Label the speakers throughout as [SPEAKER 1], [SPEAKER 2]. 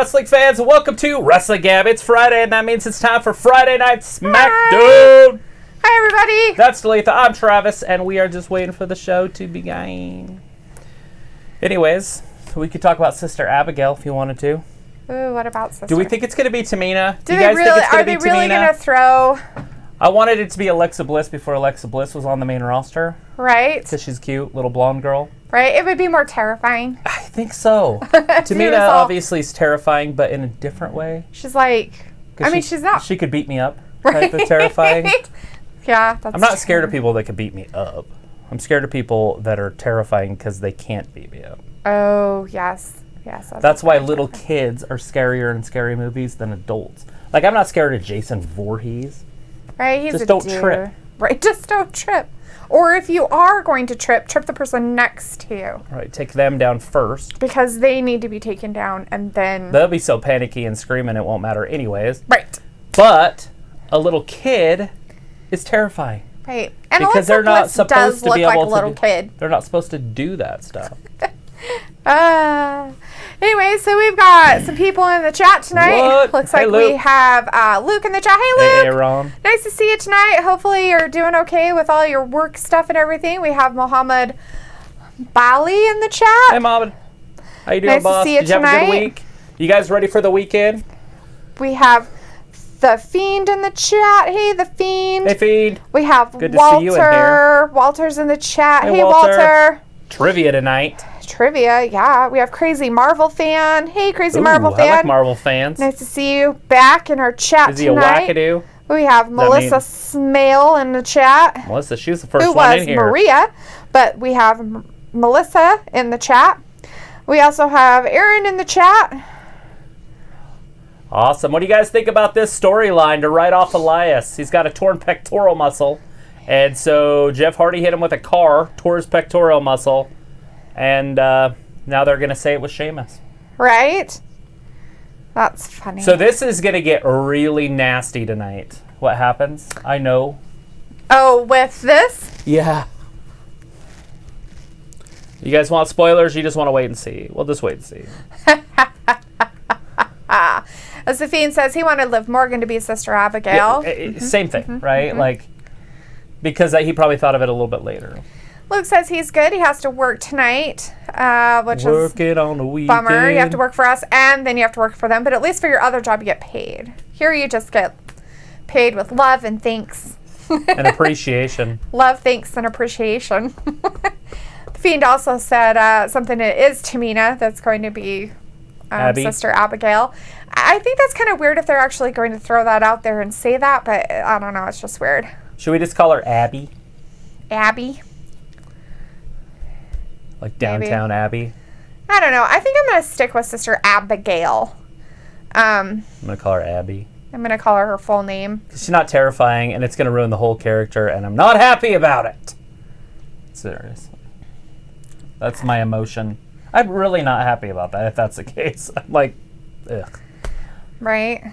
[SPEAKER 1] wrestling fans, and welcome to WrestlingGab. It's Friday, and that means it's time for Friday Night Smackdown.
[SPEAKER 2] Hi, everybody.
[SPEAKER 1] That's Dalethea. I'm Travis, and we are just waiting for the show to begin. Anyways, we could talk about Sister Abigail if you wanted to.
[SPEAKER 2] Ooh, what about Sister?
[SPEAKER 1] Do we think it's going to be Tamina?
[SPEAKER 2] Do you guys think it's going to be Tamina? Are they really going to throw...
[SPEAKER 1] I wanted it to be Alexa Bliss before Alexa Bliss was on the main roster.
[SPEAKER 2] Right.
[SPEAKER 1] Because she's cute, little blonde girl.
[SPEAKER 2] Right? It would be more terrifying.
[SPEAKER 1] I think so. Tamina obviously is terrifying, but in a different way.
[SPEAKER 2] She's like... she's not...
[SPEAKER 1] She could beat me up. Right? Type of terrifying.
[SPEAKER 2] Yeah, that's
[SPEAKER 1] I'm not scared of people that can beat me up. I'm scared of people that are terrifying because they can't beat me up.
[SPEAKER 2] Oh, yes. Yes.
[SPEAKER 1] That's why little kids are scarier in scary movies than adults. Like, I'm not scared of Jason Voorhees.
[SPEAKER 2] Right, he's
[SPEAKER 1] just
[SPEAKER 2] a
[SPEAKER 1] don't
[SPEAKER 2] dude.
[SPEAKER 1] Trip.
[SPEAKER 2] Right, just don't trip. Or if you are going to trip the person next to you.
[SPEAKER 1] Right, take them down first.
[SPEAKER 2] Because they need to be taken down, and then...
[SPEAKER 1] They'll be so panicky and screaming it won't matter anyways.
[SPEAKER 2] Right.
[SPEAKER 1] But a little kid is terrifying.
[SPEAKER 2] Right. And
[SPEAKER 1] because they're not supposed to be able to...
[SPEAKER 2] little kid.
[SPEAKER 1] They're not supposed to do that stuff.
[SPEAKER 2] Anyway, so we've got some people in the chat tonight.
[SPEAKER 1] What?
[SPEAKER 2] Looks like we have Luke in the chat. Hey, Luke.
[SPEAKER 1] Hey, Ron.
[SPEAKER 2] Nice to see you tonight. Hopefully you're doing okay with all your work stuff and everything. We have Muhammad Bali in the chat.
[SPEAKER 1] Hey, Muhammad. How you doing,
[SPEAKER 2] nice
[SPEAKER 1] boss?
[SPEAKER 2] To see you
[SPEAKER 1] Did you have a good week? You guys ready for the weekend?
[SPEAKER 2] We have The Fiend in the chat. Hey, The Fiend.
[SPEAKER 1] Hey, Fiend.
[SPEAKER 2] We have
[SPEAKER 1] good
[SPEAKER 2] Walter.
[SPEAKER 1] To see you in here.
[SPEAKER 2] Walter's in the chat.
[SPEAKER 1] Hey,
[SPEAKER 2] hey Walter.
[SPEAKER 1] Trivia tonight.
[SPEAKER 2] Trivia, yeah. We have Crazy Marvel Fan. Hey, Crazy Marvel Fan.
[SPEAKER 1] I like Marvel fans.
[SPEAKER 2] Nice to see you back in our chat
[SPEAKER 1] Is he
[SPEAKER 2] tonight.
[SPEAKER 1] a wackadoo?
[SPEAKER 2] We have Melissa Smale in the chat.
[SPEAKER 1] Melissa, she was the first one in here.
[SPEAKER 2] Who was Maria, but we have Melissa in the chat. We also have Aaron in the chat.
[SPEAKER 1] Awesome. What do you guys think about this storyline to write off Elias? He's got a torn pectoral muscle. And so Jeff Hardy hit him with a car, tore his pectoral muscle. And now they're going to say it was Sheamus.
[SPEAKER 2] Right? That's funny.
[SPEAKER 1] So this is going to get really nasty tonight. What happens? I know.
[SPEAKER 2] Oh, with this?
[SPEAKER 1] Yeah. You guys want spoilers? You just want to wait and see? We'll just wait and see.
[SPEAKER 2] As the Fiend says, he wanted Liv Morgan to be Sister Abigail.
[SPEAKER 1] Yeah, same thing, right? Like, because he probably thought of it a little bit later.
[SPEAKER 2] Luke says he's good. He has to work tonight, which
[SPEAKER 1] work
[SPEAKER 2] is
[SPEAKER 1] it on the weekend.
[SPEAKER 2] Bummer. You have to work for us, and then you have to work for them. But at least for your other job, you get paid. Here, you just get paid with love and thanks.
[SPEAKER 1] And appreciation.
[SPEAKER 2] Love, thanks, and appreciation. The Fiend also said something that is Tamina that's going to be Sister Abigail. I think that's kind of weird if they're actually going to throw that out there and say that, but I don't know. It's just weird.
[SPEAKER 1] Should we just call her Abby?
[SPEAKER 2] Abby?
[SPEAKER 1] Like Downtown Abbey?
[SPEAKER 2] I don't know. I think I'm going to stick with Sister Abigail.
[SPEAKER 1] I'm going to call her Abby.
[SPEAKER 2] I'm going to call her full name.
[SPEAKER 1] She's not terrifying, and it's going to ruin the whole character, and I'm not happy about it. Seriously. That's my emotion. I'm really not happy about that, if that's the case. I'm like, ugh.
[SPEAKER 2] Right?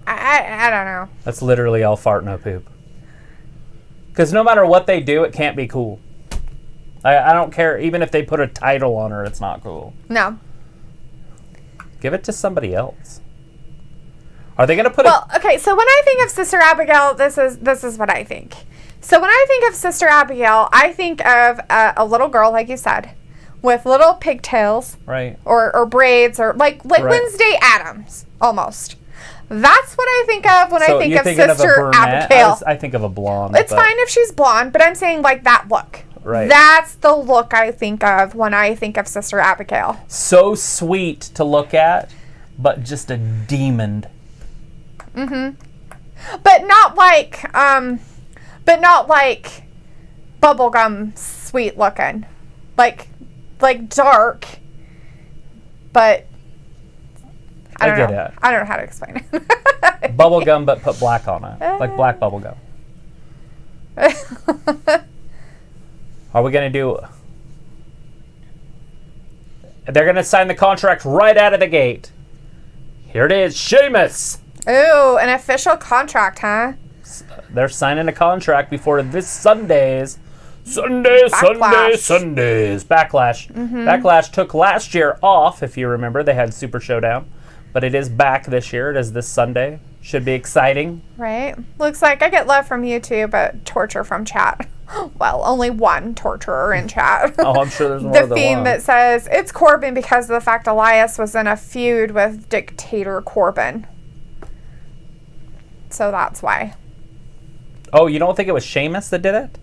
[SPEAKER 2] I don't know.
[SPEAKER 1] That's literally all fart, no poop. Because no matter what they do, it can't be cool. I don't care. Even if they put a title on her, it's not cool.
[SPEAKER 2] No.
[SPEAKER 1] Give it to somebody else. Are they going to put
[SPEAKER 2] okay, so when I think of Sister Abigail, this is what I think. So when I think of Sister Abigail, I think of a little girl, like you said, with little pigtails.
[SPEAKER 1] Right.
[SPEAKER 2] Or braids, or like right. Wednesday Addams, almost. That's what I think of when I think of Sister Abigail.
[SPEAKER 1] I think of a blonde.
[SPEAKER 2] It's fine if she's blonde, but I'm saying like that look.
[SPEAKER 1] Right.
[SPEAKER 2] That's the look I think of when I think of Sister Abigail.
[SPEAKER 1] So sweet to look at, but just a demon.
[SPEAKER 2] Mm-hmm. But not like bubblegum sweet looking. Like dark. But I don't know. I don't know how to explain it.
[SPEAKER 1] Bubblegum, but put black on it. Like black bubblegum. Are we going to do... They're going to sign the contract right out of the gate. Here it is. Sheamus!
[SPEAKER 2] Ooh, an official contract, huh?
[SPEAKER 1] They're signing a contract before this Sunday's... Sundays. Backlash. Mm-hmm. Backlash took last year off, if you remember. They had Super Showdown. but it is back this year. It is this Sunday. Should be exciting.
[SPEAKER 2] Right. Looks like I get love from YouTube, but torture from chat. Well, only one torturer in chat.
[SPEAKER 1] Oh, I'm sure there's more than
[SPEAKER 2] The
[SPEAKER 1] one.
[SPEAKER 2] Fiend that says, it's Corbin because of the fact Elias was in a feud with Dictator Corbin. So that's why.
[SPEAKER 1] Oh, you don't think it was Sheamus that did it?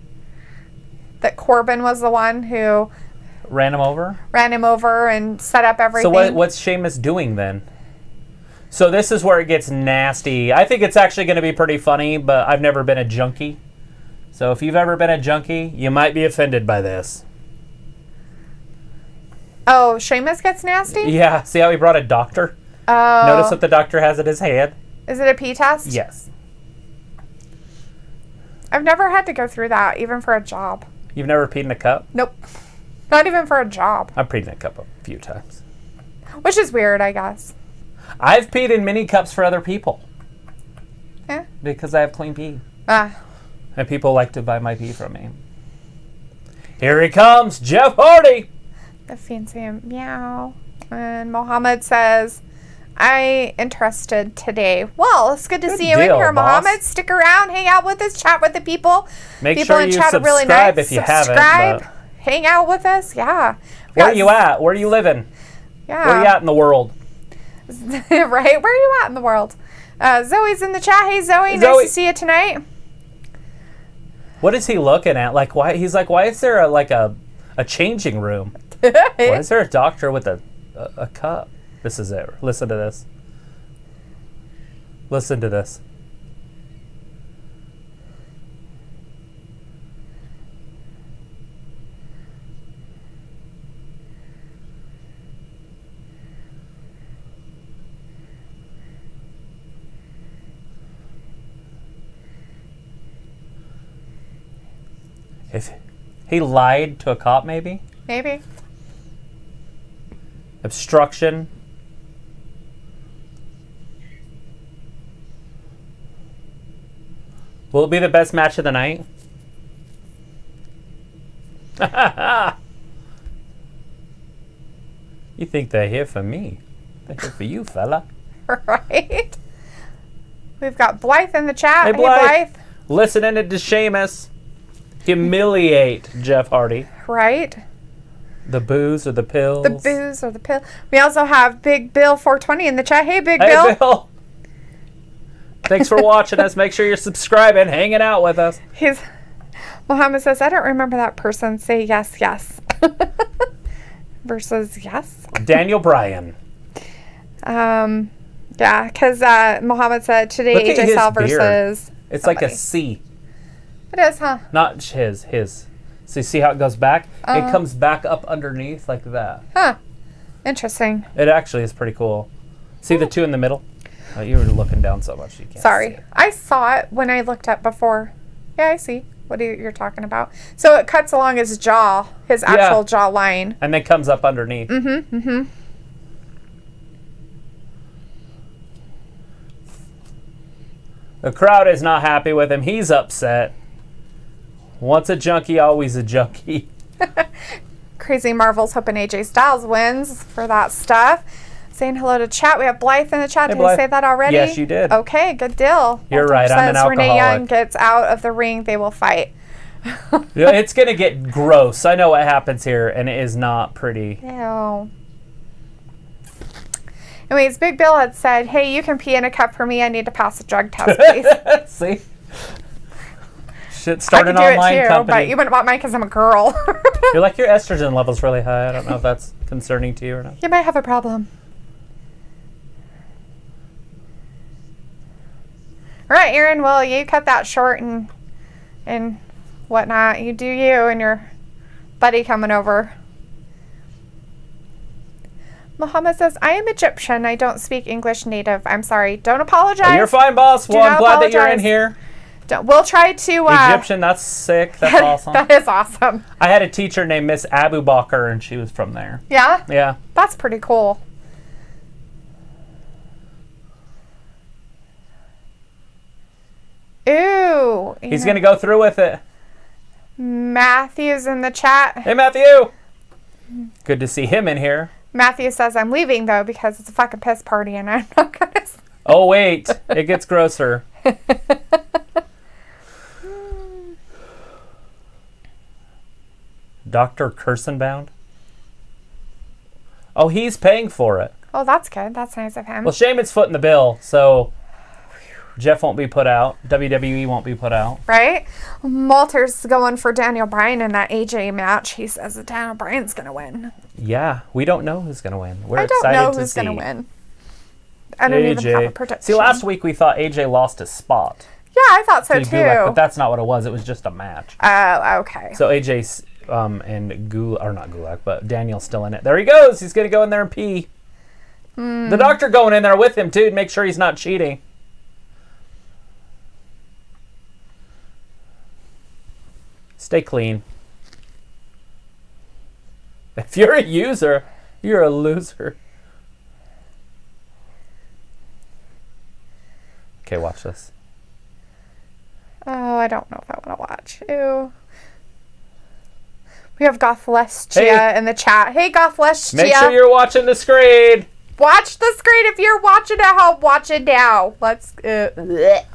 [SPEAKER 2] That Corbin was the one who
[SPEAKER 1] Ran him over?
[SPEAKER 2] ran him over and set up everything.
[SPEAKER 1] So what's Sheamus doing then? So this is where it gets nasty. I think it's actually going to be pretty funny, but I've never been a junkie. So if you've ever been a junkie, you might be offended by this.
[SPEAKER 2] Oh, Sheamus gets nasty?
[SPEAKER 1] Yeah, see how he brought a doctor?
[SPEAKER 2] Oh.
[SPEAKER 1] Notice what the doctor has at his hand?
[SPEAKER 2] Is it a pee test?
[SPEAKER 1] Yes.
[SPEAKER 2] I've never had to go through that, even for a job.
[SPEAKER 1] You've never peed in a cup?
[SPEAKER 2] Nope. Not even for a job.
[SPEAKER 1] I've peed in a cup a few times.
[SPEAKER 2] Which is weird, I guess.
[SPEAKER 1] I've peed in mini cups for other people.
[SPEAKER 2] Yeah.
[SPEAKER 1] Because I have clean pee.
[SPEAKER 2] Ah.
[SPEAKER 1] And people like to buy my pee from me. Here he comes, Jeff Hardy.
[SPEAKER 2] The Fiend saying meow. And Mohammed says, I interested today. Well, it's good to see you in
[SPEAKER 1] deal,
[SPEAKER 2] here,
[SPEAKER 1] boss.
[SPEAKER 2] Mohammed. Stick around, hang out with us, chat with the people.
[SPEAKER 1] Make
[SPEAKER 2] People
[SPEAKER 1] sure
[SPEAKER 2] in
[SPEAKER 1] you
[SPEAKER 2] chat are really
[SPEAKER 1] subscribe
[SPEAKER 2] nice.
[SPEAKER 1] if you haven't.
[SPEAKER 2] Subscribe.
[SPEAKER 1] But
[SPEAKER 2] Hang out with us. Yeah.
[SPEAKER 1] where are you at? Where are you living?
[SPEAKER 2] Yeah.
[SPEAKER 1] Where are you at in the world?
[SPEAKER 2] Right? Where are you at in the world? Zoe's in the chat. Hey, Zoe. Nice
[SPEAKER 1] Zoe.
[SPEAKER 2] to see you tonight.
[SPEAKER 1] What is he looking at? Like, why? He's like, why is there a changing room? Why is there a doctor with a cup? This is it. Listen to this. Listen to this. If he lied to a cop, maybe?
[SPEAKER 2] Maybe.
[SPEAKER 1] Obstruction. Will it be the best match of the night? You think they're here for me? They're here for you, fella.
[SPEAKER 2] Right? We've got Blythe in the chat.
[SPEAKER 1] Hey, Blythe. Listening to Sheamus humiliate Jeff Hardy.
[SPEAKER 2] Right?
[SPEAKER 1] The booze or the pills?
[SPEAKER 2] The booze or the pill. We also have Big Bill 420 in the chat. Hey, Big
[SPEAKER 1] Hey,
[SPEAKER 2] Bill.
[SPEAKER 1] Bill. Thanks for watching us. Make sure you're subscribing, hanging out with us.
[SPEAKER 2] Mohammed says, I don't remember that person say yes, yes. Versus yes.
[SPEAKER 1] Daniel Bryan.
[SPEAKER 2] Yeah, because Mohammed said today
[SPEAKER 1] Look at
[SPEAKER 2] AJ
[SPEAKER 1] his
[SPEAKER 2] Styles
[SPEAKER 1] beard.
[SPEAKER 2] versus
[SPEAKER 1] It's
[SPEAKER 2] somebody.
[SPEAKER 1] like a C.
[SPEAKER 2] It is, huh?
[SPEAKER 1] Not his. So you see how it goes back? It comes back up underneath like that.
[SPEAKER 2] Huh. Interesting.
[SPEAKER 1] It actually is pretty cool. See the two in the middle? Oh, you were looking down so much you can't
[SPEAKER 2] Sorry.
[SPEAKER 1] see it.
[SPEAKER 2] I saw it when I looked up before. Yeah, I see what you're talking about. So it cuts along his jaw, his actual jaw line.
[SPEAKER 1] And then comes up underneath.
[SPEAKER 2] Mm-hmm, mm-hmm.
[SPEAKER 1] The crowd is not happy with him. He's upset. Once a junkie, always a junkie.
[SPEAKER 2] Crazy Marvel's hoping AJ Styles wins for that stuff. Saying hello to chat. We have Blythe in the chat.
[SPEAKER 1] Hey,
[SPEAKER 2] Did
[SPEAKER 1] Blythe.
[SPEAKER 2] I say that already?
[SPEAKER 1] Yes, you did.
[SPEAKER 2] Okay, good deal.
[SPEAKER 1] You're
[SPEAKER 2] Walter
[SPEAKER 1] right, I'm an
[SPEAKER 2] says Renee Young
[SPEAKER 1] alcoholic.
[SPEAKER 2] gets out of the ring, they will fight.
[SPEAKER 1] Yeah, it's going to get gross. I know what happens here, and it is not pretty.
[SPEAKER 2] Ew. Anyways, Big Bill had said, hey, you can pee in a cup for me. I need to pass a drug test, please.
[SPEAKER 1] See? Should start
[SPEAKER 2] I
[SPEAKER 1] an
[SPEAKER 2] could do
[SPEAKER 1] online
[SPEAKER 2] it too,
[SPEAKER 1] company.
[SPEAKER 2] but you wouldn't want mine because I'm a girl.
[SPEAKER 1] You're like, your estrogen level's really high. I don't know if that's concerning to you or not.
[SPEAKER 2] You might have a problem. All right, Aaron, well, you cut that short and whatnot. You do you and your buddy coming over. Muhammad says, I am Egyptian. I don't speak English native. I'm sorry. Don't apologize.
[SPEAKER 1] Oh, you're fine, boss.
[SPEAKER 2] Do
[SPEAKER 1] Well, I'm
[SPEAKER 2] not
[SPEAKER 1] glad that you're in
[SPEAKER 2] apologize.
[SPEAKER 1] here.
[SPEAKER 2] We'll try to...
[SPEAKER 1] Egyptian, that's sick. That's awesome.
[SPEAKER 2] That is awesome.
[SPEAKER 1] I had a teacher named Miss Abu Bakr, and she was from there.
[SPEAKER 2] Yeah?
[SPEAKER 1] Yeah.
[SPEAKER 2] That's pretty cool. Ooh.
[SPEAKER 1] He's going to go through with it.
[SPEAKER 2] Matthew's in the chat.
[SPEAKER 1] Hey, Matthew. Good to see him in here.
[SPEAKER 2] Matthew says I'm leaving, though, because it's a fucking piss party, and I'm not going to...
[SPEAKER 1] Oh, wait. It gets grosser. Dr. Kirstenbound? Oh, he's paying for it.
[SPEAKER 2] Oh, that's good. That's nice of him.
[SPEAKER 1] Well, Sheamus footing the bill, so Jeff won't be put out. WWE won't be put out.
[SPEAKER 2] Right? Walter's going for Daniel Bryan in that AJ match. He says that Daniel Bryan's going to win.
[SPEAKER 1] Yeah, we don't know who's going to win. We're
[SPEAKER 2] I don't
[SPEAKER 1] excited
[SPEAKER 2] know
[SPEAKER 1] to
[SPEAKER 2] who's
[SPEAKER 1] see.
[SPEAKER 2] going to win. I don't even have a prediction.
[SPEAKER 1] See, last week we thought AJ lost his spot.
[SPEAKER 2] Yeah, I thought so, too.
[SPEAKER 1] Gulak, but that's not what it was. It was just a match.
[SPEAKER 2] Oh, okay.
[SPEAKER 1] So AJ's and Gulak, or not Gulak, but Daniel's still in it. There he goes. He's going to go in there and pee. The doctor going in there with him, too, to make sure he's not cheating. Stay clean. If you're a user, you're a loser. Okay, watch this.
[SPEAKER 2] Oh, I don't know if I want to watch. Ew. We have Gothlestia in the chat. Hey, Gothlestia.
[SPEAKER 1] Make sure you're watching the screen.
[SPEAKER 2] Watch the screen. If you're watching at home, watch it now. Let's... There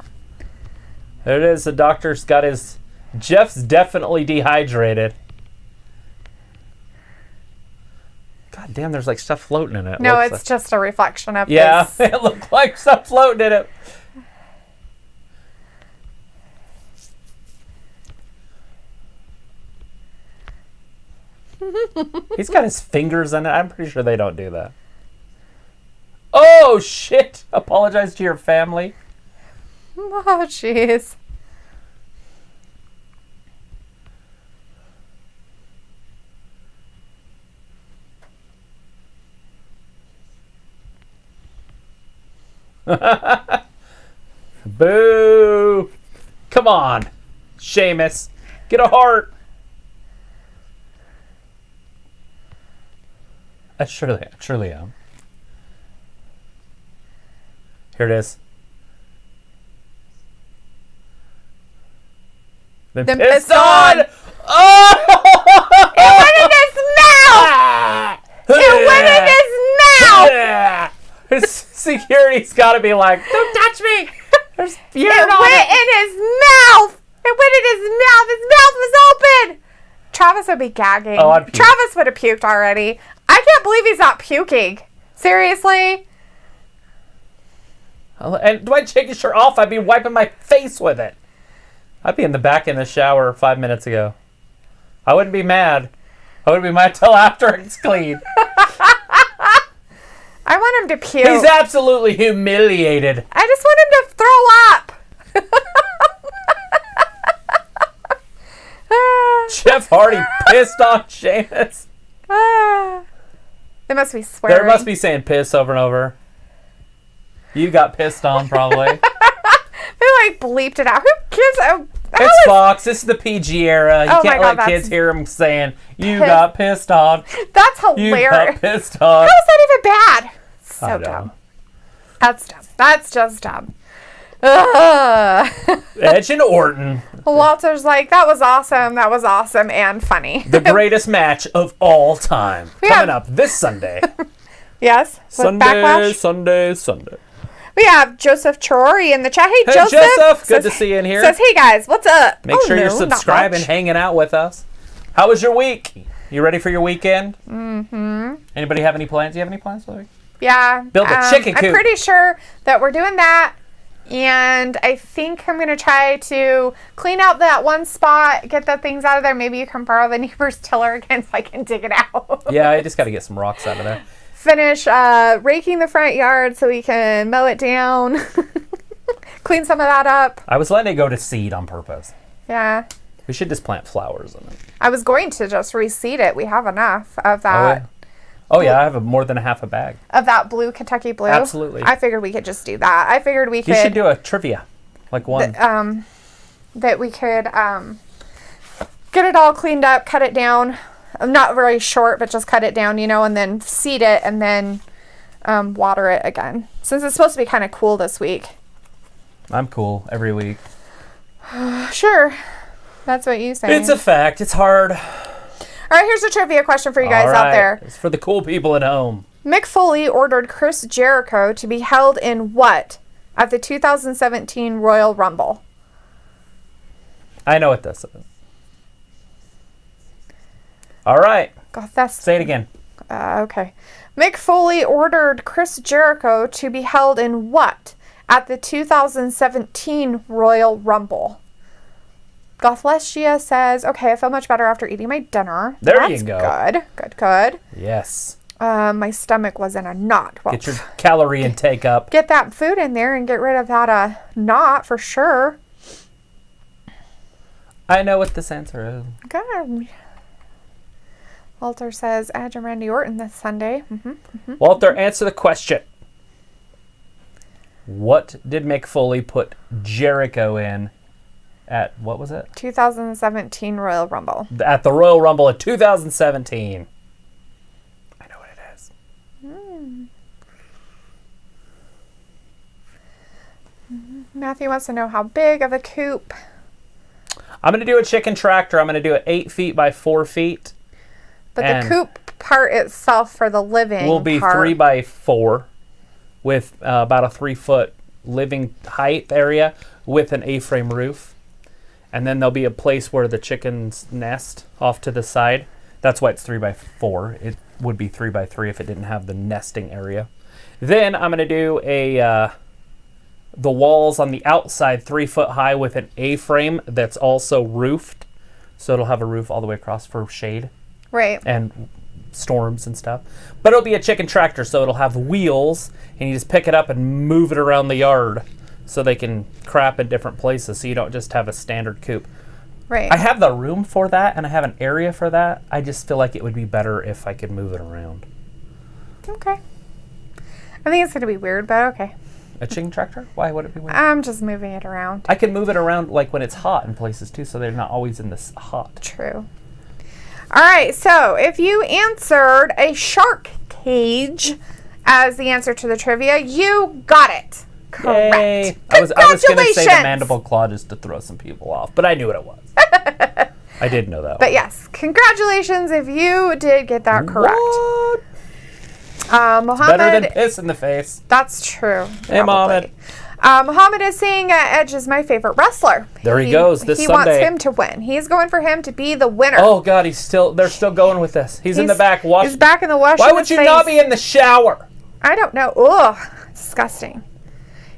[SPEAKER 1] it is. The doctor's got his... Jeff's definitely dehydrated. God damn, there's like stuff floating in it.
[SPEAKER 2] No, it's just a reflection of
[SPEAKER 1] Yeah, it looked like stuff floating in it. He's got his fingers in it. I'm pretty sure they don't do that. Oh, shit. Apologize to your family.
[SPEAKER 2] Oh, jeez.
[SPEAKER 1] Boo. Come on, Sheamus. Get a heart. I surely am. Here it is. Been pissed on! Oh!
[SPEAKER 2] It went in his mouth! It went in his mouth!
[SPEAKER 1] His security's got to be like, don't touch me! There's
[SPEAKER 2] It went in his mouth! It went in his mouth! His mouth was open! Travis would be gagging.
[SPEAKER 1] Oh, I'd puke.
[SPEAKER 2] Travis would have puked already. I can't believe he's not puking. Seriously?
[SPEAKER 1] And do I take his shirt off? I'd be wiping my face with it. I'd be in the back in the shower 5 minutes ago. I wouldn't be mad. I wouldn't be mad till after it's clean.
[SPEAKER 2] I want him to puke.
[SPEAKER 1] He's absolutely humiliated.
[SPEAKER 2] I just want him to throw up.
[SPEAKER 1] Jeff Hardy pissed on Sheamus.
[SPEAKER 2] They must be swearing.
[SPEAKER 1] They must be saying piss over and over. You got pissed on, probably.
[SPEAKER 2] They like bleeped it out. Who cares?
[SPEAKER 1] It's Fox. This is the PG era. You can't let kids hear them saying, you got pissed on.
[SPEAKER 2] That's hilarious.
[SPEAKER 1] You got pissed on.
[SPEAKER 2] How is that even bad? So
[SPEAKER 1] I
[SPEAKER 2] dumb.
[SPEAKER 1] know.
[SPEAKER 2] That's dumb. That's just dumb.
[SPEAKER 1] Edge and Orton.
[SPEAKER 2] Walter's like, that was awesome and funny.
[SPEAKER 1] The greatest match of all time. Coming up this Sunday.
[SPEAKER 2] Yes.
[SPEAKER 1] Sunday.
[SPEAKER 2] We have Joseph Chirori in the chat. Hey,
[SPEAKER 1] Joseph. Good to see you in here.
[SPEAKER 2] Says, hey guys, what's up?
[SPEAKER 1] Make sure you're subscribing, hanging out with us. How was your week? You ready for your weekend? Mm-hmm. Anybody have any plans? Do you have any plans for the week?
[SPEAKER 2] Yeah.
[SPEAKER 1] Build a chicken coop.
[SPEAKER 2] I'm pretty sure that we're doing that. And I think I'm going to try to clean out that one spot, get the things out of there. Maybe you can borrow the neighbor's tiller again so I can dig it out.
[SPEAKER 1] Yeah, I just got to get some rocks out of there.
[SPEAKER 2] Finish raking the front yard so we can mow it down. Clean some of that up.
[SPEAKER 1] I was letting it go to seed on purpose.
[SPEAKER 2] Yeah.
[SPEAKER 1] We should just plant flowers in it.
[SPEAKER 2] I was going to just reseed it. We have enough of that.
[SPEAKER 1] Oh yeah, I have more than a half a bag.
[SPEAKER 2] Of that blue Kentucky blue?
[SPEAKER 1] Absolutely.
[SPEAKER 2] I figured we could just do that. I figured we could...
[SPEAKER 1] You should do a trivia. Like one.
[SPEAKER 2] That we could get it all cleaned up, cut it down. Not very short, but just cut it down, and then seed it and then water it again. Since it's supposed to be kind of cool this week.
[SPEAKER 1] I'm cool every week.
[SPEAKER 2] Sure. That's what you say.
[SPEAKER 1] It's a fact. It's hard.
[SPEAKER 2] All right, here's a trivia question for you guys out there.
[SPEAKER 1] It's for the cool people at home.
[SPEAKER 2] Mick Foley ordered Chris Jericho to be held in what at the 2017 Royal Rumble?
[SPEAKER 1] I know what this is. All right. Say it again.
[SPEAKER 2] Okay. Mick Foley ordered Chris Jericho to be held in what at the 2017 Royal Rumble? Gothlestia says, okay, I feel much better after eating my dinner.
[SPEAKER 1] There you go.
[SPEAKER 2] Good.
[SPEAKER 1] Yes.
[SPEAKER 2] My stomach was in a knot. Well,
[SPEAKER 1] get your calorie intake up.
[SPEAKER 2] Get that food in there and get rid of that knot for sure.
[SPEAKER 1] I know what this answer is.
[SPEAKER 2] Good. Walter says, add your Randy Orton this Sunday.
[SPEAKER 1] Walter, answer the question. What did Mick Foley put Jericho in at, what was it?
[SPEAKER 2] 2017 Royal Rumble.
[SPEAKER 1] At the Royal Rumble of 2017. I know what it is.
[SPEAKER 2] Matthew wants to know how big of a coop.
[SPEAKER 1] I'm going to do a chicken tractor. I'm going to do it 8 feet by 4 feet.
[SPEAKER 2] But the coop part itself for the living
[SPEAKER 1] will be
[SPEAKER 2] part
[SPEAKER 1] 3 by 4 with about a 3-foot living height area with an A-frame roof. And then there'll be a place where the chickens nest off to the side. That's why it's 3 by 4. It would be 3 by 3 if it didn't have the nesting area. Then I'm going to do the walls on the outside 3 foot high with an A-frame that's also roofed. So it'll have a roof all the way across for shade.
[SPEAKER 2] Right.
[SPEAKER 1] And storms and stuff. But it'll be a chicken tractor, so it'll have wheels, and you just pick it up and move it around the yard so they can crap in different places, so you don't just have a standard coop.
[SPEAKER 2] Right.
[SPEAKER 1] I have the room for that, and I have an area for that. I just feel like it would be better if I could move it around.
[SPEAKER 2] Okay. I think it's going to be weird, but okay.
[SPEAKER 1] A chicken tractor? Why would it be weird?
[SPEAKER 2] I'm just moving it around.
[SPEAKER 1] I can move it around like when it's hot in places, too, so they're not always in this hot.
[SPEAKER 2] True. All right, so if you answered a shark cage as the answer to the trivia, you got it. Correct.
[SPEAKER 1] Yay. I was going to say the mandible claw just to throw some people off, but I knew what it was. I did know that.
[SPEAKER 2] But yes, congratulations if you did get that correct.
[SPEAKER 1] What?
[SPEAKER 2] Muhammad,
[SPEAKER 1] better than piss in the face.
[SPEAKER 2] That's true.
[SPEAKER 1] Hey, Muhammad.
[SPEAKER 2] Muhammad is saying Edge is my favorite wrestler.
[SPEAKER 1] There he goes this
[SPEAKER 2] Sunday. He wants him to win. He's going for him to be the winner.
[SPEAKER 1] Oh, God, they're still going with this. He's in the back.
[SPEAKER 2] He's back in the wash.
[SPEAKER 1] Why would you not be in the shower?
[SPEAKER 2] I don't know. Ugh, disgusting.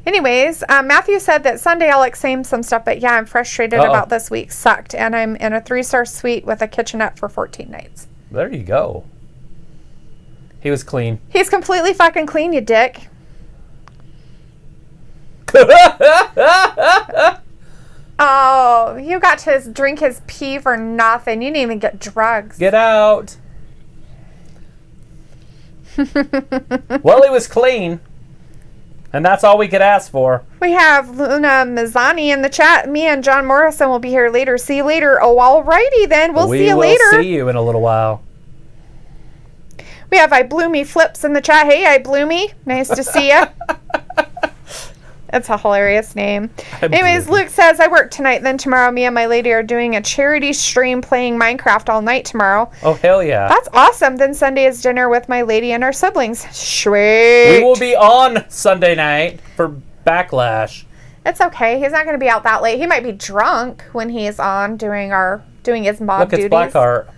[SPEAKER 2] Anyways, Matthew said that Sunday I'll explain some stuff, but yeah, I'm frustrated about this week. Sucked. And I'm in a 3-star suite with a kitchenette for 14 nights.
[SPEAKER 1] There you go. He was clean.
[SPEAKER 2] He's completely fucking clean, you dick. Oh, you got to drink his pee for nothing. You didn't even get drugs.
[SPEAKER 1] Get out. Well, he was clean. And that's all we could ask for.
[SPEAKER 2] We have Luna Mazzani in the chat. Me and John Morrison will be here later. See you later. Oh, alrighty then. We'll see you later.
[SPEAKER 1] We will see you in a little while.
[SPEAKER 2] We have I Blew Me Flips in the chat. Hey, I Blew Me. Nice to see you. That's a hilarious name. Anyways, Luke says, I work tonight. Then tomorrow, me and my lady are doing a charity stream playing Minecraft all night tomorrow.
[SPEAKER 1] Oh, hell yeah.
[SPEAKER 2] That's awesome. Then Sunday is dinner with my lady and our siblings. Sweet.
[SPEAKER 1] We will be on Sunday night for Backlash.
[SPEAKER 2] It's okay. He's not going to be out that late. He might be drunk when he's on doing his mob duties.
[SPEAKER 1] Look, it's Blackheart.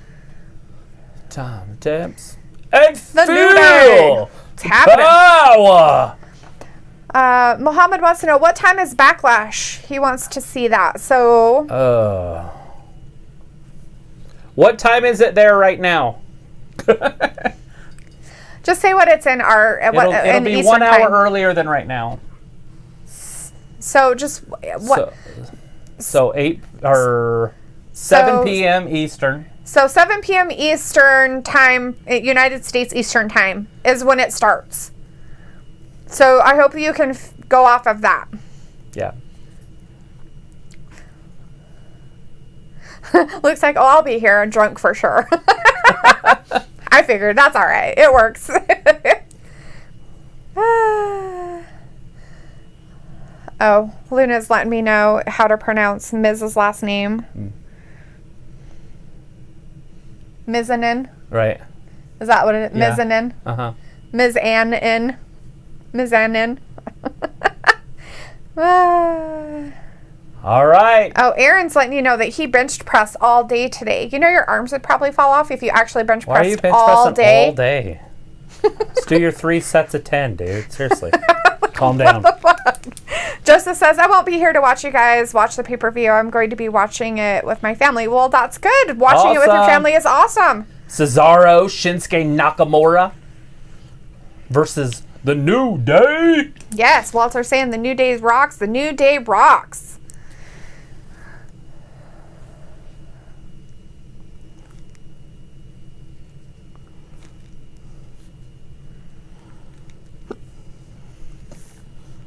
[SPEAKER 1] Tom Temps. And
[SPEAKER 2] the
[SPEAKER 1] feel
[SPEAKER 2] new day. It's happening.
[SPEAKER 1] Power.
[SPEAKER 2] Muhammad wants to know what time is Backlash. He wants to see that. So.
[SPEAKER 1] What time is it there right now?
[SPEAKER 2] Just say what it's in our.
[SPEAKER 1] It'll be
[SPEAKER 2] Eastern
[SPEAKER 1] 1 hour
[SPEAKER 2] time.
[SPEAKER 1] earlier than right now.
[SPEAKER 2] So just what?
[SPEAKER 1] So 8 or 7 p.m. Eastern.
[SPEAKER 2] So 7 p.m. Eastern time, United States Eastern time is when it starts. So I hope you can go off of that.
[SPEAKER 1] Yeah.
[SPEAKER 2] Looks like, I'll be here and drunk for sure. I figured that's all right. It works. Oh, Luna's letting me know how to pronounce Miz's last name. Mezzanine.
[SPEAKER 1] Right.
[SPEAKER 2] Is that what it is?
[SPEAKER 1] Yeah.
[SPEAKER 2] Mezzanine?
[SPEAKER 1] Uh-huh.
[SPEAKER 2] Mezzanine. Mezzanine.
[SPEAKER 1] All right.
[SPEAKER 2] Oh, Aaron's letting you know that he benched pressed all day today. You know your arms would probably fall off if you actually bench pressed all day.
[SPEAKER 1] Why are you bench pressing all day? Let's do your 3 sets of 10, dude. Seriously. Calm down.
[SPEAKER 2] Joseph says, I won't be here to watch you guys watch the pay-per-view. I'm going to be watching it with my family. Well, that's good. Watching it with your family is awesome.
[SPEAKER 1] Cesaro, Shinsuke Nakamura versus The New Day.
[SPEAKER 2] Yes, Walter's saying the New Day rocks. The New Day rocks.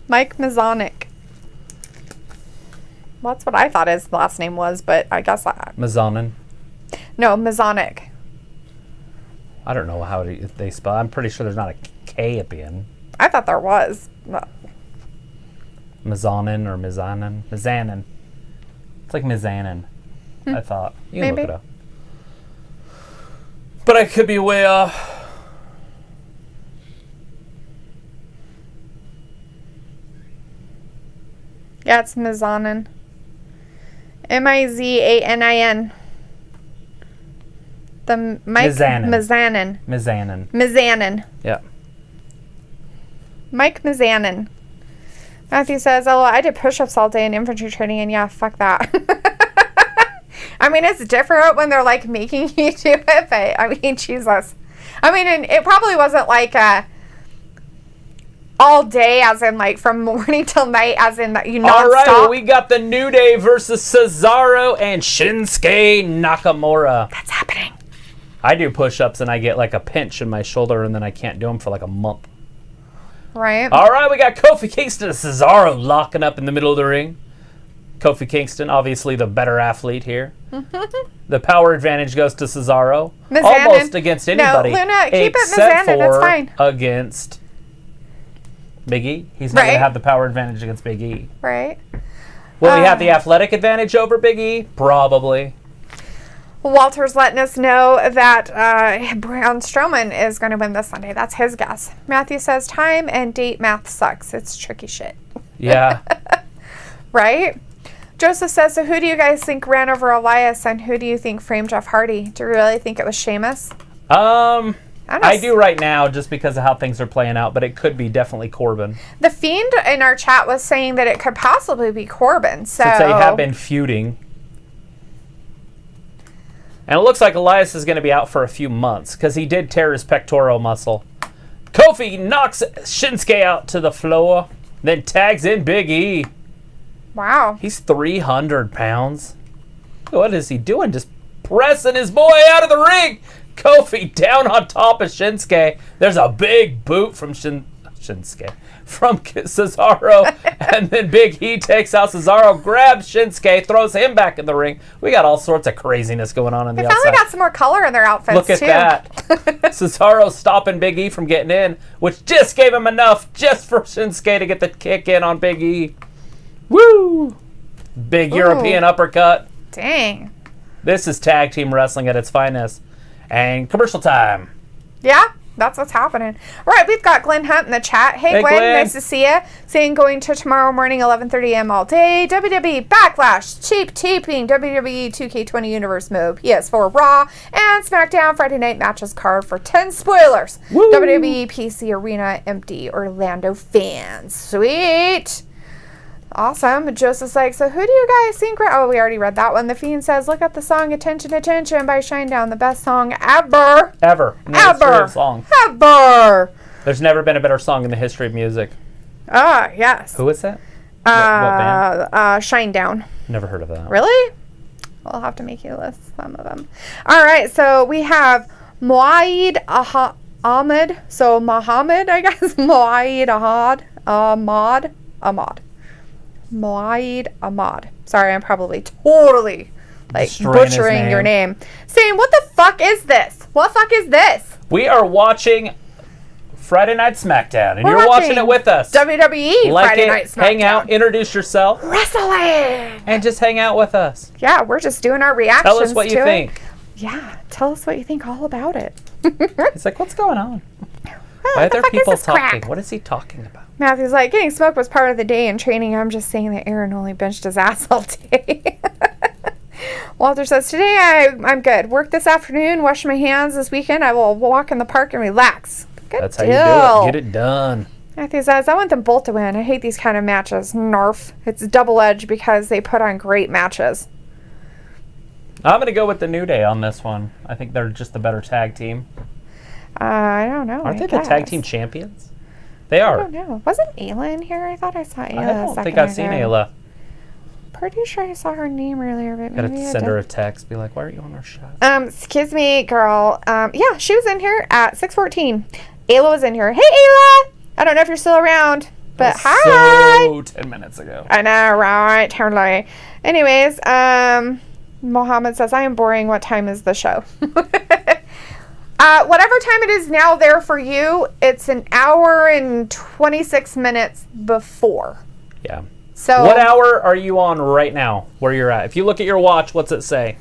[SPEAKER 2] Mike Mazonic. Well, that's what I thought his last name was, but I guess
[SPEAKER 1] Mazonin.
[SPEAKER 2] No, Mazonic.
[SPEAKER 1] I don't know how they spell. I'm pretty sure there's not a K at the end.
[SPEAKER 2] I thought there was.
[SPEAKER 1] Mazonin or Mizanin. Mizanin. It's like Mizanin. I thought. You can look it up. But I could be way off.
[SPEAKER 2] Yeah, it's Mizanin. Mizanin. The Mike
[SPEAKER 1] Mizanin.
[SPEAKER 2] Mizanin.
[SPEAKER 1] Yeah.
[SPEAKER 2] Mike Mizanin. Matthew says, oh, I did push-ups all day in infantry training, and yeah, fuck that. I mean, it's different when they're, like, making you do it, but, I mean, Jesus. I mean, and it probably wasn't, like, all day, as in, like, from morning till night, as in, you nonstop.
[SPEAKER 1] All right, well, we got the New Day versus Cesaro and Shinsuke Nakamura.
[SPEAKER 2] That's happening.
[SPEAKER 1] I do push-ups, and I get, like, a pinch in my shoulder, and then I can't do them for, like, a month.
[SPEAKER 2] Right.
[SPEAKER 1] All right, we got Kofi Kingston and Cesaro locking up in the middle of the ring. Kofi Kingston, obviously the better athlete here. The power advantage goes to Cesaro.
[SPEAKER 2] Mizanin.
[SPEAKER 1] Almost against anybody.
[SPEAKER 2] No, Luna, keep it
[SPEAKER 1] except
[SPEAKER 2] Mizanin, it's
[SPEAKER 1] for
[SPEAKER 2] fine.
[SPEAKER 1] against Big E. He's not going to have the power advantage against Big E.
[SPEAKER 2] Right.
[SPEAKER 1] Will he have the athletic advantage over Big E? Probably.
[SPEAKER 2] Walter's letting us know that Braun Strowman is going to win this Sunday. That's his guess. Matthew says time and date math sucks. It's tricky shit.
[SPEAKER 1] Yeah.
[SPEAKER 2] Right? Joseph says, so who do you guys think ran over Elias, and who do you think framed Jeff Hardy? Do you really think it was Sheamus?
[SPEAKER 1] I do right now just because of how things are playing out, but it could be definitely Corbin.
[SPEAKER 2] The Fiend in our chat was saying that it could possibly be Corbin. So
[SPEAKER 1] since they have been feuding. And it looks like Elias is going to be out for a few months because he did tear his pectoral muscle. Kofi knocks Shinsuke out to the floor, then tags in Big E.
[SPEAKER 2] Wow.
[SPEAKER 1] He's 300 pounds. What is he doing? Just pressing his boy out of the ring. Kofi down on top of Shinsuke. There's a big boot from Shinsuke. From Cesaro, and then Big E takes out Cesaro, grabs Shinsuke, throws him back in the ring. We got all sorts of craziness going on the outside.
[SPEAKER 2] They finally got some more color in their outfits,
[SPEAKER 1] Look at that. Cesaro stopping Big E from getting in, which just gave him enough just for Shinsuke to get the kick in on Big E. Woo! Big European uppercut.
[SPEAKER 2] Dang.
[SPEAKER 1] This is tag team wrestling at its finest. And commercial time.
[SPEAKER 2] Yeah? That's what's happening. All right, we've got Glenn Hunt in the chat. Hey, Glenn, nice to see you. Saying going to tomorrow morning, 11:30 a.m. all day. WWE Backlash, cheap taping, WWE 2K20 Universe mode, PS4 Raw, and SmackDown Friday night matches card for 10 spoilers.
[SPEAKER 1] Woo!
[SPEAKER 2] WWE PC Arena empty. Orlando fans. Sweet. Awesome. Joseph's like, so who do you guys think? Oh, we already read that one. The Fiend says, look at the song Attention, Attention by Shinedown. The best song ever.
[SPEAKER 1] Ever.
[SPEAKER 2] Ever.
[SPEAKER 1] Song.
[SPEAKER 2] Ever.
[SPEAKER 1] There's never been a better song in the history of music.
[SPEAKER 2] Ah, yes.
[SPEAKER 1] Who is that? What band?
[SPEAKER 2] Shinedown.
[SPEAKER 1] Never heard of that.
[SPEAKER 2] Really? I'll have to make you list some of them. All right, so we have Muaid Ahmed. So Muhammad, I guess. Muaid Ahmad. Muaid Ahmad. Sorry, I'm probably totally butchering your name. Saying, what the fuck is this? What the fuck is this?
[SPEAKER 1] We are watching Friday Night Smackdown, and you're watching it with us.
[SPEAKER 2] WWE Friday Night Smackdown.
[SPEAKER 1] Hang out, introduce yourself.
[SPEAKER 2] Wrestling!
[SPEAKER 1] And just hang out with us.
[SPEAKER 2] Yeah, we're just doing our reactions.
[SPEAKER 1] Tell us what you think.
[SPEAKER 2] Yeah, tell us what you think all about it.
[SPEAKER 1] He's like, what's going on? Why are there people talking? What is he talking about?
[SPEAKER 2] Matthew's like, getting smoked was part of the day in training. I'm just saying that Aaron only benched his ass all day. Walter says, today I'm good. Work this afternoon, wash my hands this weekend. I will walk in the park and relax. Good
[SPEAKER 1] That's
[SPEAKER 2] deal.
[SPEAKER 1] how you do it. Get it done.
[SPEAKER 2] Matthew says, I want them both to win. I hate these kind of matches. Narf. It's double-edged because they put on great matches.
[SPEAKER 1] I'm going to go with the New Day on this one. I think they're just the better tag team.
[SPEAKER 2] I don't know.
[SPEAKER 1] Aren't they the tag team champions? They are.
[SPEAKER 2] I don't know. Wasn't Ayla in here? I thought I saw Ayla.
[SPEAKER 1] I don't think I've seen Ayla.
[SPEAKER 2] Pretty sure I saw her name earlier, but maybe
[SPEAKER 1] Gotta send her a text. Be like, why aren't you on our show?
[SPEAKER 2] Excuse me, girl. Yeah, she was in here at 6:14. Ayla was in here. Hey, Ayla! I don't know if you're still around, but hi!
[SPEAKER 1] So 10 minutes ago.
[SPEAKER 2] I know, right? Totally. Anyways, Mohammed says, I am boring. What time is the show? Whatever time it is now there for you, it's an hour and 26 minutes before.
[SPEAKER 1] Yeah.
[SPEAKER 2] So
[SPEAKER 1] what hour are you on right now, where you're at? If you look at your watch, what's it say?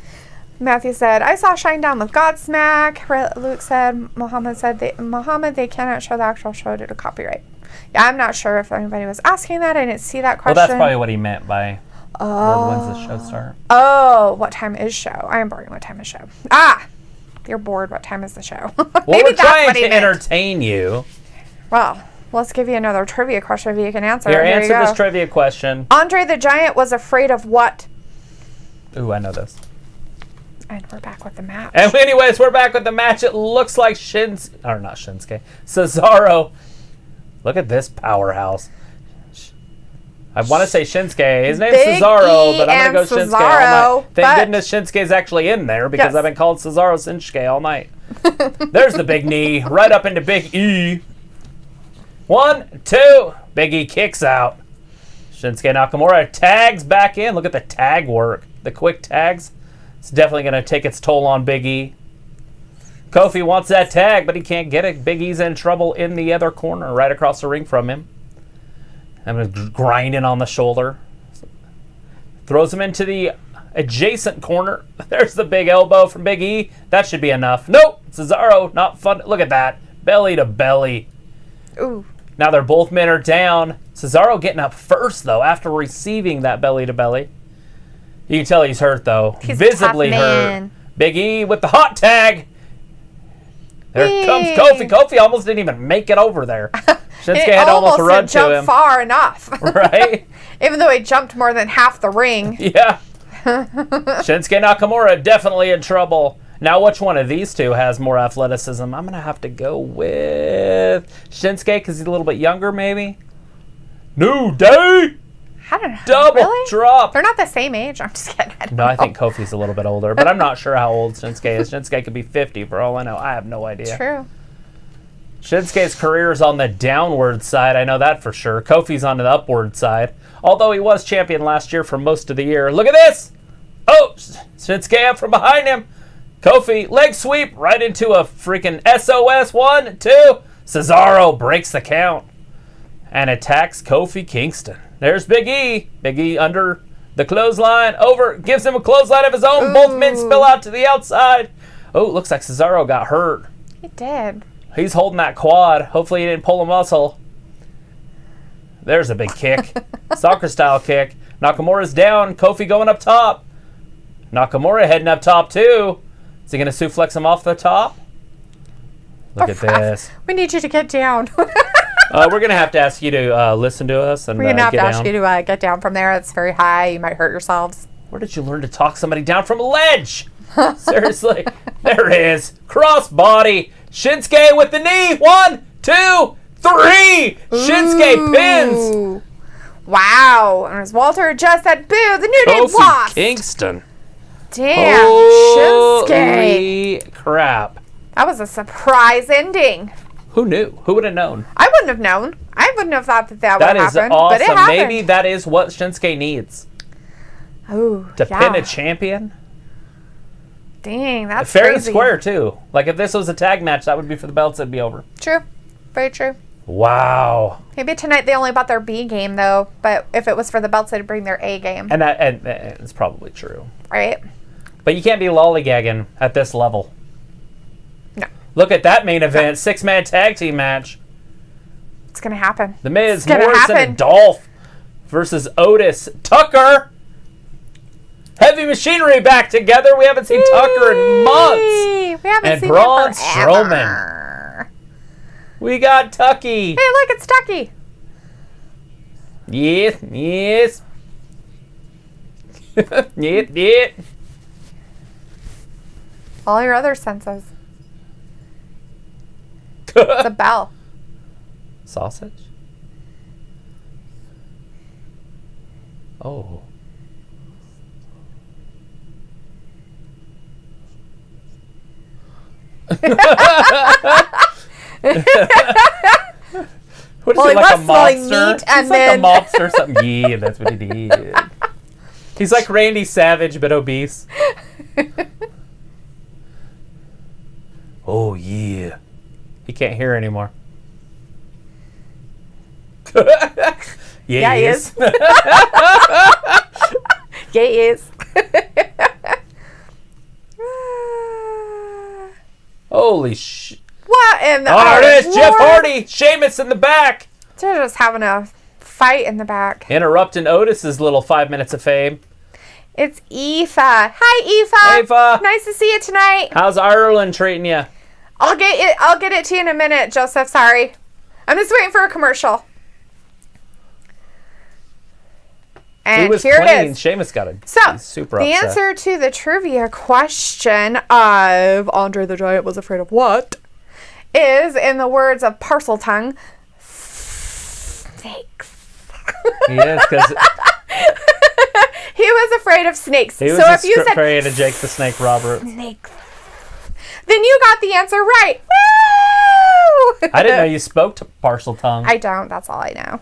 [SPEAKER 2] Matthew said, I saw Shinedown with Godsmack. Luke said, Mohammed said, they cannot show the actual show due to copyright. Yeah, I'm not sure if anybody was asking that. I didn't see that question.
[SPEAKER 1] Well, that's probably what he meant by when's the show start.
[SPEAKER 2] Oh, what time is show? I am boring. What time is show? You're bored. What time is the show?
[SPEAKER 1] Well, we're trying to entertain you.
[SPEAKER 2] Well, let's give you another trivia question if you can answer.
[SPEAKER 1] Here, answer this trivia question.
[SPEAKER 2] Andre the Giant was afraid of what?
[SPEAKER 1] Ooh, I know this.
[SPEAKER 2] And we're back with the match.
[SPEAKER 1] And anyways, we're back with the match. It looks like Cesaro. Look at this powerhouse. I want to say Shinsuke. His name's Cesaro, but I'm going to go Shinsuke all night. Thank goodness Shinsuke's actually in there because I've been calling Cesaro Shinsuke all night. There's the big knee right up into Big E. 1, 2. Big E kicks out. Shinsuke Nakamura tags back in. Look at the tag work. The quick tags. It's definitely going to take its toll on Big E. Kofi wants that tag, but he can't get it. Big E's in trouble in the other corner, right across the ring from him. I'm grinding on the shoulder. Throws him into the adjacent corner. There's the big elbow from Big E. That should be enough. Nope. Cesaro, not fun. Look at that. Belly to belly.
[SPEAKER 2] Ooh.
[SPEAKER 1] Now they're both men are down. Cesaro getting up first, though, after receiving that belly to belly. You can tell he's hurt, though.
[SPEAKER 2] He's
[SPEAKER 1] visibly
[SPEAKER 2] a tough man.
[SPEAKER 1] hurt. Big E with the hot tag. There comes Kofi. Kofi almost didn't even make it over there. Shinsuke had almost run to him.
[SPEAKER 2] Far enough.
[SPEAKER 1] Right?
[SPEAKER 2] Even though he jumped more than half the ring.
[SPEAKER 1] Yeah. Shinsuke Nakamura definitely in trouble. Now, which one of these two has more athleticism? I'm going to have to go with Shinsuke because he's a little bit younger, maybe. New Day!
[SPEAKER 2] I don't know.
[SPEAKER 1] Double drop.
[SPEAKER 2] They're not the same age. I'm just kidding.
[SPEAKER 1] I think Kofi's a little bit older, but I'm not sure how old Shinsuke is. Shinsuke could be 50 for all I know. I have no idea.
[SPEAKER 2] True.
[SPEAKER 1] Shinsuke's career is on the downward side. I know that for sure. Kofi's on the upward side. Although he was champion last year for most of the year. Look at this! Oh! Shinsuke up from behind him. Kofi, leg sweep right into a freaking SOS. 1, 2. Cesaro breaks the count and attacks Kofi Kingston. There's Big E. Big E under the clothesline. Over. Gives him a clothesline of his own. Ooh. Both men spill out to the outside. Oh, looks like Cesaro got hurt.
[SPEAKER 2] He did.
[SPEAKER 1] He's holding that quad. Hopefully he didn't pull a muscle. There's a big kick. Soccer style kick. Nakamura's down. Kofi going up top. Nakamura heading up top too. Is he going to suplex him off the top? Look at this.
[SPEAKER 2] We need you to get down.
[SPEAKER 1] We're going to have to ask you to listen to us. And
[SPEAKER 2] we're going to have to ask you to get down from there. It's very high. You might hurt yourselves.
[SPEAKER 1] Where did you learn to talk somebody down from a ledge? Seriously. There it is. Cross body. Shinsuke with the knee. 1, 2, 3. Shinsuke pins.
[SPEAKER 2] Wow. And as Walter just said, boo, the New Day lost.
[SPEAKER 1] Kingston.
[SPEAKER 2] Damn.
[SPEAKER 1] Holy
[SPEAKER 2] Shinsuke.
[SPEAKER 1] Crap.
[SPEAKER 2] That was a surprise ending.
[SPEAKER 1] Who knew? Who would have known?
[SPEAKER 2] I wouldn't have known. I wouldn't have thought that would happen.
[SPEAKER 1] That is awesome.
[SPEAKER 2] But it happened.
[SPEAKER 1] Maybe that is what Shinsuke needs.
[SPEAKER 2] Oh,
[SPEAKER 1] to pin a champion.
[SPEAKER 2] Dang, that's
[SPEAKER 1] fair
[SPEAKER 2] crazy.
[SPEAKER 1] and square too. Like if this was a tag match, that would be for the belts. It'd be over.
[SPEAKER 2] True, very true.
[SPEAKER 1] Wow.
[SPEAKER 2] Maybe tonight they only bought their B game though, but if it was for the belts, they'd bring their A game.
[SPEAKER 1] And it's probably true.
[SPEAKER 2] Right.
[SPEAKER 1] But you can't be lollygagging at this level.
[SPEAKER 2] No.
[SPEAKER 1] Look at that main event. 6-man tag team match.
[SPEAKER 2] It's going to happen.
[SPEAKER 1] The Miz, Morrison, and Dolph versus Otis. Tucker. Heavy Machinery back together. We haven't seen Tucker in months.
[SPEAKER 2] We haven't seen
[SPEAKER 1] Braun
[SPEAKER 2] him forever.
[SPEAKER 1] Strowman. We got Tucky.
[SPEAKER 2] Hey, look, it's Tucky.
[SPEAKER 1] Yes, yes. Yeah.
[SPEAKER 2] All your other senses. It's a bell.
[SPEAKER 1] Sausage? Oh. What is he, like a mobster? He's like a mobster or something. Yeah, that's what he did. He's like Randy Savage, but obese. Oh, yeah. He can't hear anymore.
[SPEAKER 2] Yeah, he is. Yeah, he is.
[SPEAKER 1] Holy shit.
[SPEAKER 2] What in the...
[SPEAKER 1] Oh, there it is. Jeff Hardy. Sheamus in the back.
[SPEAKER 2] They're just having a fight in the back.
[SPEAKER 1] Interrupting Otis's little 5 minutes of fame.
[SPEAKER 2] It's Aoife. Hi, Aoife.
[SPEAKER 1] Aoife.
[SPEAKER 2] Nice to see you tonight.
[SPEAKER 1] How's Ireland treating you?
[SPEAKER 2] I'll get it to you in a minute, Joseph. Sorry. I'm just waiting for a commercial. And
[SPEAKER 1] he was
[SPEAKER 2] here
[SPEAKER 1] clean.
[SPEAKER 2] it is.
[SPEAKER 1] Sheamus got it.
[SPEAKER 2] So,
[SPEAKER 1] super
[SPEAKER 2] the
[SPEAKER 1] upset.
[SPEAKER 2] answer to the trivia question of Andre the Giant was afraid of what is, in the words of Parcel Tongue, snakes.
[SPEAKER 1] He is, because
[SPEAKER 2] he was afraid of snakes.
[SPEAKER 1] he was
[SPEAKER 2] so if you said
[SPEAKER 1] afraid of Jake the Snake Roberts.
[SPEAKER 2] snakes, then you got the answer right. Woo!
[SPEAKER 1] I didn't know you spoke to Parcel Tongue.
[SPEAKER 2] I don't. That's all I know.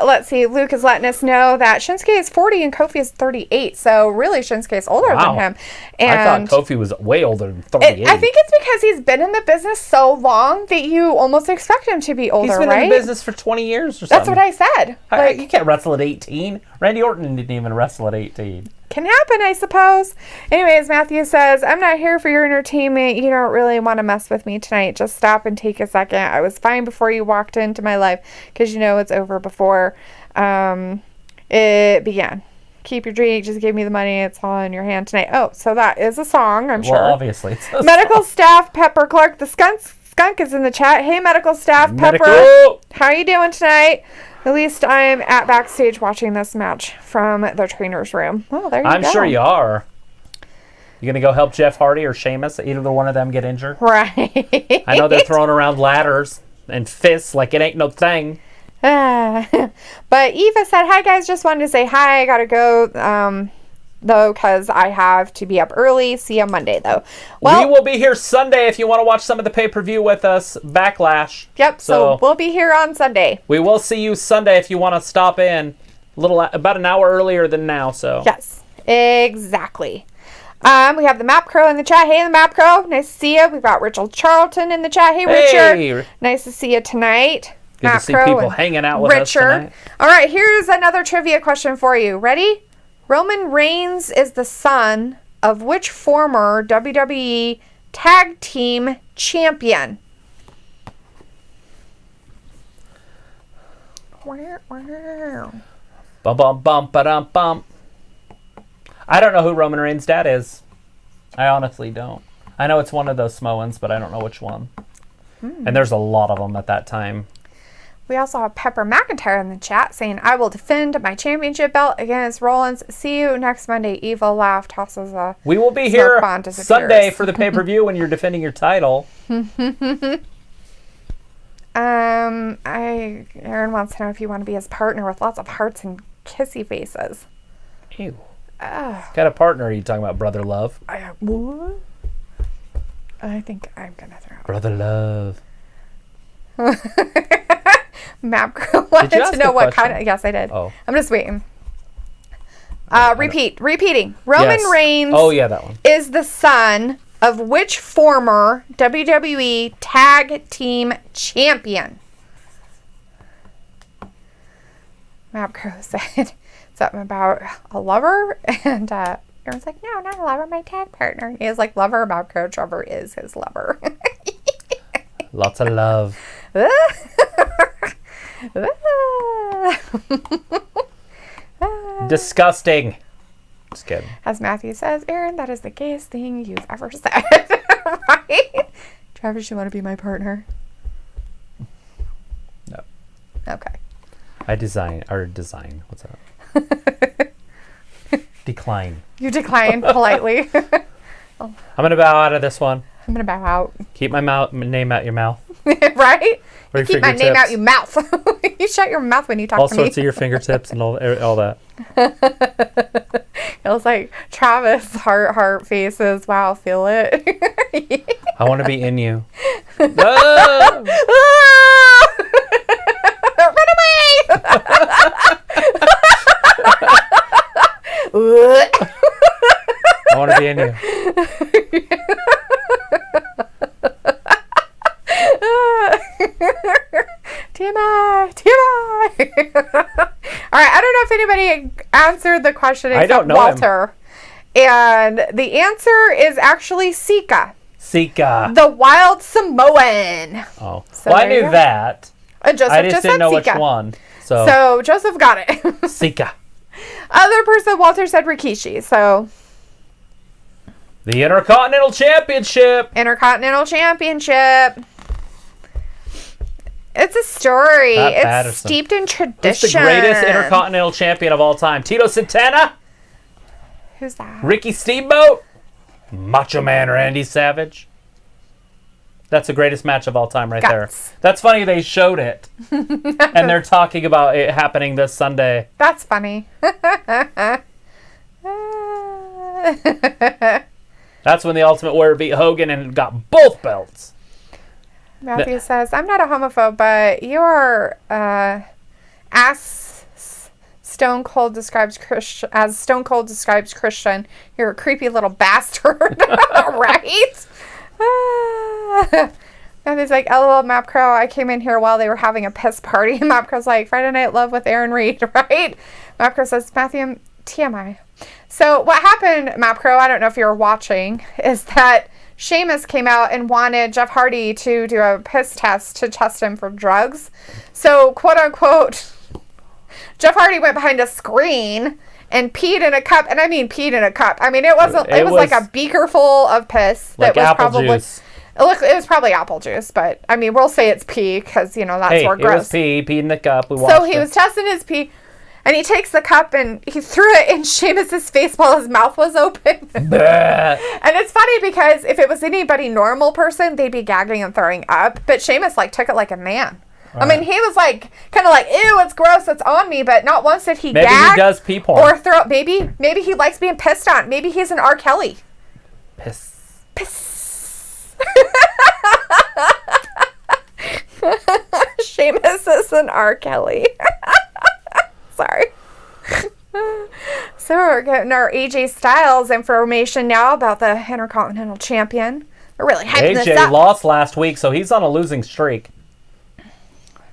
[SPEAKER 2] Let's see. Luke is letting us know that Shinsuke is 40 and Kofi is 38. So really, Shinsuke is older than him. And
[SPEAKER 1] I thought Kofi was way older than 38.
[SPEAKER 2] I think it's because he's been in the business so long that you almost expect him to be older,
[SPEAKER 1] He's been
[SPEAKER 2] right?
[SPEAKER 1] in the business for 20 years or something.
[SPEAKER 2] That's what I said. Like,
[SPEAKER 1] you can't wrestle at 18. Randy Orton didn't even wrestle at 18.
[SPEAKER 2] Can happen, I suppose. Anyways, Matthew says, I'm not here for your entertainment. You don't really want to mess with me tonight. Just stop and take a second. I was fine before you walked into my life because you know it's over before it began. Keep your drink. Just give me the money. It's all in your hand tonight. Oh, so that is a song, I'm sure.
[SPEAKER 1] Well, obviously. It's a
[SPEAKER 2] Medical
[SPEAKER 1] song.
[SPEAKER 2] Staff Pepper Clark. The skunk is in the chat. Hey, medical staff Pepper. How are you doing tonight? At least I'm at backstage watching this match from the trainer's room. Oh, there you go.
[SPEAKER 1] I'm sure you are. You gonna go help Jeff Hardy or Sheamus? Either one of them get injured?
[SPEAKER 2] Right.
[SPEAKER 1] I know they're throwing around ladders and fists like it ain't no thing.
[SPEAKER 2] But Eva said, hi guys, just wanted to say hi. I gotta go though because I have to be up early. See you Monday though. Well,
[SPEAKER 1] we will be here Sunday if you want to watch some of the pay-per-view with us. Backlash.
[SPEAKER 2] Yep. So we'll be here on Sunday.
[SPEAKER 1] We will see you Sunday if you want to stop in about an hour earlier than now. So
[SPEAKER 2] yes, exactly. We have the Map Crow in the chat. Hey, the Map Crow. Nice to see you. We've got Richard Charlton in the chat. Hey, Richard. Nice to see you tonight.
[SPEAKER 1] Good to see people hanging out with us tonight.
[SPEAKER 2] All right, here's another trivia question for you. Ready? Roman Reigns is the son of which former WWE Tag Team Champion?
[SPEAKER 1] Bum bum bum ba-dum bum. I don't know who Roman Reigns' dad is. I honestly don't. I know it's one of those Samoans, but I don't know which one. And there's a lot of them at that time.
[SPEAKER 2] We also have Pepper McIntyre in the chat saying, I will defend my championship belt against Rollins. See you next Monday. Evil laugh tosses a
[SPEAKER 1] We will be here Sunday for the pay-per-view when you're defending your title.
[SPEAKER 2] Aaron wants to know if you want to be his partner with lots of hearts and kissy faces.
[SPEAKER 1] Ew. What kind of partner are you talking about, Brother Love?
[SPEAKER 2] What? I think I'm going to throw.
[SPEAKER 1] Brother Love.
[SPEAKER 2] Map Girl wanted to know what kind of... Yes, I did.
[SPEAKER 1] Oh.
[SPEAKER 2] I'm just waiting. Repeating. Roman Reigns
[SPEAKER 1] that one.
[SPEAKER 2] is the son of which former WWE Tag Team Champion? Map Girl said something about a lover and Aaron's like, no, not a lover, my tag partner. And he is like, lover about Coach Trevor is his lover.
[SPEAKER 1] Lots of love. Disgusting. Just kidding.
[SPEAKER 2] As Matthew says, Aaron, that is the gayest thing you've ever said. Right? Travis, you want to be my partner?
[SPEAKER 1] No.
[SPEAKER 2] Okay.
[SPEAKER 1] I design. What's that? Decline.
[SPEAKER 2] You decline politely.
[SPEAKER 1] I'm going to bow out of this one.
[SPEAKER 2] I'm going to bow out.
[SPEAKER 1] Keep my name out your mouth.
[SPEAKER 2] Right?
[SPEAKER 1] Or
[SPEAKER 2] you keep my name out your mouth. You shut your mouth when you talk
[SPEAKER 1] all
[SPEAKER 2] to me.
[SPEAKER 1] All sorts of your fingertips and all that.
[SPEAKER 2] It was like Travis heart faces. Wow, feel it.
[SPEAKER 1] I want to be in you.
[SPEAKER 2] Run away!
[SPEAKER 1] I want to be in you.
[SPEAKER 2] TMI. All right, I don't know if anybody answered the question except
[SPEAKER 1] I don't know
[SPEAKER 2] Walter. And the answer is actually Sika.
[SPEAKER 1] Sika.
[SPEAKER 2] The Wild Samoan.
[SPEAKER 1] Oh.
[SPEAKER 2] So
[SPEAKER 1] well, I knew that.
[SPEAKER 2] Joseph
[SPEAKER 1] I just didn't know
[SPEAKER 2] Sika.
[SPEAKER 1] which one. So
[SPEAKER 2] Joseph got it.
[SPEAKER 1] Sika.
[SPEAKER 2] Other person, Walter said Rikishi. So
[SPEAKER 1] the Intercontinental Championship.
[SPEAKER 2] It's a story.
[SPEAKER 1] Pat
[SPEAKER 2] It's
[SPEAKER 1] Patterson.
[SPEAKER 2] steeped in tradition.
[SPEAKER 1] Who's the greatest Intercontinental Champion of all time? Tito Santana?
[SPEAKER 2] Who's that?
[SPEAKER 1] Ricky Steamboat? Macho Man Randy Savage? That's the greatest match of all time right there. That's funny they showed it. And they're talking about it happening this Sunday.
[SPEAKER 2] That's funny.
[SPEAKER 1] That's when the Ultimate Warrior beat Hogan and got both belts.
[SPEAKER 2] Matthew says, I'm not a homophobe, but you're Stone Cold describes Christian, as Stone Cold describes Christian, you're a creepy little bastard. Right? Matthew's like, LOL, Mapcrow, I came in here while they were having a piss party. And Mapcrow's like, Friday Night Love with Aaron Reed, right? Mapcrow says, Matthew, TMI. So what happened, Mapcrow, I don't know if you were watching, is that Sheamus came out and wanted Jeff Hardy to do a piss test to test him for drugs. So, quote unquote, Jeff Hardy went behind a screen and peed in a cup. And I mean peed in a cup. I mean, it wasn't, it was like a beaker full of piss.
[SPEAKER 1] Like
[SPEAKER 2] that was
[SPEAKER 1] apple
[SPEAKER 2] probably,
[SPEAKER 1] juice.
[SPEAKER 2] It was probably apple juice, but I mean, we'll say it's pee because, you know, that's more gross.
[SPEAKER 1] It was pee in the cup.
[SPEAKER 2] So he was testing his pee. And he takes the cup and he threw it in Sheamus's face while his mouth was open. And it's funny because if it was anybody normal person, they'd be gagging and throwing up. But Sheamus took it like a man. Right. I mean, he was kind of like, ew, it's gross, it's on me. But not once did he gag.
[SPEAKER 1] Maybe he does pee porn.
[SPEAKER 2] Or throw up. Maybe he likes being pissed on. Maybe he's an R. Kelly.
[SPEAKER 1] Piss.
[SPEAKER 2] Sheamus is an R. Kelly. Sorry. So we're getting our AJ Styles information now about the Intercontinental Champion. We're really hyping this up.
[SPEAKER 1] AJ lost last week, so he's on a losing streak.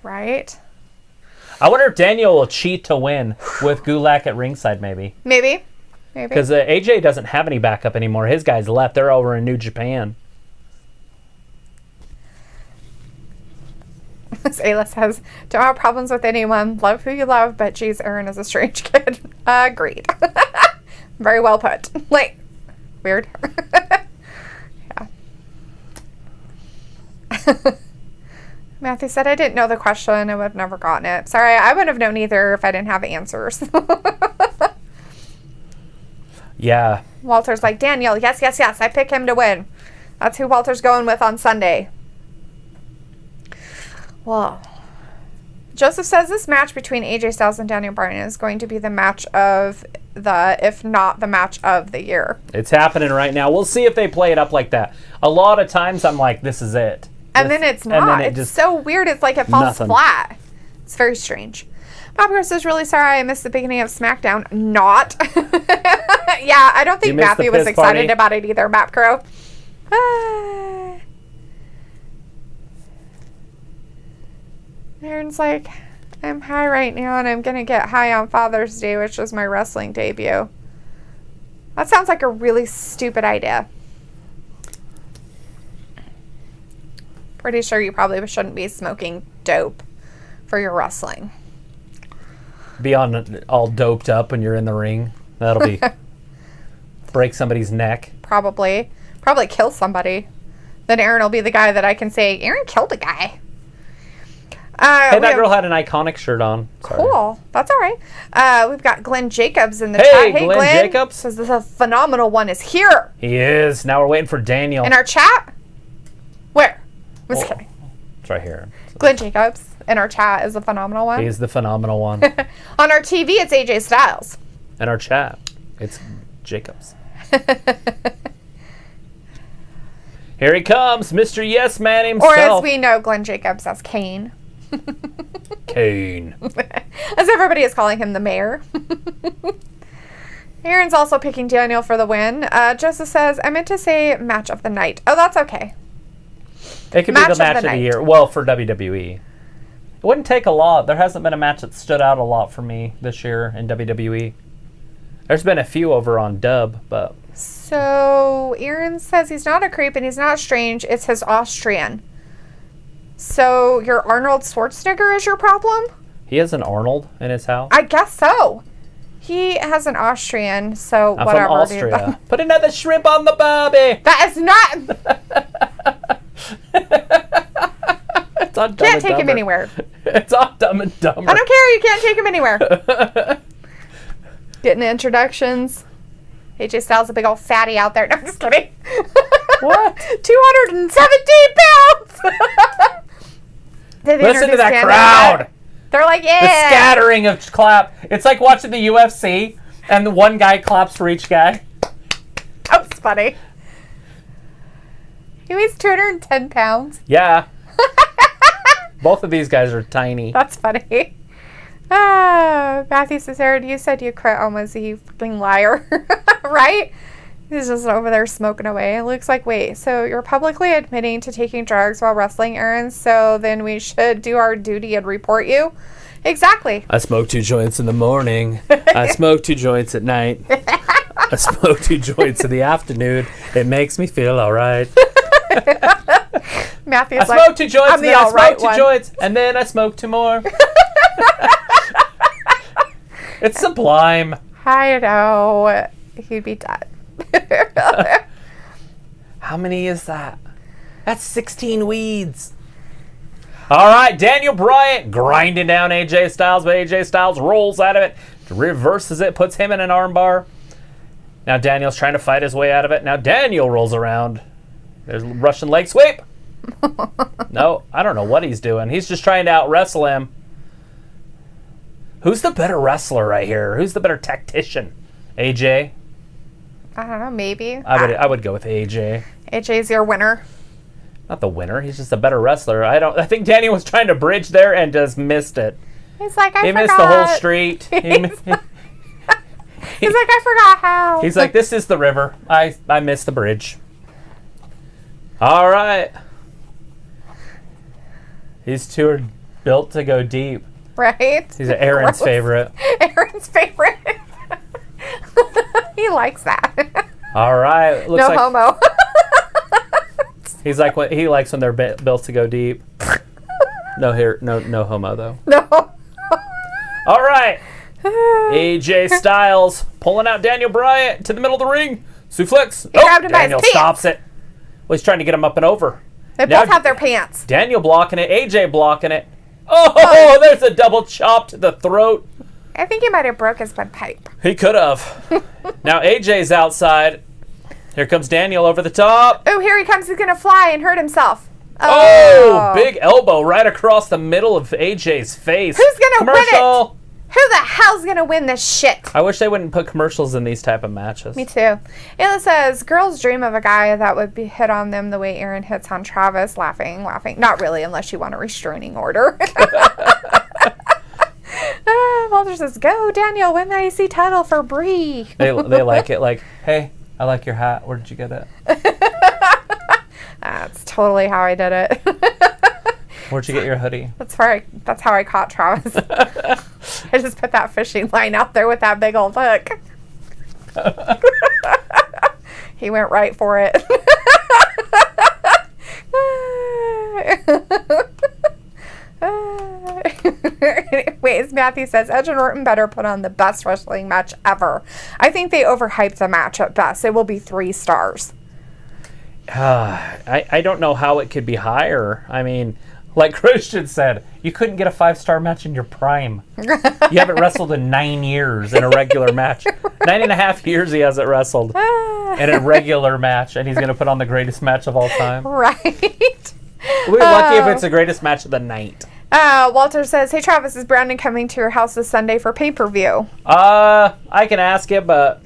[SPEAKER 2] Right.
[SPEAKER 1] I wonder if Daniel will cheat to win with Gulak at ringside, maybe.
[SPEAKER 2] Maybe.
[SPEAKER 1] Because AJ doesn't have any backup anymore. His guys left. They're over in New Japan.
[SPEAKER 2] Ayla says, don't have problems with anyone. Love who you love, but geez, Aaron is a strange kid. Agreed. Very well put. Weird. Yeah. Matthew said, I didn't know the question. I would have never gotten it. Sorry, I wouldn't have known either if I didn't have answers.
[SPEAKER 1] Yeah.
[SPEAKER 2] Walter's like, Daniel, yes. I pick him to win. That's who Walter's going with on Sunday. Well, Joseph says this match between AJ Styles and Daniel Bryan is going to be the match of if not the match of the year.
[SPEAKER 1] It's happening right now. We'll see if they play it up like that. A lot of times I'm like, this is it.
[SPEAKER 2] And then it's not. It's so weird. It's like it falls flat. It's very strange. Matthew says, really sorry I missed the beginning of SmackDown. Not. Yeah, I don't think Matthew was excited about it either, Matt Crow. Aaron's like, I'm high right now and I'm going to get high on Father's Day, which is my wrestling debut. That sounds like a really stupid idea. Pretty sure you probably shouldn't be smoking dope for your wrestling.
[SPEAKER 1] Be on all doped up when you're in the ring. That'll be break somebody's neck.
[SPEAKER 2] Probably kill somebody. Then Aaron will be the guy that I can say, Aaron killed a guy.
[SPEAKER 1] Hey, that girl had an iconic shirt on. Sorry.
[SPEAKER 2] Cool. That's all right. We've got Glenn Jacobs in the chat. Hey, Glenn
[SPEAKER 1] Jacobs.
[SPEAKER 2] Says the phenomenal one is here.
[SPEAKER 1] He is. Now we're waiting for Daniel.
[SPEAKER 2] In our chat? Where? I'm just kidding.
[SPEAKER 1] It's right here.
[SPEAKER 2] Glenn Jacobs in our chat is the phenomenal one.
[SPEAKER 1] He's the phenomenal one.
[SPEAKER 2] On our TV, it's AJ Styles.
[SPEAKER 1] In our chat, it's Jacobs. Here he comes, Mr. Yes Man himself.
[SPEAKER 2] Or as we know Glenn Jacobs as Kane.
[SPEAKER 1] Kane.
[SPEAKER 2] As everybody is calling him, the mayor. Aaron's also picking Daniel for the win. Joseph says, I meant to say match of the night. Oh, that's okay.
[SPEAKER 1] It could be the match of the year. Well, for WWE. It wouldn't take a lot. There hasn't been a match that stood out a lot for me this year in WWE. There's been a few over on Dub, but...
[SPEAKER 2] So, Aaron says he's not a creep and he's not strange. It's his Austrian. So, your Arnold Schwarzenegger is your problem?
[SPEAKER 1] He has an Arnold in his house?
[SPEAKER 2] I guess so. He has an Austrian, so
[SPEAKER 1] I'm
[SPEAKER 2] whatever.
[SPEAKER 1] from Austria. Put another shrimp on the barbie.
[SPEAKER 2] That is not...
[SPEAKER 1] It's on Dumb
[SPEAKER 2] Can't
[SPEAKER 1] and
[SPEAKER 2] take him
[SPEAKER 1] Dumber.
[SPEAKER 2] anywhere.
[SPEAKER 1] It's on Dumb and Dumber.
[SPEAKER 2] I don't care. You can't take him anywhere. Getting the introductions. AJ Styles, a big old fatty out there. No, I'm just kidding.
[SPEAKER 1] What?
[SPEAKER 2] 217 pounds.
[SPEAKER 1] Listen to that crowd.
[SPEAKER 2] They're like, yeah.
[SPEAKER 1] The scattering of clap. It's like watching the UFC and the one guy claps for each guy.
[SPEAKER 2] That was funny. He weighs 210 pounds.
[SPEAKER 1] Yeah. Both of these guys are tiny.
[SPEAKER 2] That's funny. Matthew says, Aaron, you said you quit almost, you fucking liar. Right? He's just over there smoking away. It looks like, wait, so you're publicly admitting to taking drugs while wrestling, Aaron, so then we should do our duty and report you? Exactly.
[SPEAKER 1] I smoke 2 joints in the morning. I smoke 2 joints at night. I smoke 2 joints in the afternoon. It makes me feel all right.
[SPEAKER 2] Matthew's
[SPEAKER 1] I smoke 2 joints, and then I smoke 2
[SPEAKER 2] one.
[SPEAKER 1] joints, and then I smoke 2 more. It's sublime.
[SPEAKER 2] I know. He'd be dead.
[SPEAKER 1] How many is that? That's 16 weeds. All right, Daniel Bryan grinding down AJ Styles, but AJ Styles rolls out of it, reverses it, puts him in an armbar. Now Daniel's trying to fight his way out of it. Now Daniel rolls around. There's a Russian leg sweep. No, I don't know what he's doing. He's just trying to out-wrestle him. Who's the better wrestler right here? Who's the better tactician? AJ?
[SPEAKER 2] I don't know, maybe.
[SPEAKER 1] I would go with AJ.
[SPEAKER 2] AJ's your winner.
[SPEAKER 1] Not the winner. He's just a better wrestler. I think Daniel was trying to bridge there and just missed it.
[SPEAKER 2] He's like,
[SPEAKER 1] He missed the whole street.
[SPEAKER 2] He's like, I forgot how.
[SPEAKER 1] He's like, this is the river. I missed the bridge. All right. These two are built to go deep.
[SPEAKER 2] Right?
[SPEAKER 1] These are Aaron's favorite.
[SPEAKER 2] Aaron's favorite. He likes that.
[SPEAKER 1] All right. Looks
[SPEAKER 2] no
[SPEAKER 1] like
[SPEAKER 2] homo.
[SPEAKER 1] He's like what he likes when they're built to go deep. No homo though.
[SPEAKER 2] No.
[SPEAKER 1] All right. AJ Styles pulling out Daniel Bryan to the middle of the ring. Suplex.
[SPEAKER 2] Grabbed him by his
[SPEAKER 1] Daniel
[SPEAKER 2] pants.
[SPEAKER 1] stops it. Well, he's trying to get him up and over.
[SPEAKER 2] They
[SPEAKER 1] Now
[SPEAKER 2] both have their pants.
[SPEAKER 1] Daniel blocking it. AJ blocking it. Oh, there's a double chop to the throat.
[SPEAKER 2] I think he might have broke his windpipe.
[SPEAKER 1] He could have. Now AJ's outside. Here comes Daniel over the top.
[SPEAKER 2] Oh, here he comes. He's going to fly and hurt himself.
[SPEAKER 1] Oh, big elbow right across the middle of AJ's face.
[SPEAKER 2] Who's going to win it?
[SPEAKER 1] Commercial.
[SPEAKER 2] Who the hell's going to win this shit?
[SPEAKER 1] I wish they wouldn't put commercials in these type of matches.
[SPEAKER 2] Me too. Ayla says, girls dream of a guy that would be hit on them the way Aaron hits on Travis. Laughing. Not really, unless you want a restraining order. Walter says, go, Daniel, win the IC title for Bree.
[SPEAKER 1] They like it. Like, hey, I like your hat. Where did you get it?
[SPEAKER 2] That's totally how I did it.
[SPEAKER 1] Where'd you get your hoodie?
[SPEAKER 2] That's how I caught Travis. I just put that fishing line out there with that big old hook. He went right for it. Anyways, Matthew says, Edge and Orton better put on the best wrestling match ever. I think they overhyped the match at best. It will be 3 stars.
[SPEAKER 1] I don't know how it could be higher. I mean, like Christian said, you couldn't get a 5-star match in your prime. You haven't wrestled in 9 years in a regular match. 9.5 years he hasn't wrestled in a regular match, and he's going to put on the greatest match of all time.
[SPEAKER 2] Right.
[SPEAKER 1] We're lucky if it's the greatest match of the night.
[SPEAKER 2] Walter says, hey, Travis, is Brandon coming to your house this Sunday for pay-per-view?
[SPEAKER 1] I can ask him, but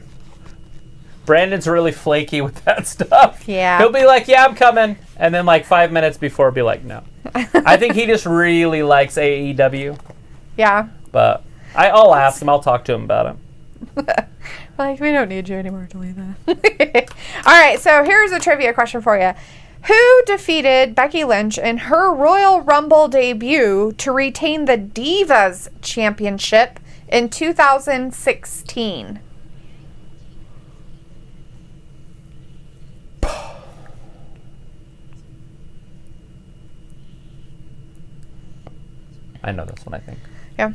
[SPEAKER 1] Brandon's really flaky with that stuff.
[SPEAKER 2] Yeah.
[SPEAKER 1] He'll be like, yeah, I'm coming. And then like 5 minutes before, be like, no. I think he just really likes AEW.
[SPEAKER 2] Yeah.
[SPEAKER 1] But I'll ask him. I'll talk to him about it.
[SPEAKER 2] Like, we don't need you anymore, Dalethea. All right, so here's a trivia question for you. Who defeated Becky Lynch in her Royal Rumble debut to retain the Divas Championship in 2016?
[SPEAKER 1] I know this one, I think.
[SPEAKER 2] Yeah.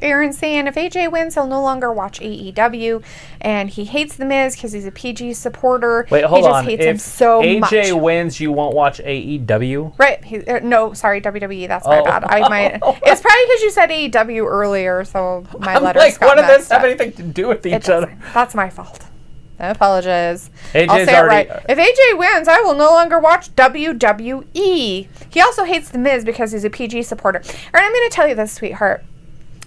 [SPEAKER 2] Aaron's saying if AJ wins, he'll no longer watch AEW, and he hates The Miz because he's a PG supporter.
[SPEAKER 1] Wait, hold on.
[SPEAKER 2] He just hates him so much.
[SPEAKER 1] If AJ wins, you won't watch AEW?
[SPEAKER 2] Right. No, sorry, WWE. That's my bad. I might. It's probably because you said AEW earlier, so my letters got
[SPEAKER 1] what does this
[SPEAKER 2] messed up.
[SPEAKER 1] have anything to do with each other?
[SPEAKER 2] That's my fault. I apologize.
[SPEAKER 1] AJ's
[SPEAKER 2] I'll say
[SPEAKER 1] already,
[SPEAKER 2] it right. If AJ wins, I will no longer watch WWE. He also hates The Miz because he's a PG supporter. And I'm going to tell you this, sweetheart.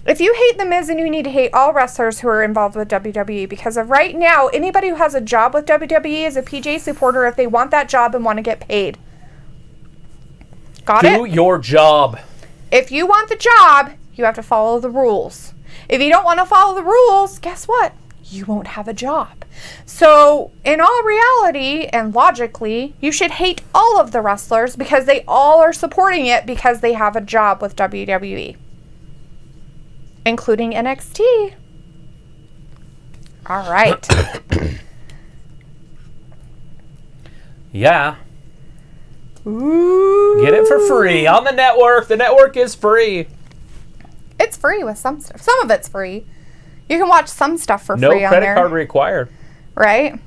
[SPEAKER 2] If you hate The Miz, then you need to hate all wrestlers who are involved with WWE, because of right now, anybody who has a job with WWE is a PG supporter if they want that job and want to get paid. Got it?
[SPEAKER 1] Do your job.
[SPEAKER 2] If you want the job, you have to follow the rules. If you don't want to follow the rules, guess what? You won't have a job. So, in all reality and logically, you should hate all of the wrestlers because they all are supporting it because they have a job with WWE. Including NXT. All right.
[SPEAKER 1] Yeah.
[SPEAKER 2] Ooh.
[SPEAKER 1] Get it for free on the network. The network is free.
[SPEAKER 2] It's free with some stuff. Some of it's free. You can watch some stuff for free on there.
[SPEAKER 1] No credit card required.
[SPEAKER 2] Right?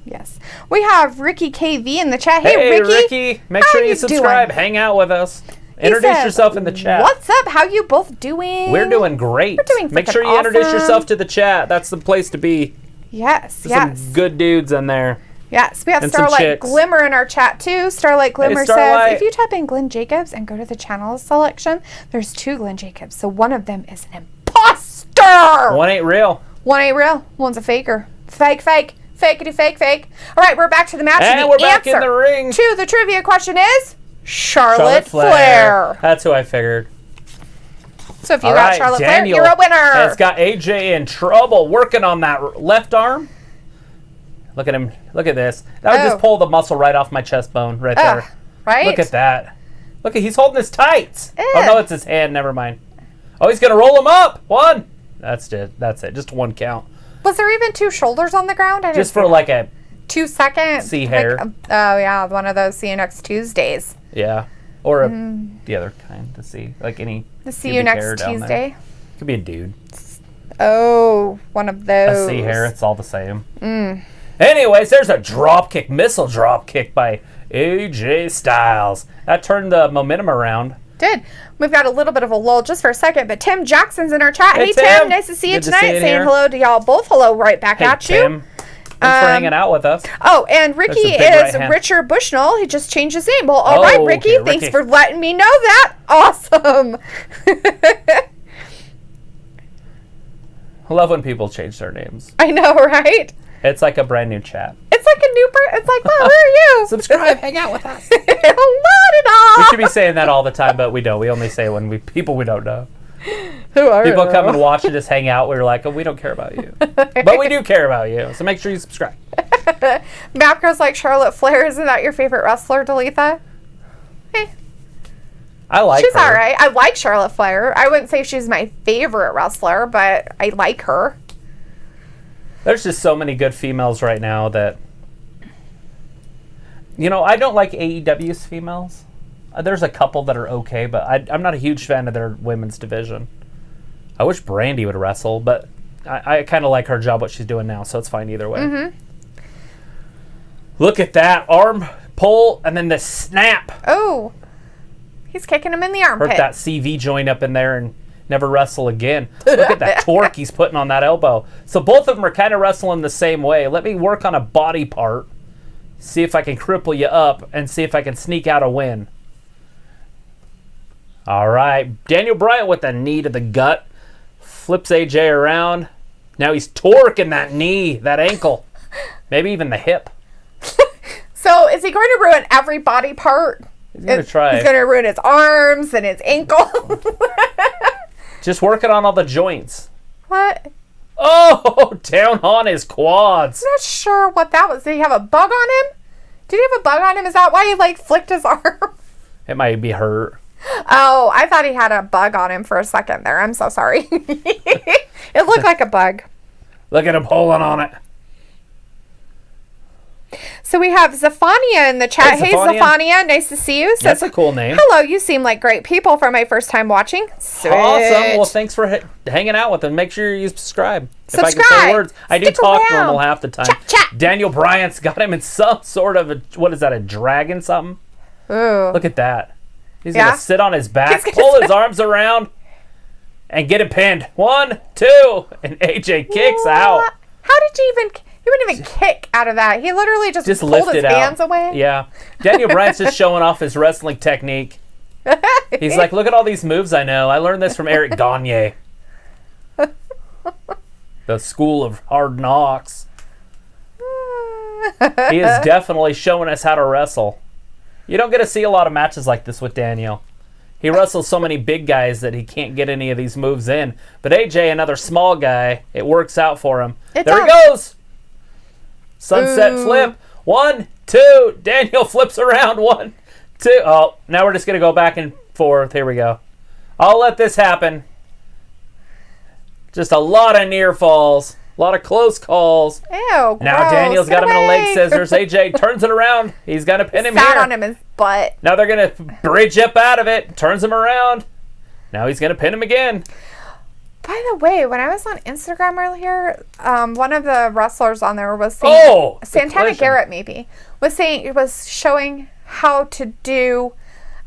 [SPEAKER 2] Yes. We have Ricky KV in the chat. Hey
[SPEAKER 1] Ricky. Make sure you subscribe. Hang out with us. Introduce yourself in the chat.
[SPEAKER 2] What's up? How you both doing?
[SPEAKER 1] We're doing great.
[SPEAKER 2] We're doing
[SPEAKER 1] Make sure you introduce yourself to the chat. That's the place to be.
[SPEAKER 2] Yes,
[SPEAKER 1] There's some good dudes in there.
[SPEAKER 2] Yes, we have Starlight Glimmer in our chat too. Starlight Glimmer says, if you type in Glenn Jacobs and go to the channel selection, there's 2 Glenn Jacobs. So one of them is an imposter.
[SPEAKER 1] One ain't real.
[SPEAKER 2] One ain't real. One's a faker. Fake. Fakety fake. All right, we're back to the match.
[SPEAKER 1] And we're back in the ring.
[SPEAKER 2] To the trivia question is Charlotte Flair.
[SPEAKER 1] That's who I figured.
[SPEAKER 2] So if you got Charlotte Flair, you're a winner.
[SPEAKER 1] It's got AJ in trouble working on that left arm. Look at him. Look at this. That would just pull the muscle right off my chest bone right there.
[SPEAKER 2] Right?
[SPEAKER 1] Look at that. Look, he's holding his tights. Oh, no, it's his hand. Never mind. Oh, he's going to roll him up. 1. That's it. Just 1 count.
[SPEAKER 2] Was there even 2 shoulders on the ground?
[SPEAKER 1] Just for like a
[SPEAKER 2] 2 seconds.
[SPEAKER 1] See hair.
[SPEAKER 2] Oh, yeah. One of those See You Next Tuesdays.
[SPEAKER 1] Yeah. Or the other kind to see. Like any.
[SPEAKER 2] The See You Next Tuesday.
[SPEAKER 1] Could be a dude.
[SPEAKER 2] Oh, one of those.
[SPEAKER 1] A see hair. It's all the same. Anyways, there's a missile drop kick by AJ Styles. That turned the momentum around.
[SPEAKER 2] Did. We've got a little bit of a lull just for a second, but Tim Jackson's in our chat. Hey Tim, nice to see you tonight. Saying hello to y'all both. Hello right back at you.
[SPEAKER 1] Tim. Thanks for hanging out with us.
[SPEAKER 2] Oh, and Ricky is Richard Bushnell. He just changed his name. Well, all right, Ricky. Thanks for letting me know that. Awesome.
[SPEAKER 1] I love when people change their names.
[SPEAKER 2] I know, right?
[SPEAKER 1] It's like a brand new chat.
[SPEAKER 2] It's like a new It's like, well, who are you?
[SPEAKER 1] Subscribe, hang out with us.
[SPEAKER 2] We
[SPEAKER 1] should be saying that all the time, but we don't. We only say it when people we don't know.
[SPEAKER 2] Who are
[SPEAKER 1] people come and watch and just hang out. We're like, oh, we don't care about you. But we do care about you, so make sure you subscribe.
[SPEAKER 2] Mapco's like Charlotte Flair. Isn't that your favorite wrestler, Dalethea? Hey.
[SPEAKER 1] I like her.
[SPEAKER 2] She's all right. I like Charlotte Flair. I wouldn't say she's my favorite wrestler, but I like her.
[SPEAKER 1] There's just so many good females right now that... I don't like AEW's females. There's a couple that are okay, but I'm not a huge fan of their women's division. I wish Brandy would wrestle, but I kind of like her job, what she's doing now, so it's fine either way. Mm-hmm. Look at that. Arm pull, and then the snap.
[SPEAKER 2] Oh. He's kicking him in the armpit.
[SPEAKER 1] Hurt that CV joint up in there and never wrestle again. Look at that torque he's putting on that elbow. So both of them are kind of wrestling the same way. Let me work on a body part, see if I can cripple you up, and see if I can sneak out a win. All right. Daniel Bryan with a knee to the gut. Flips AJ around. Now he's torquing that knee, that ankle, maybe even the hip.
[SPEAKER 2] So is he going to ruin every body part?
[SPEAKER 1] He's going to try.
[SPEAKER 2] He's going to ruin his arms and his ankle.
[SPEAKER 1] Just working on all the joints.
[SPEAKER 2] What?
[SPEAKER 1] Oh, down on his quads.
[SPEAKER 2] I'm not sure what that was. Did he have a bug on him? Did he have a bug on him? Is that why he flicked his arm?
[SPEAKER 1] It might be hurt.
[SPEAKER 2] Oh, I thought he had a bug on him for a second there. I'm so sorry. It looked like a bug.
[SPEAKER 1] Look at him pulling on it.
[SPEAKER 2] So we have Zephania in the chat. Hey, Zephania. Nice to see you.
[SPEAKER 1] That's a cool name.
[SPEAKER 2] Hello, you seem like great people for my first time watching. Sweet.
[SPEAKER 1] Awesome. Well, thanks for hanging out with them. Make sure you subscribe. If I can say words. I do talk normal half the time.
[SPEAKER 2] Chat.
[SPEAKER 1] Daniel Bryan's got him in some sort of what is that, a dragon something?
[SPEAKER 2] Ooh.
[SPEAKER 1] Look at that. He's going to sit on his back, pull his arms around, and get him pinned. 1, 2, and AJ kicks out.
[SPEAKER 2] How did you even... He wouldn't even kick out of that. He literally just pulled his hands away.
[SPEAKER 1] Yeah. Daniel Bryan's just showing off his wrestling technique. He's like, look at all these moves I know. I learned this from Eric Gagne. The School of Hard Knocks. He is definitely showing us how to wrestle. You don't get to see a lot of matches like this with Daniel. He wrestles so many big guys that he can't get any of these moves in. But AJ, another small guy, it works out for him. There he goes. Sunset flip. 1, 2. Daniel flips around. 1, 2. Oh, now we're just going to go back and forth. Here we go. I'll let this happen. Just a lot of near falls. A lot of close calls.
[SPEAKER 2] Ew, gross.
[SPEAKER 1] Now Daniel's got him in a leg scissors. AJ turns it around. He's going to pin him here.
[SPEAKER 2] Sat on him his butt.
[SPEAKER 1] Now they're going to bridge up out of it. Turns him around. Now he's going to pin him again.
[SPEAKER 2] By the way, when I was on Instagram earlier, one of the wrestlers on there was saying, Santana Garrett maybe, was showing how to do,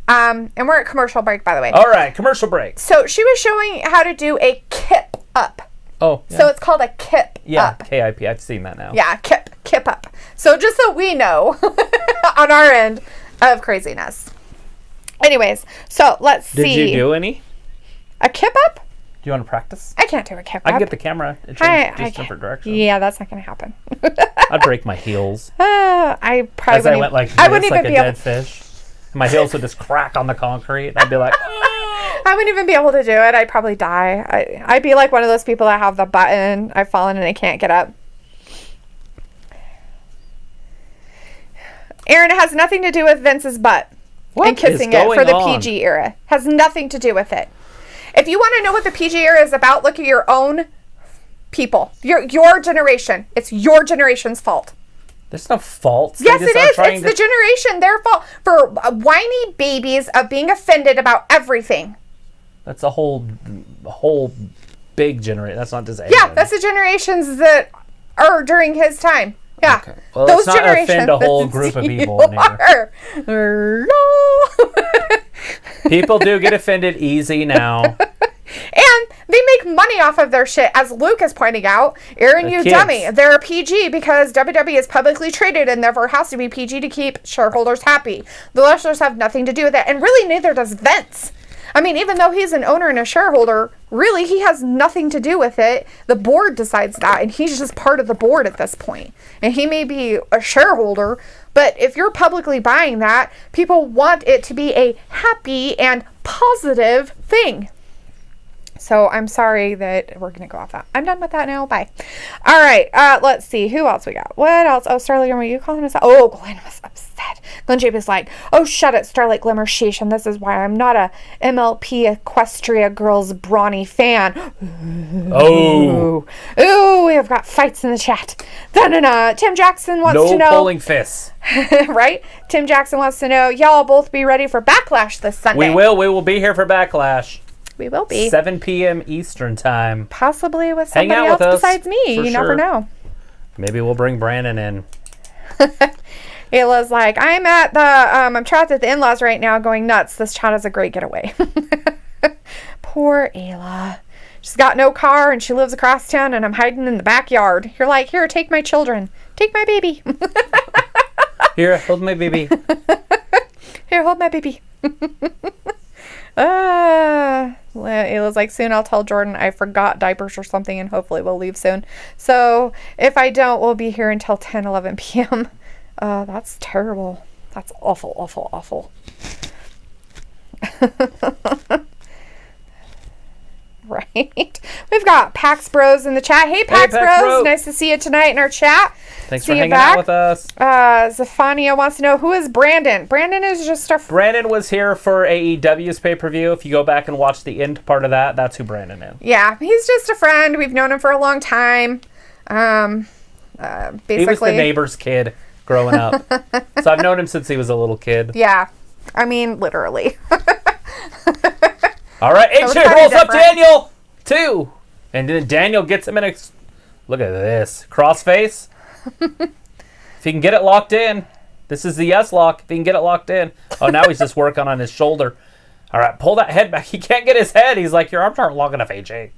[SPEAKER 2] and we're at commercial break, by the way.
[SPEAKER 1] All right, commercial break.
[SPEAKER 2] So she was showing how to do a kip up.
[SPEAKER 1] Oh, yeah.
[SPEAKER 2] So it's called a kip up.
[SPEAKER 1] Yeah, KIP. I've seen that now.
[SPEAKER 2] Yeah, kip up. So just so we know on our end of craziness. Anyways, so let's see.
[SPEAKER 1] Did you do any?
[SPEAKER 2] A kip up?
[SPEAKER 1] Do you want to practice?
[SPEAKER 2] I can't do a kip up.
[SPEAKER 1] I can get the camera and change different directions.
[SPEAKER 2] Yeah, that's not going to happen.
[SPEAKER 1] I'd break my heels.
[SPEAKER 2] I probably
[SPEAKER 1] As I went like this,
[SPEAKER 2] I wouldn't
[SPEAKER 1] like
[SPEAKER 2] even
[SPEAKER 1] a dead fish. And my heels would just crack on the concrete. I'd be like,
[SPEAKER 2] I wouldn't even be able to do it. I'd probably die. I'd be like one of those people that have the button. I've fallen and I can't get up. Aaron, it has nothing to do with Vince's butt and kissing it for the PG era. Has nothing to do with it. If you want to know what the PG era is about, look at your own people. Your generation. It's your generation's fault.
[SPEAKER 1] There's no fault.
[SPEAKER 2] Yes, it is. It's the generation. Their fault for whiny babies of being offended about everything.
[SPEAKER 1] That's a whole big generation. That's not just
[SPEAKER 2] Yeah, that's the generations that are during his time. Yeah. Okay.
[SPEAKER 1] Well, those let's not offend a whole group of people in here. People do get offended easy now.
[SPEAKER 2] And they make money off of their shit, as Luke is pointing out. Aaron, you dummy. They're PG because WWE is publicly traded and therefore has to be PG to keep shareholders happy. The wrestlers have nothing to do with it. And really, neither does Vince. I mean, even though he's an owner and a shareholder, really, he has nothing to do with it. The board decides that, and he's just part of the board at this point. And he may be a shareholder, but if you're publicly buying that, people want it to be a happy and positive thing. So I'm sorry that we're going to go off that. I'm done with that now. Bye. All right. Let's see. Who else we got? What else? Oh, Sterling, were you calling us out? Oh, Glenn was upset. Then JP's like, oh, shut it, Starlight Glimmer Sheesh, and this is why I'm not a MLP Equestria Girls brawny fan.
[SPEAKER 1] Oh.
[SPEAKER 2] Ooh, we have got fights in the chat. Tim Jackson wants to know.
[SPEAKER 1] No pulling fists.
[SPEAKER 2] Right? Tim Jackson wants to know, y'all both be ready for Backlash this Sunday.
[SPEAKER 1] We will. We will be here for Backlash.
[SPEAKER 2] We will be.
[SPEAKER 1] 7 p.m. Eastern time.
[SPEAKER 2] Possibly with somebody else besides me. You never know.
[SPEAKER 1] Maybe we'll bring Brandon in.
[SPEAKER 2] Ayla's like, I'm trapped at the in-laws right now going nuts. This chat is a great getaway. Poor Ayla. She's got no car and she lives across town and I'm hiding in the backyard. You're like, here, take my children. Take my baby.
[SPEAKER 1] Here, hold my baby.
[SPEAKER 2] Here, hold my baby. Ayla's like, soon I'll tell Jordan I forgot diapers or something and hopefully we'll leave soon. So if I don't, we'll be here until 10, 11 p.m. That's terrible. That's awful, awful, awful. Right. We've got Pax Bros in the chat. Hey, Pax Bros. Nice to see you tonight in our chat.
[SPEAKER 1] Thanks for hanging out with us.
[SPEAKER 2] Zephania wants to know, who is Brandon? Brandon is just
[SPEAKER 1] Brandon was here for AEW's pay-per-view. If you go back and watch the end part of that, that's who Brandon is.
[SPEAKER 2] Yeah, he's just a friend. We've known him for a long time. Basically,
[SPEAKER 1] he was the neighbor's kid growing up. So I've known him since he was a little kid.
[SPEAKER 2] Yeah. I mean, literally.
[SPEAKER 1] All right, AJ rolls up Daniel, 2. And then Daniel gets him in a... Look at this. Crossface. If he can get it locked in. This is the yes lock. If he can get it locked in. Oh, now he's just working on his shoulder. All right, pull that head back. He can't get his head. He's like, your arms aren't long enough, AJ.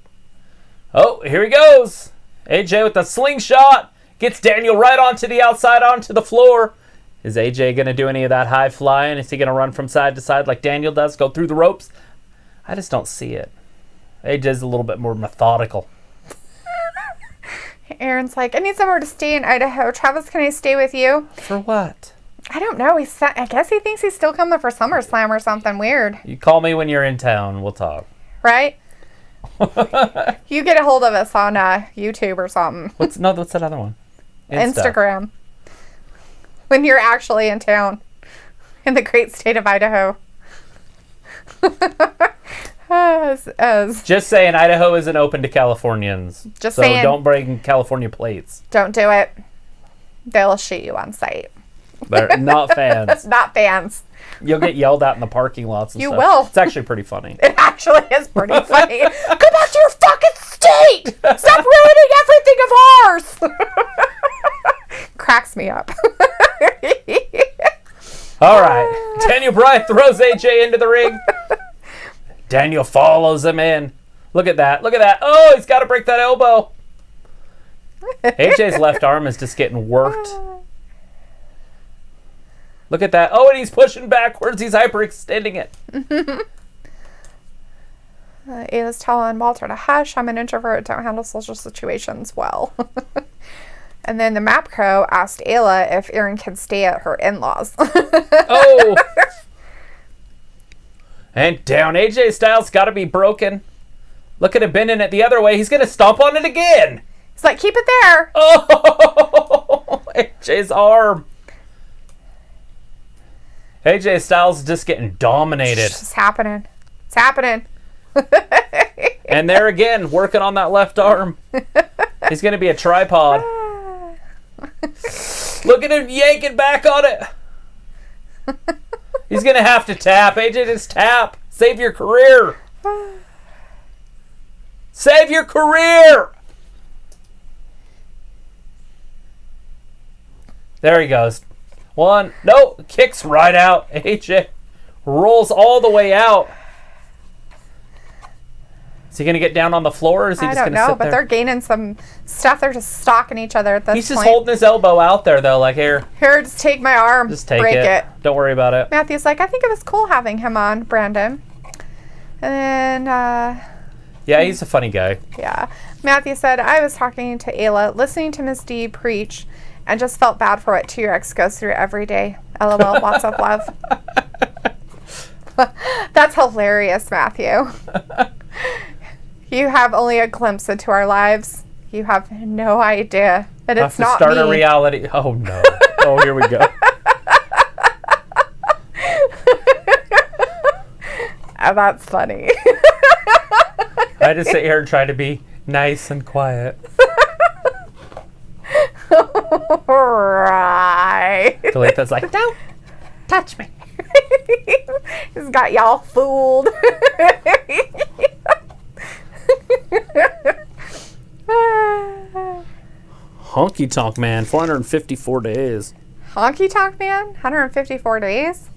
[SPEAKER 1] Oh, here he goes. AJ with the slingshot. Gets Daniel right onto the outside, onto the floor. Is AJ going to do any of that high flying? Is he going to run from side to side like Daniel does? Go through the ropes? I just don't see it. AJ's a little bit more methodical.
[SPEAKER 2] Aaron's like, I need somewhere to stay in Idaho. Travis, can I stay with you?
[SPEAKER 1] For what?
[SPEAKER 2] I don't know. I guess he thinks he's still coming for SummerSlam or something weird.
[SPEAKER 1] You call me when you're in town. We'll talk.
[SPEAKER 2] Right? You get a hold of us on YouTube or something.
[SPEAKER 1] What's that other one?
[SPEAKER 2] Instagram. When you're actually in town. In the great state of Idaho.
[SPEAKER 1] Just saying, Idaho isn't open to Californians.
[SPEAKER 2] Just saying.
[SPEAKER 1] So don't bring California plates.
[SPEAKER 2] Don't do it. They'll shoot you on sight.
[SPEAKER 1] They're not fans.
[SPEAKER 2] Not fans.
[SPEAKER 1] You'll get yelled at in the parking lots and
[SPEAKER 2] stuff.
[SPEAKER 1] You
[SPEAKER 2] will.
[SPEAKER 1] It's actually pretty funny.
[SPEAKER 2] It actually is pretty funny. Go back to your fucking state! Stop ruining everything of ours! Cracks me up.
[SPEAKER 1] All right. Daniel Bryan throws AJ into the ring. Daniel follows him in. Look at that. Look at that. Oh, he's got to break that elbow. AJ's left arm is just getting worked. Look at that. Oh, and he's pushing backwards. He's hyperextending it.
[SPEAKER 2] Ayla's telling Walter to hush. I'm an introvert. Don't handle social situations well. And then the Map Crow asked Ayla if Erin can stay at her in-laws.
[SPEAKER 1] Oh. And down. AJ Styles got to be broken. Look at him bending it the other way. He's going to stomp on it again.
[SPEAKER 2] He's like, keep it there.
[SPEAKER 1] Oh, AJ's arm. AJ Styles is just getting dominated.
[SPEAKER 2] It's just happening. It's happening.
[SPEAKER 1] And there again, working on that left arm. He's going to be a tripod. Look at him yanking back on it. He's going to have to tap. AJ, just tap. Save your career. Save your career. There he goes. One. No. Kicks right out. AJ rolls all the way out. Is he going to get down on the floor, or is he just going to sit there? I don't know,
[SPEAKER 2] but they're gaining some stuff. They're just stalking each other at this point.
[SPEAKER 1] He's just holding his elbow out there, though, like, here.
[SPEAKER 2] Here, just take my arm.
[SPEAKER 1] Just take
[SPEAKER 2] break it.
[SPEAKER 1] Don't worry about it.
[SPEAKER 2] Matthew's like, I think it was cool having him on, Brandon. And then,
[SPEAKER 1] yeah, he's a funny guy.
[SPEAKER 2] Yeah. Matthew said, I was talking to Ayla, listening to Miss D preach, and just felt bad for what T-Rex goes through every day. LOL, lots of love. That's hilarious, Matthew. You have only a glimpse into our lives. You have no idea that it's not me.
[SPEAKER 1] Start a reality. Oh, no. Oh, here we go.
[SPEAKER 2] That's funny.
[SPEAKER 1] I just sit here and try to be nice and quiet.
[SPEAKER 2] Right.
[SPEAKER 1] Dalethea's like, don't touch me.
[SPEAKER 2] He's got y'all fooled.
[SPEAKER 1] Honky Tonk Man, 454 days.
[SPEAKER 2] Honky Tonk Man, 154 days?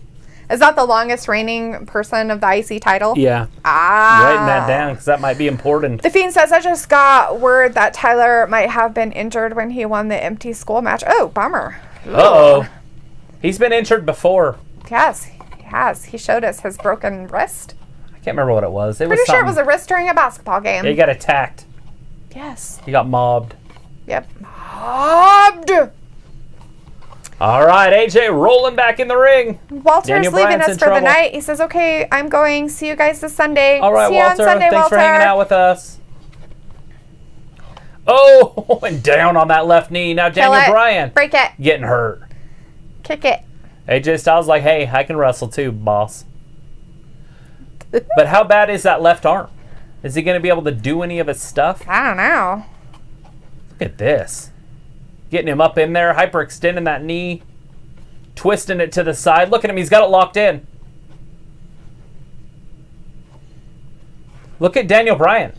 [SPEAKER 2] Is that the longest reigning person of the IC title?
[SPEAKER 1] Yeah. Writing that down because that might be important.
[SPEAKER 2] The Fiend says, I just got word that Tyler might have been injured when he won the empty school match. Oh, bummer.
[SPEAKER 1] Uh-oh. He's been injured before.
[SPEAKER 2] Yes, he has. He showed us his broken wrist.
[SPEAKER 1] I can't remember what it was.
[SPEAKER 2] Pretty sure it was a wrist during a basketball game.
[SPEAKER 1] Yeah, he got attacked.
[SPEAKER 2] Yes.
[SPEAKER 1] He got mobbed.
[SPEAKER 2] Yep. Mobbed!
[SPEAKER 1] All right, AJ rolling back in the ring.
[SPEAKER 2] Walter's leaving us for the night. He says, okay, I'm going. See you guys this Sunday.
[SPEAKER 1] All right,
[SPEAKER 2] See
[SPEAKER 1] Walter.
[SPEAKER 2] you on Sunday,
[SPEAKER 1] Thanks for hanging out with us. Oh, and down on that left knee. Now Daniel Bryan.
[SPEAKER 2] Break it.
[SPEAKER 1] Getting hurt.
[SPEAKER 2] Kick it.
[SPEAKER 1] AJ Styles like, hey, I can wrestle too, boss. But how bad is that left arm? Is he going to be able to do any of his stuff?
[SPEAKER 2] I don't know.
[SPEAKER 1] Look at this. Getting him up in there, hyperextending that knee, twisting it to the side. Look at him, he's got it locked in. Look at Daniel Bryan.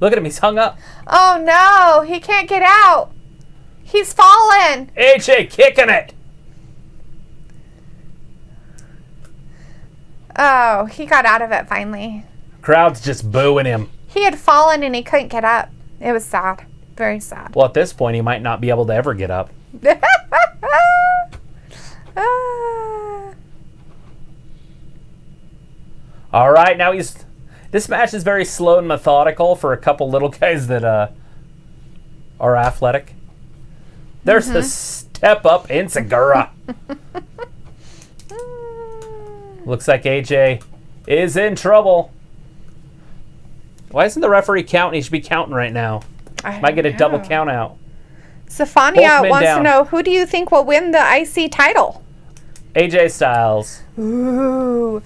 [SPEAKER 1] Look at him, he's hung up.
[SPEAKER 2] Oh no, he can't get out. He's fallen.
[SPEAKER 1] AJ kicking it.
[SPEAKER 2] Oh, he got out of it finally.
[SPEAKER 1] Crowd's just booing him.
[SPEAKER 2] He had fallen and he couldn't get up. It was sad. Very sad.
[SPEAKER 1] Well, at this point, he might not be able to ever get up. All right, now he's... This match is very slow and methodical for a couple little guys that are athletic. There's the step up in Segura. Looks like AJ is in trouble. Why isn't the referee counting? He should be counting right now. Might get a double count out.
[SPEAKER 2] Stephania wants to know, who do you think will win the IC title?
[SPEAKER 1] AJ Styles.
[SPEAKER 2] Ooh.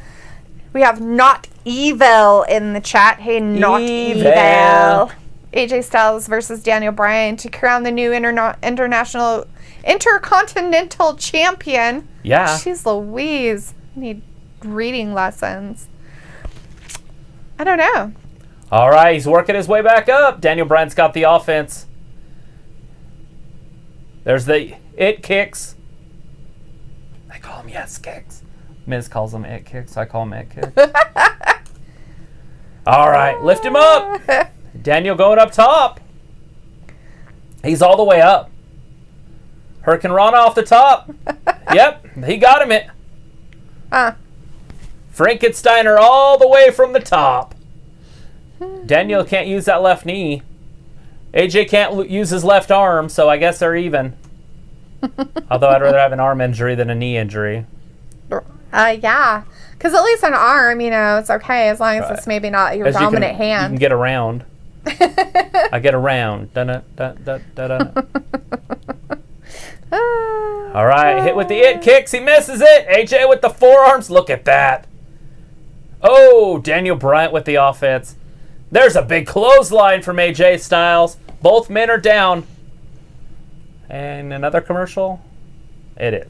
[SPEAKER 2] We have Not Evil in the chat. Hey, Not Evil. AJ Styles versus Daniel Bryan to crown the new intercontinental champion.
[SPEAKER 1] Yeah.
[SPEAKER 2] Jeez Louise. I need reading lessons. I don't know.
[SPEAKER 1] All right, he's working his way back up. Daniel Bryan's got the offense. There's the it kicks. I call them yes kicks. Miz calls them it kicks. I call them it kicks. All right, lift him up. Daniel going up top. He's all the way up. Hurricane Rana off the top. Yep, he got him it. Frankensteiner all the way from the top. Daniel can't use that left knee. AJ can't use his left arm, so I guess they're even. Although I'd rather have an arm injury than a knee injury.
[SPEAKER 2] Yeah. Because at least an arm, it's okay as long as it's maybe not your dominant hand.
[SPEAKER 1] You can get around. I get around. Da-da-da-da-da-da. All right, hit with the it kicks. He misses it. AJ with the forearms. Look at that. Oh, Daniel Bryan with the offense. There's a big clothesline from AJ Styles. Both men are down. And another commercial? It is.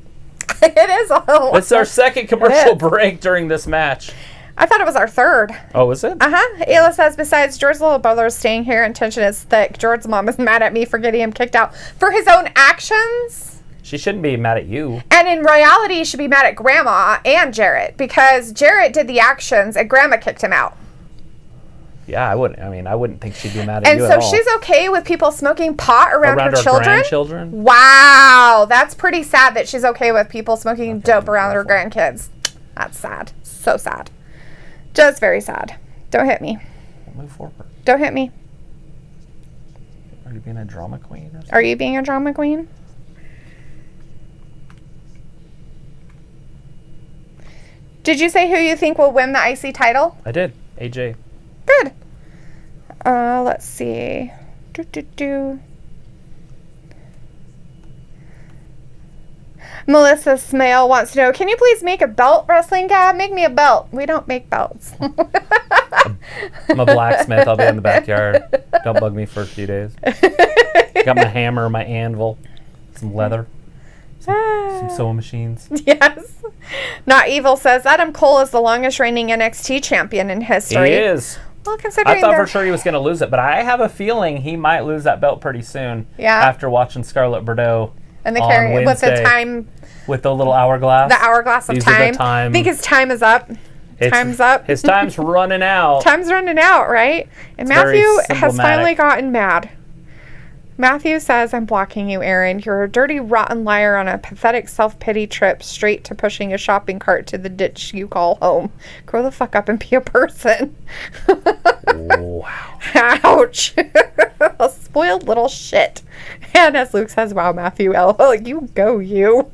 [SPEAKER 2] It is.
[SPEAKER 1] It's our second commercial break during this match.
[SPEAKER 2] I thought it was our third.
[SPEAKER 1] Oh, is it?
[SPEAKER 2] Ayla says, besides George's little brother is staying here and tension is thick, George's mom is mad at me for getting him kicked out for his own actions.
[SPEAKER 1] She shouldn't be mad at you.
[SPEAKER 2] And in reality, she should be mad at Grandma and Jarrett because Jarrett did the actions and Grandma kicked him out.
[SPEAKER 1] Yeah, I wouldn't think she'd be mad at you at all.
[SPEAKER 2] And so she's okay with people smoking pot around her children?
[SPEAKER 1] Grandchildren?
[SPEAKER 2] Wow. That's pretty sad that she's okay with people smoking dope around her grandkids. That's sad. So sad. Just very sad. Don't hit me.
[SPEAKER 1] Move forward.
[SPEAKER 2] Don't hit me.
[SPEAKER 1] Are you being a drama queen? Or something?
[SPEAKER 2] Are you being a drama queen? Did you say who you think will win the IC title?
[SPEAKER 1] I did. AJ.
[SPEAKER 2] Good. Let's see. Melissa Smale wants to know, can you please make a belt, Wrestling Gab? Make me a belt. We don't make belts.
[SPEAKER 1] I'm a blacksmith. I'll be in the backyard. Don't bug me for a few days. Got my hammer, my anvil, some leather, some sewing machines.
[SPEAKER 2] Yes. Not Evil says, Adam Cole is the longest reigning NXT champion in history.
[SPEAKER 1] He is.
[SPEAKER 2] Well, considering
[SPEAKER 1] I thought for sure he was going to lose it, but I have a feeling he might lose that belt pretty soon.
[SPEAKER 2] Yeah.
[SPEAKER 1] After watching Scarlett Bordeaux
[SPEAKER 2] and the
[SPEAKER 1] on
[SPEAKER 2] with the
[SPEAKER 1] Wednesday
[SPEAKER 2] time,
[SPEAKER 1] with the little hourglass.
[SPEAKER 2] The hourglass of
[SPEAKER 1] These are
[SPEAKER 2] time.
[SPEAKER 1] the time.
[SPEAKER 2] I think his time is up. Time's up.
[SPEAKER 1] His time's running out.
[SPEAKER 2] Time's running out, right? And Matthew has finally gotten mad. Matthew says, I'm blocking you, Aaron. You're a dirty, rotten liar on a pathetic self-pity trip straight to pushing a shopping cart to the ditch you call home. Grow the fuck up and be a person.
[SPEAKER 3] Wow.
[SPEAKER 2] Ouch. A spoiled little shit. And as Luke says, wow, Matthew, you go, you.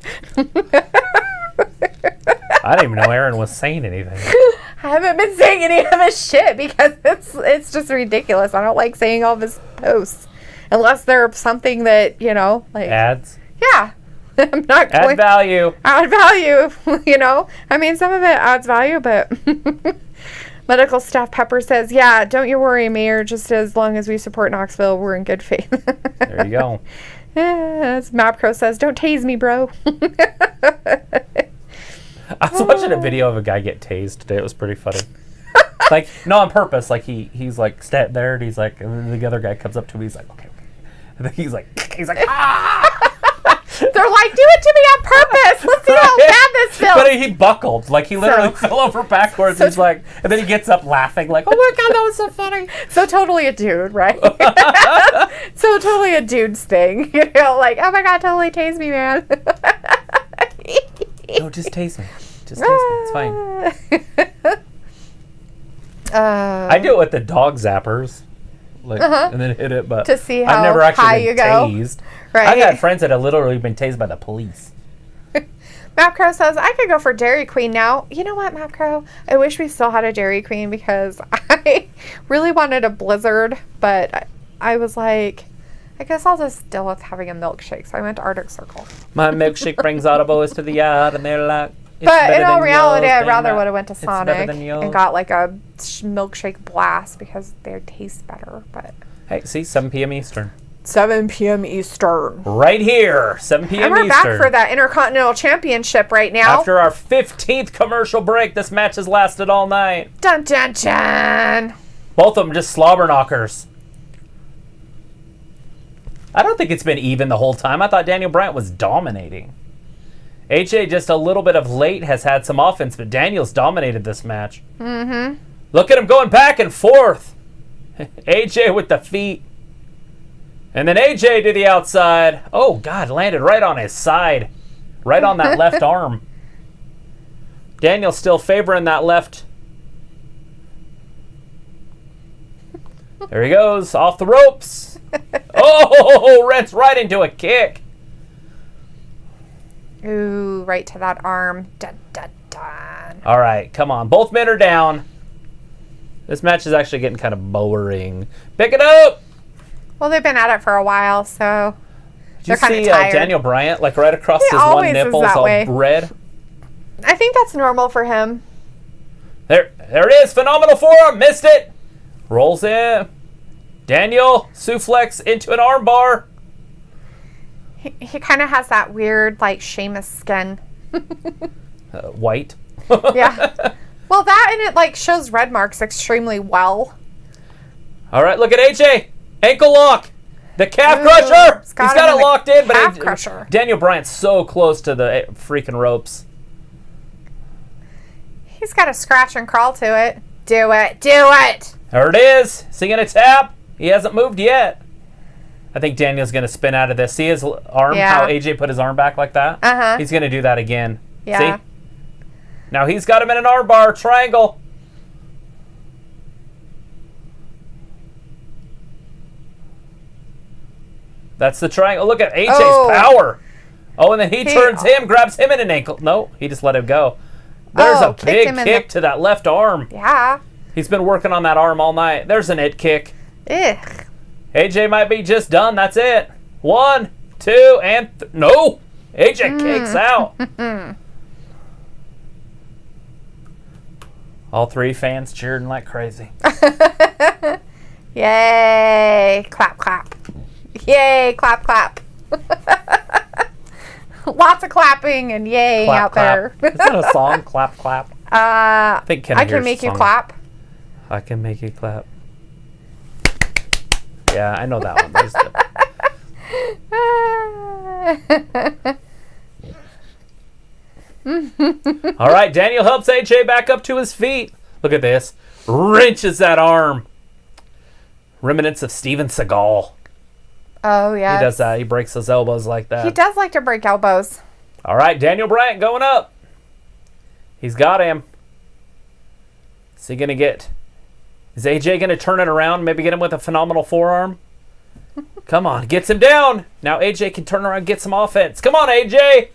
[SPEAKER 1] I didn't even know Aaron was saying anything.
[SPEAKER 2] I haven't been saying any of his shit because it's just ridiculous. I don't like saying all of his posts. Unless they're something that, like...
[SPEAKER 1] Ads?
[SPEAKER 2] Yeah. I'm not
[SPEAKER 1] going... Add value.
[SPEAKER 2] Add value, I mean, some of it adds value, but... Medical Staff Pepper says, yeah, don't you worry, Mayor. Just as long as we support Knoxville, we're in good faith.
[SPEAKER 1] There you go.
[SPEAKER 2] As Mapcro says, don't tase me, bro.
[SPEAKER 1] I was watching a video of a guy get tased today. It was pretty funny. Like, no, on purpose. Like, he's like, stand there, and he's like, and the other guy comes up to him, he's like, okay. And then he's like, ah!
[SPEAKER 2] They're like, do it to me on purpose. Let's see how bad this feels.
[SPEAKER 1] But he buckled. Like, he literally fell over backwards. He's like, and then he gets up laughing, like, oh my God, that was so funny.
[SPEAKER 2] So totally a dude, right? So totally a dude's thing. Like, oh my God, totally tase me, man.
[SPEAKER 1] No, just tase me. Just tase me. It's fine. I do it with the dog zappers. Like, and then hit it, but
[SPEAKER 2] to see how
[SPEAKER 1] I've never actually
[SPEAKER 2] high
[SPEAKER 1] been
[SPEAKER 2] you go.
[SPEAKER 1] tased.
[SPEAKER 2] Right.
[SPEAKER 1] I've had friends that have literally been tased by the police.
[SPEAKER 2] Mapcrow says, I could go for Dairy Queen now. You know what, Mapcrow? I wish we still had a Dairy Queen because I really wanted a Blizzard, but I was like, I guess I'll just deal with having a milkshake. So I went to Arctic Circle.
[SPEAKER 1] My milkshake brings all the boys to the yard, and they're like,
[SPEAKER 2] but in all reality, I'd rather would have went to Sonic and got like a milkshake blast because they taste better. But
[SPEAKER 1] hey, see, 7 p.m. Eastern.
[SPEAKER 2] 7 p.m. Eastern.
[SPEAKER 1] Right here, 7 p.m.
[SPEAKER 2] And we're
[SPEAKER 1] Eastern.
[SPEAKER 2] back for that Intercontinental Championship right now.
[SPEAKER 1] After our 15th commercial break, this match has lasted all night.
[SPEAKER 2] Dun, dun, dun.
[SPEAKER 1] Both of them just slobber knockers. I don't think it's been even the whole time. I thought Daniel Bryan was dominating. AJ just a little bit of late has had some offense, but Daniel's dominated this match.
[SPEAKER 2] Mm-hmm.
[SPEAKER 1] Look at him going back and forth. AJ with the feet. And then AJ to the outside. Oh, God, landed right on his side. Right on that left arm. Daniel still favoring that left. There he goes, off the ropes. Oh, runs right into a kick.
[SPEAKER 2] Ooh, right to that arm. Dun, dun, dun.
[SPEAKER 1] All right, come on. Both men are down. This match is actually getting kind of boring. Pick it up.
[SPEAKER 2] Well, they've been at it for a while, so they're kind of tired.
[SPEAKER 1] Daniel Bryan, like right across his one nipple, all red?
[SPEAKER 2] I think that's normal for him.
[SPEAKER 1] There it is. Phenomenal forearm. Missed it. Rolls in. Daniel suplex into an armbar.
[SPEAKER 2] He kind of has that weird, like, Sheamus skin.
[SPEAKER 1] White.
[SPEAKER 2] Yeah. Well, that and it, like, shows red marks extremely well.
[SPEAKER 1] All right, look at AJ. Ankle lock. The calf crusher. He's got it locked in, but
[SPEAKER 2] crusher.
[SPEAKER 1] Daniel Bryan's so close to the freaking ropes.
[SPEAKER 2] He's got to scratch and crawl to it. Do it. Do it.
[SPEAKER 1] There it is. Singing a tap. He hasn't moved yet. I think Daniel's going to spin out of this. See his arm? Yeah. How AJ put his arm back like that?
[SPEAKER 2] Uh-huh.
[SPEAKER 1] He's going to do that again.
[SPEAKER 2] Yeah.
[SPEAKER 1] See? Now he's got him in an armbar triangle. That's the triangle. Look at AJ's power. Oh, and then he turns him, grabs him in an ankle. No, he just let him go. There's a big kick to that left arm.
[SPEAKER 2] Yeah.
[SPEAKER 1] He's been working on that arm all night. There's an it kick.
[SPEAKER 2] Ugh.
[SPEAKER 1] AJ might be just done. That's it. 1, 2, and no. AJ kicks out. All three fans cheering like crazy.
[SPEAKER 2] Yay! Clap, clap. Yay! Clap, clap. Lots of clapping and yay
[SPEAKER 1] Clap,
[SPEAKER 2] out
[SPEAKER 1] clap.
[SPEAKER 2] there.
[SPEAKER 1] Is that a song? Clap, clap.
[SPEAKER 2] I
[SPEAKER 1] think
[SPEAKER 2] I can make you clap.
[SPEAKER 1] I can make you clap. Yeah, I know that one. All right, Daniel helps AJ back up to his feet. Look at this. Wrenches that arm. Remnants of Steven Seagal.
[SPEAKER 2] Oh, yeah.
[SPEAKER 1] He does that. He breaks his elbows like that.
[SPEAKER 2] He does like to break elbows.
[SPEAKER 1] All right, Daniel Bryan going up. He's got him. Is he going to get... Is AJ going to turn it around? Maybe get him with a phenomenal forearm? Come on, gets him down. Now AJ can turn around and get some offense. Come on, AJ.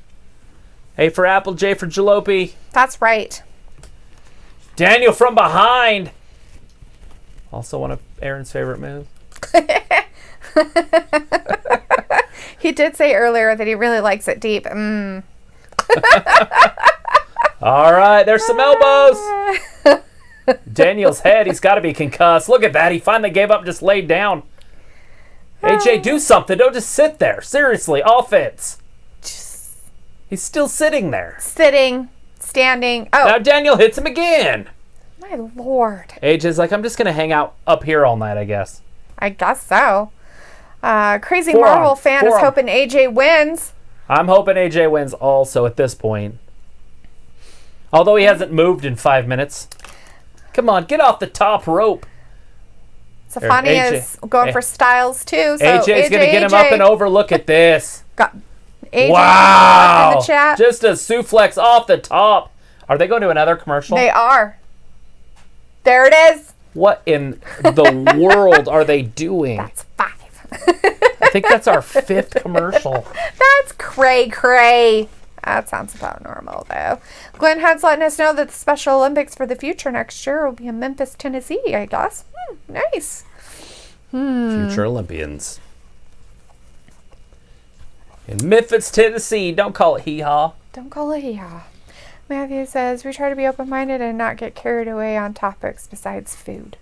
[SPEAKER 1] A for apple, J for jalopy.
[SPEAKER 2] That's right.
[SPEAKER 1] Daniel from behind. Also one of Aaron's favorite moves.
[SPEAKER 2] He did say earlier that he really likes it deep.
[SPEAKER 1] All right, there's some elbows. Daniel's head, he's got to be concussed. Look at that. He finally gave up and just laid down. AJ, do something. Don't just sit there. Seriously, offense. He's still sitting there.
[SPEAKER 2] Sitting, standing. Oh.
[SPEAKER 1] Now Daniel hits him again.
[SPEAKER 2] My Lord.
[SPEAKER 1] AJ's like, I'm just going to hang out up here all night, I guess.
[SPEAKER 2] I guess so. Crazy
[SPEAKER 1] Forearm.
[SPEAKER 2] Marvel fan is hoping AJ wins.
[SPEAKER 1] I'm hoping AJ wins also at this point. Although he hasn't moved in 5 minutes. Come on, get off the top rope.
[SPEAKER 2] Stefani is going for Styles too. So
[SPEAKER 1] AJ's going to get him up and over. Look at this.
[SPEAKER 2] Got AJ
[SPEAKER 1] wow.
[SPEAKER 2] in the chat.
[SPEAKER 1] Just a suplex off the top. Are they going to another commercial?
[SPEAKER 2] They are. There it is.
[SPEAKER 1] What in the world are they doing?
[SPEAKER 2] That's 5.
[SPEAKER 1] I think that's our 5th commercial.
[SPEAKER 2] That's cray. That sounds about normal, though. Glenn Hunt's letting us know that the Special Olympics for the future next year will be in Memphis, Tennessee, I guess. Nice.
[SPEAKER 1] Future Olympians. In Memphis, Tennessee. Don't call it hee-haw.
[SPEAKER 2] Don't call it hee-haw. Matthew says, we try to be open-minded and not get carried away on topics besides food.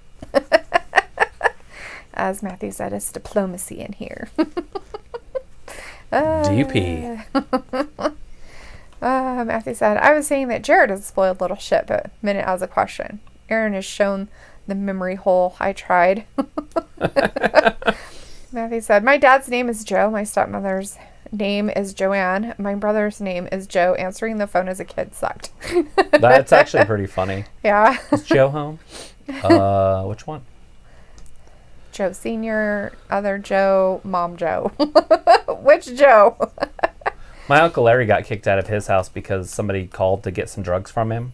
[SPEAKER 2] As Matthew said, it's diplomacy in here.
[SPEAKER 1] DP.
[SPEAKER 2] Matthew said, I was saying that Jared is a spoiled little shit, but minute as a question. Aaron has shown the memory hole. I tried. Matthew said, my dad's name is Joe. My stepmother's name is Joanne. My brother's name is Joe. Answering the phone as a kid sucked.
[SPEAKER 1] That's actually pretty funny.
[SPEAKER 2] Yeah.
[SPEAKER 1] Is Joe home? Which one?
[SPEAKER 2] Joe Sr., other Joe, Mom Joe. Which Joe?
[SPEAKER 1] My Uncle Larry got kicked out of his house because somebody called to get some drugs from him,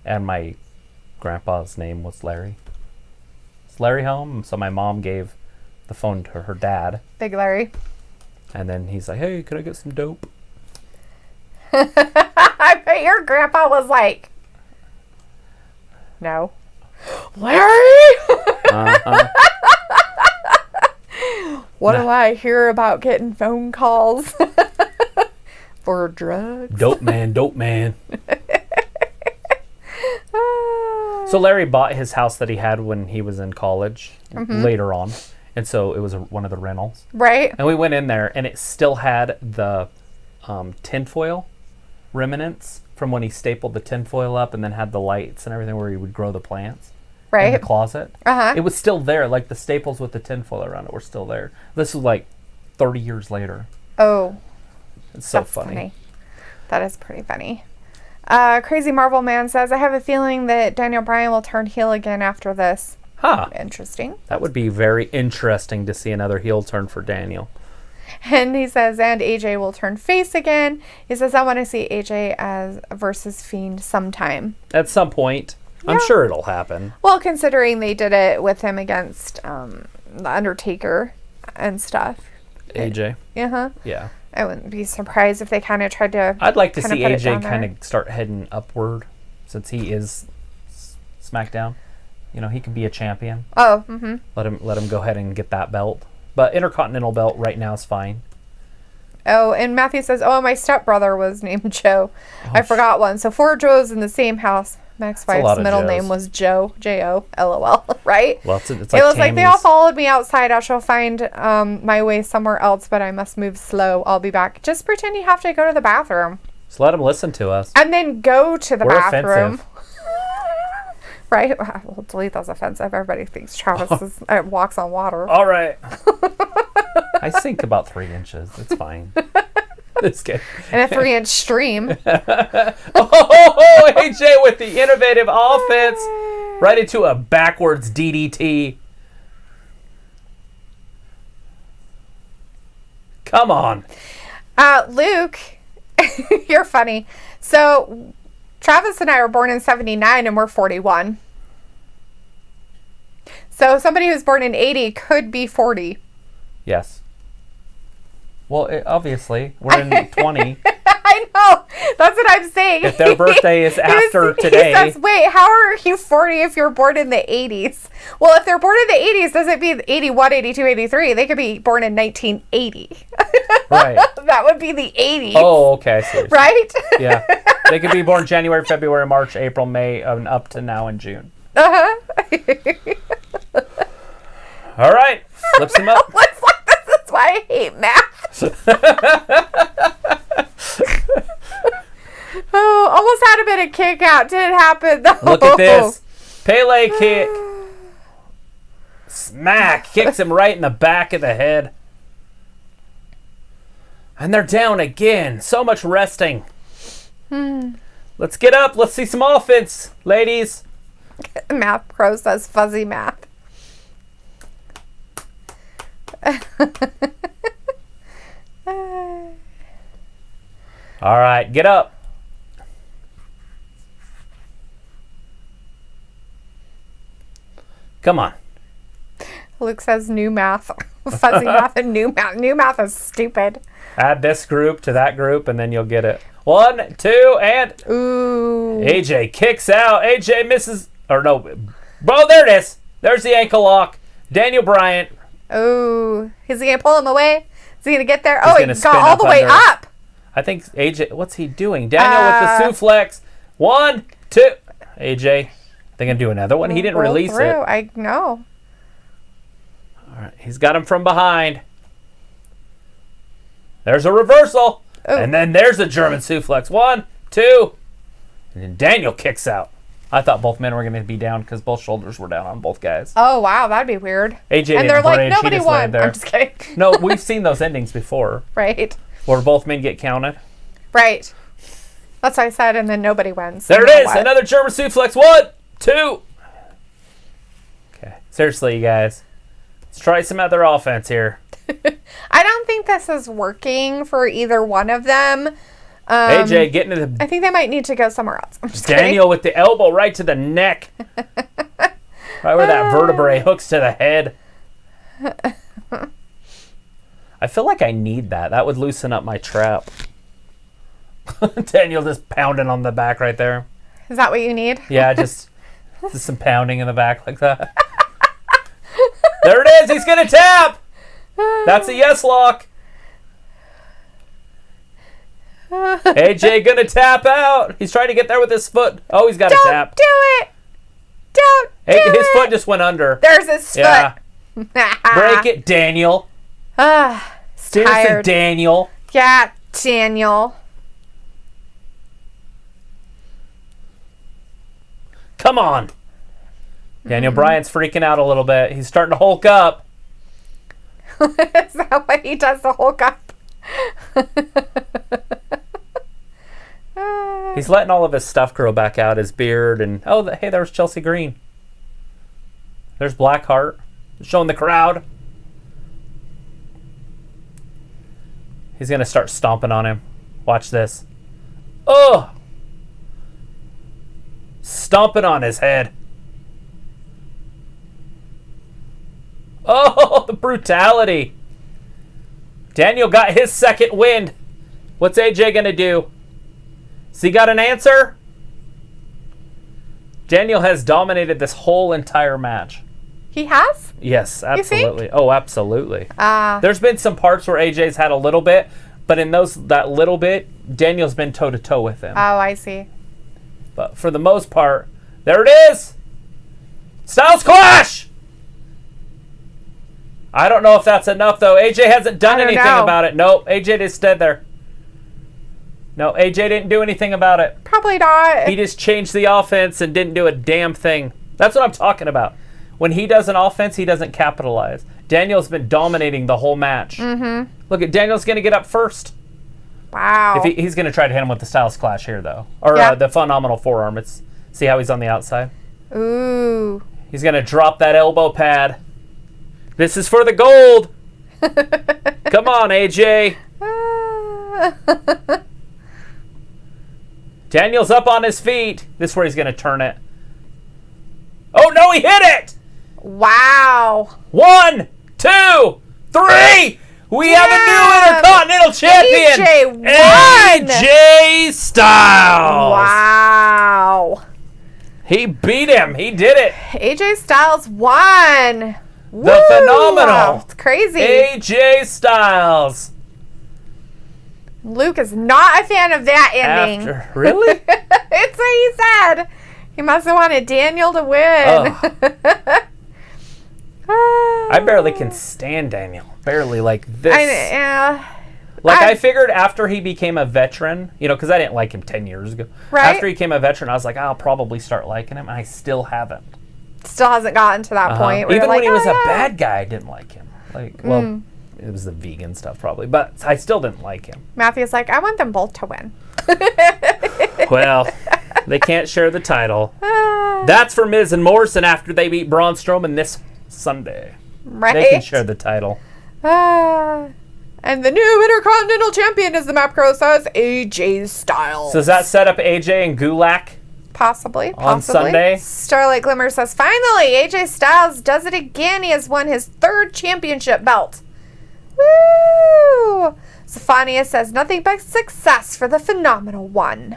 [SPEAKER 1] and my grandpa's name was Larry. Is Larry home? So my mom gave the phone to her dad.
[SPEAKER 2] Big Larry.
[SPEAKER 1] And then he's like, hey, can I get some dope?
[SPEAKER 2] I bet your grandpa was like, no. Larry?
[SPEAKER 1] Uh-huh.
[SPEAKER 2] What do I hear about getting phone calls for drugs?
[SPEAKER 1] Dope man. So Larry bought his house that he had when he was in college later on. And so it was one of the rentals.
[SPEAKER 2] Right.
[SPEAKER 1] And we went in there, and it still had the tinfoil remnants from when he stapled the tinfoil up and then had the lights and everything where he would grow the plants.
[SPEAKER 2] Right.
[SPEAKER 1] In the closet.
[SPEAKER 2] Uh-huh.
[SPEAKER 1] It was still there. Like the staples with the tinfoil around it were still there. This was like 30 years later.
[SPEAKER 2] Oh.
[SPEAKER 1] It's so funny.
[SPEAKER 2] That is pretty funny. Crazy Marvel Man says, I have a feeling that Daniel Bryan will turn heel again after this.
[SPEAKER 1] Huh.
[SPEAKER 2] Interesting.
[SPEAKER 1] That would be very interesting to see another heel turn for Daniel.
[SPEAKER 2] And he says, and AJ will turn face again. He says, I want to see AJ as versus Fiend sometime.
[SPEAKER 1] At some point.
[SPEAKER 2] Yeah.
[SPEAKER 1] I'm sure it'll happen.
[SPEAKER 2] Well, considering they did it with him against The Undertaker and stuff.
[SPEAKER 1] AJ.
[SPEAKER 2] Uh-huh.
[SPEAKER 1] Yeah.
[SPEAKER 2] I wouldn't be surprised if they kind of tried to...
[SPEAKER 1] I'd like to see
[SPEAKER 2] put it
[SPEAKER 1] AJ
[SPEAKER 2] down
[SPEAKER 1] kind
[SPEAKER 2] there.
[SPEAKER 1] of start heading upward since he is SmackDown. You know, he could be a champion.
[SPEAKER 2] Oh, mm-hmm.
[SPEAKER 1] Let him go ahead and get that belt. But Intercontinental belt right now is fine.
[SPEAKER 2] Oh, and Matthew says, "Oh, my stepbrother was named Joe. I forgot one. So 4 Joes in the same house. My ex-wife's middle name was Joe. J-O. LOL. Right?
[SPEAKER 1] Well, it's like
[SPEAKER 2] it was like they all
[SPEAKER 1] Tammy's.
[SPEAKER 2] followed me outside. I shall find my way somewhere else, but I must move slow. I'll be back. Just pretend you have to go to the bathroom.
[SPEAKER 1] Just let them listen to us.
[SPEAKER 2] And then go to the
[SPEAKER 1] We're
[SPEAKER 2] bathroom."
[SPEAKER 1] offensive.
[SPEAKER 2] Right? We'll delete those offensive. Everybody thinks Travis walks on water.
[SPEAKER 1] All right. I sink about 3 inches. It's fine. This kid.
[SPEAKER 2] And a 3-inch stream.
[SPEAKER 1] Oh, AJ with the innovative offense. Right into a backwards DDT. Come on.
[SPEAKER 2] Luke, you're funny. So, Travis and I were born in 79 and we're 41. So, somebody who's born in 80 could be 40.
[SPEAKER 1] Yes. Well, obviously, we're in 20.
[SPEAKER 2] I know. That's what I'm saying.
[SPEAKER 1] If their birthday is after today.
[SPEAKER 2] He says, wait, how are you 40 if you're born in the 80s? Well, if they're born in the 80s, does it be 81, 82, 83? They could be born in 1980.
[SPEAKER 1] Right.
[SPEAKER 2] That would be the 80s.
[SPEAKER 1] Oh, okay. I see.
[SPEAKER 2] Right?
[SPEAKER 1] Yeah. They could be born January, February, March, April, May, and up to now in June.
[SPEAKER 2] Uh-huh.
[SPEAKER 1] All right. Flips him up.
[SPEAKER 2] What's like this? That's why I hate math. Oh, almost had a bit of kick out. Didn't happen though.
[SPEAKER 1] Look at this. Pele kick. Smack. Kicks him right in the back of the head. And they're down again. So much resting. Let's get up. Let's see some offense, ladies.
[SPEAKER 2] Math Pro says fuzzy math.
[SPEAKER 1] All right, get up. Come on.
[SPEAKER 2] Luke says new math. Fuzzy math and new math. New math is stupid.
[SPEAKER 1] Add this group to that group, and then you'll get it. 1, 2, and...
[SPEAKER 2] Ooh.
[SPEAKER 1] AJ kicks out. AJ misses... Or no. Oh, there it is. There's the ankle lock. Daniel Bryan.
[SPEAKER 2] Ooh. Is he going to pull him away? Is he going to get there?
[SPEAKER 1] He's
[SPEAKER 2] Oh, he
[SPEAKER 1] gonna
[SPEAKER 2] got
[SPEAKER 1] spin
[SPEAKER 2] all
[SPEAKER 1] up
[SPEAKER 2] the way
[SPEAKER 1] under.
[SPEAKER 2] up.
[SPEAKER 1] I think AJ... What's he doing? Daniel with the suplex. 1, 2... AJ... They going to do another one? He didn't
[SPEAKER 2] Roll
[SPEAKER 1] release
[SPEAKER 2] through.
[SPEAKER 1] it.
[SPEAKER 2] I know.
[SPEAKER 1] All right. He's got him from behind. There's a reversal.
[SPEAKER 2] Ooh.
[SPEAKER 1] And then there's a German suplex. 1, 2. And then Daniel kicks out. I thought both men were going to be down because both shoulders were down on both guys.
[SPEAKER 2] Oh, wow. That'd be weird.
[SPEAKER 1] AJ
[SPEAKER 2] And they're
[SPEAKER 1] didn't
[SPEAKER 2] like,
[SPEAKER 1] bridge.
[SPEAKER 2] nobody
[SPEAKER 1] He just laid
[SPEAKER 2] won.
[SPEAKER 1] there.
[SPEAKER 2] I'm just kidding.
[SPEAKER 1] No, we've seen those endings before
[SPEAKER 2] Right.
[SPEAKER 1] where both men get counted.
[SPEAKER 2] Right. That's what I said, and then nobody wins.
[SPEAKER 1] There
[SPEAKER 2] You
[SPEAKER 1] it
[SPEAKER 2] know
[SPEAKER 1] is.
[SPEAKER 2] what?
[SPEAKER 1] Another German suplex. 1, 2. Okay. Seriously, you guys. Let's try some other offense here.
[SPEAKER 2] I don't think this is working for either one of them.
[SPEAKER 1] AJ getting to the...
[SPEAKER 2] I think they might need to go somewhere else. I'm just
[SPEAKER 1] Daniel with the elbow right to the neck. Right where that vertebrae hooks to the head. I feel like I need that. That would loosen up my trap. Daniel just pounding on the back right there.
[SPEAKER 2] kidding. Is that what you need?
[SPEAKER 1] Yeah, just some pounding in the back like that. There it is. He's going to tap. That's a yes lock. AJ going to tap out. He's trying to get there with his foot. Oh, he's got to tap.
[SPEAKER 2] Don't do it. Don't do it.
[SPEAKER 1] His foot just went under.
[SPEAKER 2] There's his
[SPEAKER 1] Yeah.
[SPEAKER 2] foot.
[SPEAKER 1] Break it, Daniel. Seriously,
[SPEAKER 2] tired.
[SPEAKER 1] Daniel.
[SPEAKER 2] Yeah, Daniel.
[SPEAKER 1] Come on. Daniel Bryan's freaking out a little bit. He's starting to hulk up.
[SPEAKER 2] Is that what he does to Hulk up?
[SPEAKER 1] He's letting all of his stuff grow back out, his beard, and hey, there's Chelsea Green. There's Blackheart showing the crowd. He's gonna start stomping on him. Watch this. Oh, stomping on his head. Oh, the brutality. Daniel got his second wind. What's AJ gonna do? Has he got an answer? Daniel has dominated this whole entire match.
[SPEAKER 2] He has?
[SPEAKER 1] Yes,
[SPEAKER 2] think?
[SPEAKER 1] absolutely. Oh, absolutely.
[SPEAKER 2] Ah.
[SPEAKER 1] There's been some parts where AJ's had a little bit, But in that little bit, Daniel's been toe-to-toe with him.
[SPEAKER 2] Oh, I see.
[SPEAKER 1] But for the most part, there it is! Styles Clash! I don't know if that's enough, though. AJ hasn't done anything about it. Nope, AJ just stood there. No, AJ didn't do anything about it.
[SPEAKER 2] Probably not.
[SPEAKER 1] He just changed the offense and didn't do a damn thing. That's what I'm talking about. When he does an offense, he doesn't capitalize. Daniel's been dominating the whole match. Mm-hmm. Look, Daniel's going to get up first.
[SPEAKER 2] Wow.
[SPEAKER 1] If he's going to try to hit him with the Styles Clash here, though. Or the phenomenal forearm. See how he's on the outside?
[SPEAKER 2] Ooh.
[SPEAKER 1] He's going to drop that elbow pad. This is for the gold. Come on, AJ. Daniel's up on his feet. This is where he's going to turn it. Oh, no, he hit it.
[SPEAKER 2] Wow.
[SPEAKER 1] 1, 2, 3. We have a new Intercontinental Champion. AJ Styles.
[SPEAKER 2] Wow.
[SPEAKER 1] He beat him. He did it.
[SPEAKER 2] AJ Styles won.
[SPEAKER 1] The phenomenal.
[SPEAKER 2] It's crazy.
[SPEAKER 1] AJ Styles.
[SPEAKER 2] Luke is not a fan of that ending.
[SPEAKER 1] Really?
[SPEAKER 2] It's what he said. He must have wanted Daniel to win.
[SPEAKER 1] I barely can stand Daniel. Barely like this.
[SPEAKER 2] I
[SPEAKER 1] figured after he became a veteran, because I didn't like him 10 years ago.
[SPEAKER 2] Right.
[SPEAKER 1] After he became a veteran, I was like, I'll probably start liking him. And I still haven't.
[SPEAKER 2] Still hasn't gotten to that point. Where
[SPEAKER 1] Even
[SPEAKER 2] when
[SPEAKER 1] he was a bad guy, I didn't like him. It was the vegan stuff probably, but I still didn't like him.
[SPEAKER 2] Matthew's like, I want them both to win.
[SPEAKER 1] Well, they can't share the title. That's for Miz and Morrison after they beat Braun Strowman this Sunday.
[SPEAKER 2] Right.
[SPEAKER 1] They can share the title.
[SPEAKER 2] And the new Intercontinental Champion, as the map crow says, AJ Styles.
[SPEAKER 1] So does that set up AJ and Gulak?
[SPEAKER 2] Possibly.
[SPEAKER 1] On Sunday?
[SPEAKER 2] Starlight Glimmer says, finally, AJ Styles does it again. He has won his 3rd championship belt. Woo! Zephania says, nothing but success for the phenomenal one.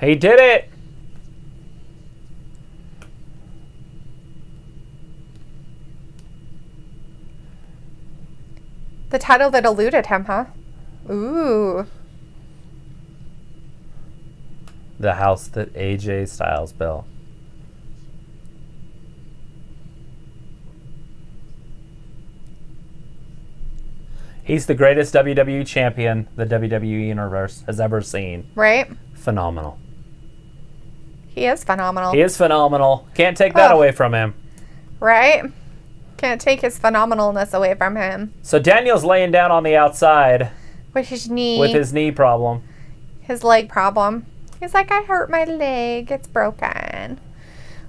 [SPEAKER 1] He did it!
[SPEAKER 2] The title that eluded him, huh? Ooh.
[SPEAKER 1] The house that AJ Styles built. He's the greatest WWE champion the WWE Universe has ever seen.
[SPEAKER 2] Right?
[SPEAKER 1] Phenomenal.
[SPEAKER 2] He is phenomenal.
[SPEAKER 1] He is phenomenal. Can't take that away from him.
[SPEAKER 2] Right? Can't take his phenomenalness away from him.
[SPEAKER 1] So Daniel's laying down on the outside.
[SPEAKER 2] With his knee.
[SPEAKER 1] With his knee problem.
[SPEAKER 2] His leg problem. He's like, I hurt my leg. It's broken.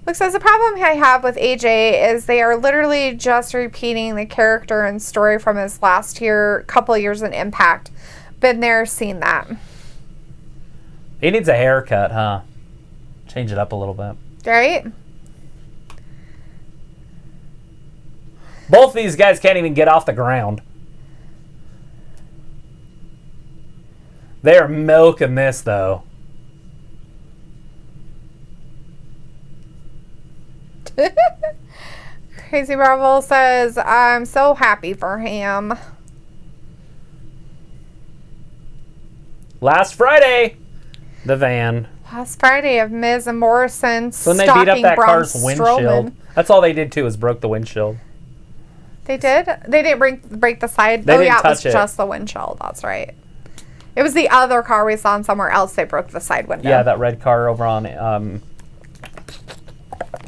[SPEAKER 2] Look, so the problem I have with AJ is they are literally just repeating the character and story from his couple years in Impact. Been there, seen that.
[SPEAKER 1] He needs a haircut, huh? Change it up a little bit.
[SPEAKER 2] Right?
[SPEAKER 1] Both these guys can't even get off the ground. They are milking this, though.
[SPEAKER 2] Crazy Marvel says, I'm so happy for him.
[SPEAKER 1] Last Friday, the van.
[SPEAKER 2] Last Friday of Miz and Morrison
[SPEAKER 1] When they beat up that
[SPEAKER 2] Braun
[SPEAKER 1] car's windshield.
[SPEAKER 2] Strowman.
[SPEAKER 1] That's all they did, too, is broke the windshield.
[SPEAKER 2] They did? They didn't break the side?
[SPEAKER 1] They didn't
[SPEAKER 2] it was
[SPEAKER 1] touch it.
[SPEAKER 2] just the windshield. That's right. It was the other car we saw somewhere else. They broke the side window.
[SPEAKER 1] Yeah, that red car over on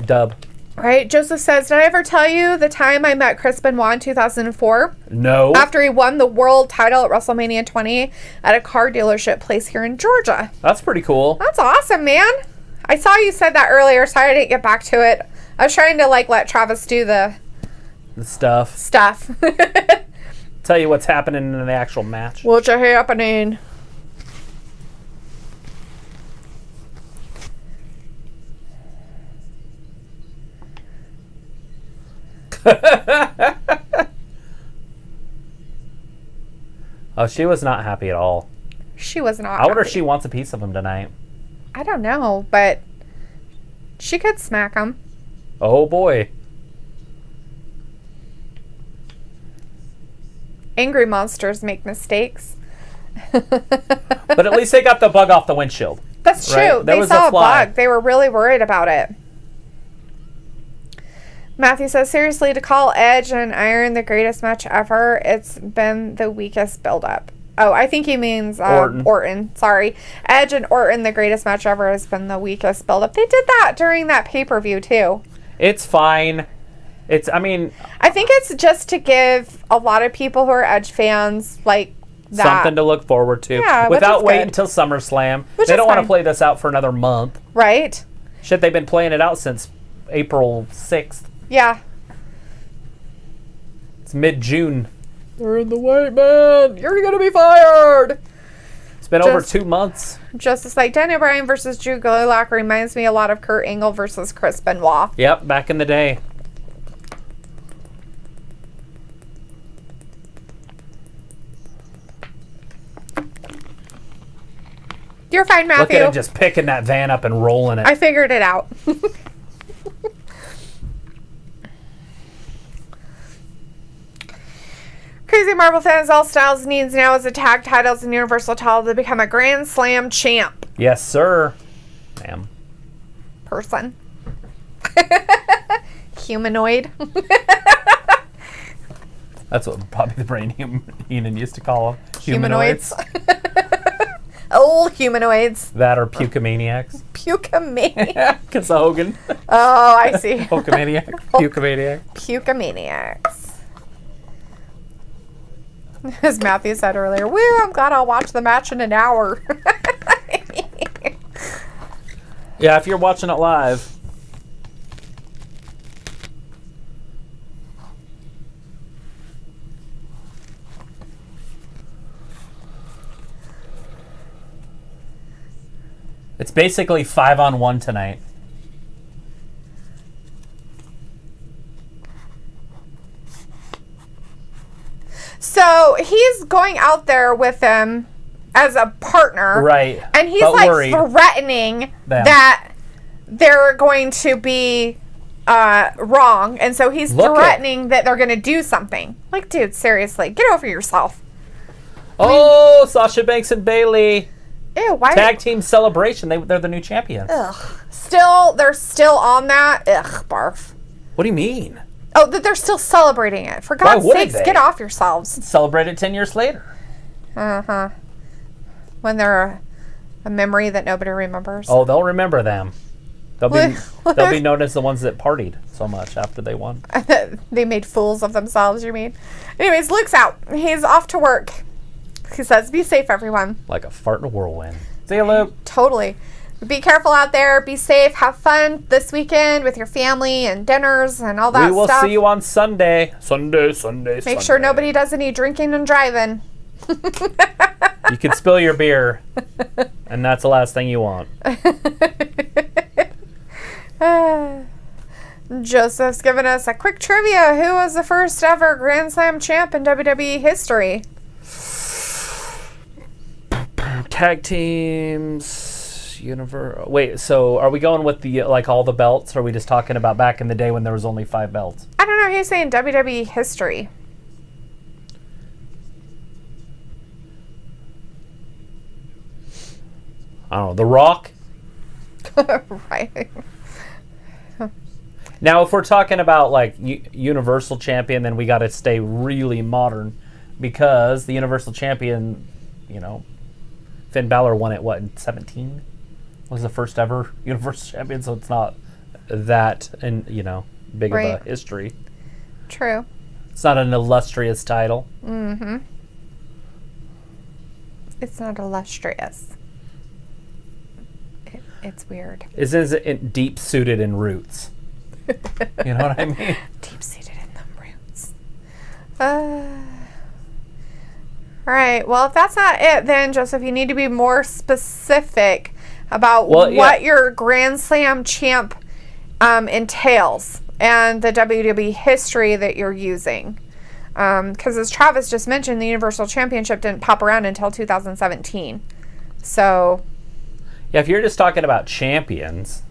[SPEAKER 1] Dub.
[SPEAKER 2] Right. Joseph says, did I ever tell you the time I met Chris Benoit in 2004?
[SPEAKER 1] No.
[SPEAKER 2] After he won the world title at WrestleMania 20 at a car dealership place here in Georgia.
[SPEAKER 1] That's pretty cool.
[SPEAKER 2] That's awesome, man. I saw you said that earlier. Sorry I didn't get back to it. I was trying to let Travis do the
[SPEAKER 1] stuff. Tell you what's happening in the actual match.
[SPEAKER 2] What's happening?
[SPEAKER 1] Oh, she was not happy at all.
[SPEAKER 2] She was not
[SPEAKER 1] I wonder if
[SPEAKER 2] happy.
[SPEAKER 1] she wants a piece of him tonight.
[SPEAKER 2] I don't know, but she could smack him.
[SPEAKER 1] Oh, boy.
[SPEAKER 2] Angry monsters make mistakes.
[SPEAKER 1] But at least they got the bug off the windshield.
[SPEAKER 2] That's true.
[SPEAKER 1] Right?
[SPEAKER 2] They saw a bug. They were really worried about it. Matthew says, seriously, to call Edge and Iron the greatest match ever, it's been the weakest build-up. Oh, I think he means Orton. Sorry. Edge and Orton, the greatest match ever, has been the weakest build-up. They did that during that pay-per-view, too.
[SPEAKER 1] It's fine. I
[SPEAKER 2] think it's just to give a lot of people who are Edge fans, like, that.
[SPEAKER 1] Something to look forward to.
[SPEAKER 2] Yeah,
[SPEAKER 1] without waiting until SummerSlam. They don't want to play this out for another month.
[SPEAKER 2] Right.
[SPEAKER 1] Shit, they've been playing it out since April 6th.
[SPEAKER 2] Yeah.
[SPEAKER 1] It's mid-June.
[SPEAKER 2] You're in the way, man. You're going to be fired.
[SPEAKER 1] It's been over 2 months.
[SPEAKER 2] Just like Daniel Bryan versus Drew Gulak reminds me a lot of Kurt Angle versus Chris Benoit.
[SPEAKER 1] Yep, back in the day.
[SPEAKER 2] You're fine, Matthew.
[SPEAKER 1] Look at him just picking that van up and rolling it.
[SPEAKER 2] I figured it out. Crazy Marvel fans, all Styles needs now is the tag titles and Universal title to become a Grand Slam champ.
[SPEAKER 1] Yes, sir. Ma'am.
[SPEAKER 2] Person. Humanoid.
[SPEAKER 1] That's what Bobby the Brain Heenan used to call them.
[SPEAKER 2] Humanoids. Old humanoids.
[SPEAKER 1] That or Pukemaniacs.
[SPEAKER 2] Pukemaniacs.
[SPEAKER 1] Because of Hogan.
[SPEAKER 2] Oh, I see.
[SPEAKER 1] Pukemaniac. Pukemaniac.
[SPEAKER 2] Pukemaniacs. As Matthew said earlier, woo, I'm glad I'll watch the match in an hour.
[SPEAKER 1] Yeah, if you're watching it live. It's basically 5-on-1 tonight.
[SPEAKER 2] So he's going out there with them as a partner.
[SPEAKER 1] Right.
[SPEAKER 2] And he's like threatening that they're going to be wrong. And so he's threatening that they're going to do something. Like, dude, seriously, get over yourself.
[SPEAKER 1] Oh, Sasha Banks and Bayley.
[SPEAKER 2] Ew, why?
[SPEAKER 1] Tag team celebration. They're the new champions.
[SPEAKER 2] Ugh. They're still on that? Ugh, barf.
[SPEAKER 1] What do you mean?
[SPEAKER 2] Oh, that they're still celebrating it. For God's sakes, get off yourselves.
[SPEAKER 1] Celebrate it 10 years later.
[SPEAKER 2] Uh-huh. When they're a memory that nobody remembers.
[SPEAKER 1] Oh, they'll remember them. They'll be known as the ones that partied so much after they won.
[SPEAKER 2] They made fools of themselves, you mean? Anyways, Luke's out. He's off to work. He says, be safe, everyone.
[SPEAKER 1] Like a fart in a whirlwind. See you, Luke.
[SPEAKER 2] Totally. Be careful out there. Be safe. Have fun this weekend with your family and dinners and all that stuff.
[SPEAKER 1] We will see you on Sunday. Sunday.
[SPEAKER 2] Make sure nobody does any drinking and driving.
[SPEAKER 1] You can spill your beer, and that's the last thing you want.
[SPEAKER 2] Joseph's given us a quick trivia. Who was the first ever Grand Slam champ in WWE history?
[SPEAKER 1] Tag teams... Wait, so are we going with the all the belts, or are we just talking about back in the day when there was only 5 belts?
[SPEAKER 2] I don't know. He's saying WWE history.
[SPEAKER 1] I don't know. The Rock?
[SPEAKER 2] Right.
[SPEAKER 1] Now, if we're talking about Universal Champion, then we got to stay really modern, because the Universal Champion, Finn Bálor won it, in 17? Was the first ever Universal Champion, so it's not that big of a history.
[SPEAKER 2] True.
[SPEAKER 1] It's not an illustrious title.
[SPEAKER 2] Mm-hmm. It's not illustrious. It's weird.
[SPEAKER 1] It's deep suited in roots. You know what I mean?
[SPEAKER 2] Deep seated in the roots. All right. Well, if that's not it, then Joseph, you need to be more specific about what your Grand Slam champ entails and the WWE history that you're using. Because as Travis just mentioned, the Universal Championship didn't pop around until 2017. So...
[SPEAKER 1] Yeah, if you're just talking about champions,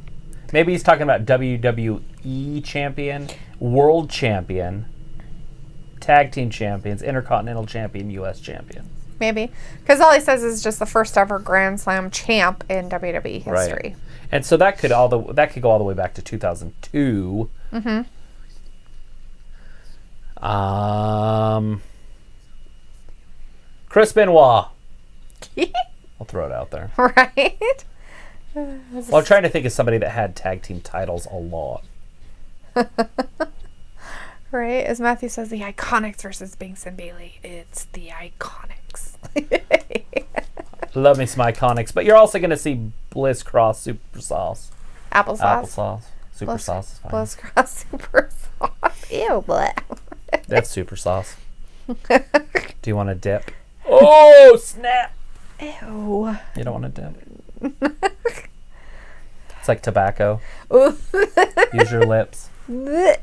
[SPEAKER 1] Maybe he's talking about WWE champion, world champion, tag team champions, intercontinental champion, U.S. champion.
[SPEAKER 2] Maybe. Because all he says is just the first ever Grand Slam champ in WWE history.
[SPEAKER 1] Right. And so that could go all the way back to 2002.
[SPEAKER 2] Mm-hmm.
[SPEAKER 1] Chris Benoit. I'll throw it out there.
[SPEAKER 2] Right?
[SPEAKER 1] Well, I'm trying to think of somebody that had tag team titles a lot.
[SPEAKER 2] Right? As Matthew says, the Iconics versus Banks and Bailey. It's the Iconics.
[SPEAKER 1] Love me some Iconics. But you're also going to see Bliss Cross Super Sauce.
[SPEAKER 2] Applesauce.
[SPEAKER 1] Super Sauce is fine.
[SPEAKER 2] Bliss Cross Super Sauce. Ew, but
[SPEAKER 1] That's Super Sauce. Do you want to dip? Oh, snap!
[SPEAKER 2] Ew.
[SPEAKER 1] You don't want to dip? It's like tobacco. Use your lips.
[SPEAKER 2] Ew.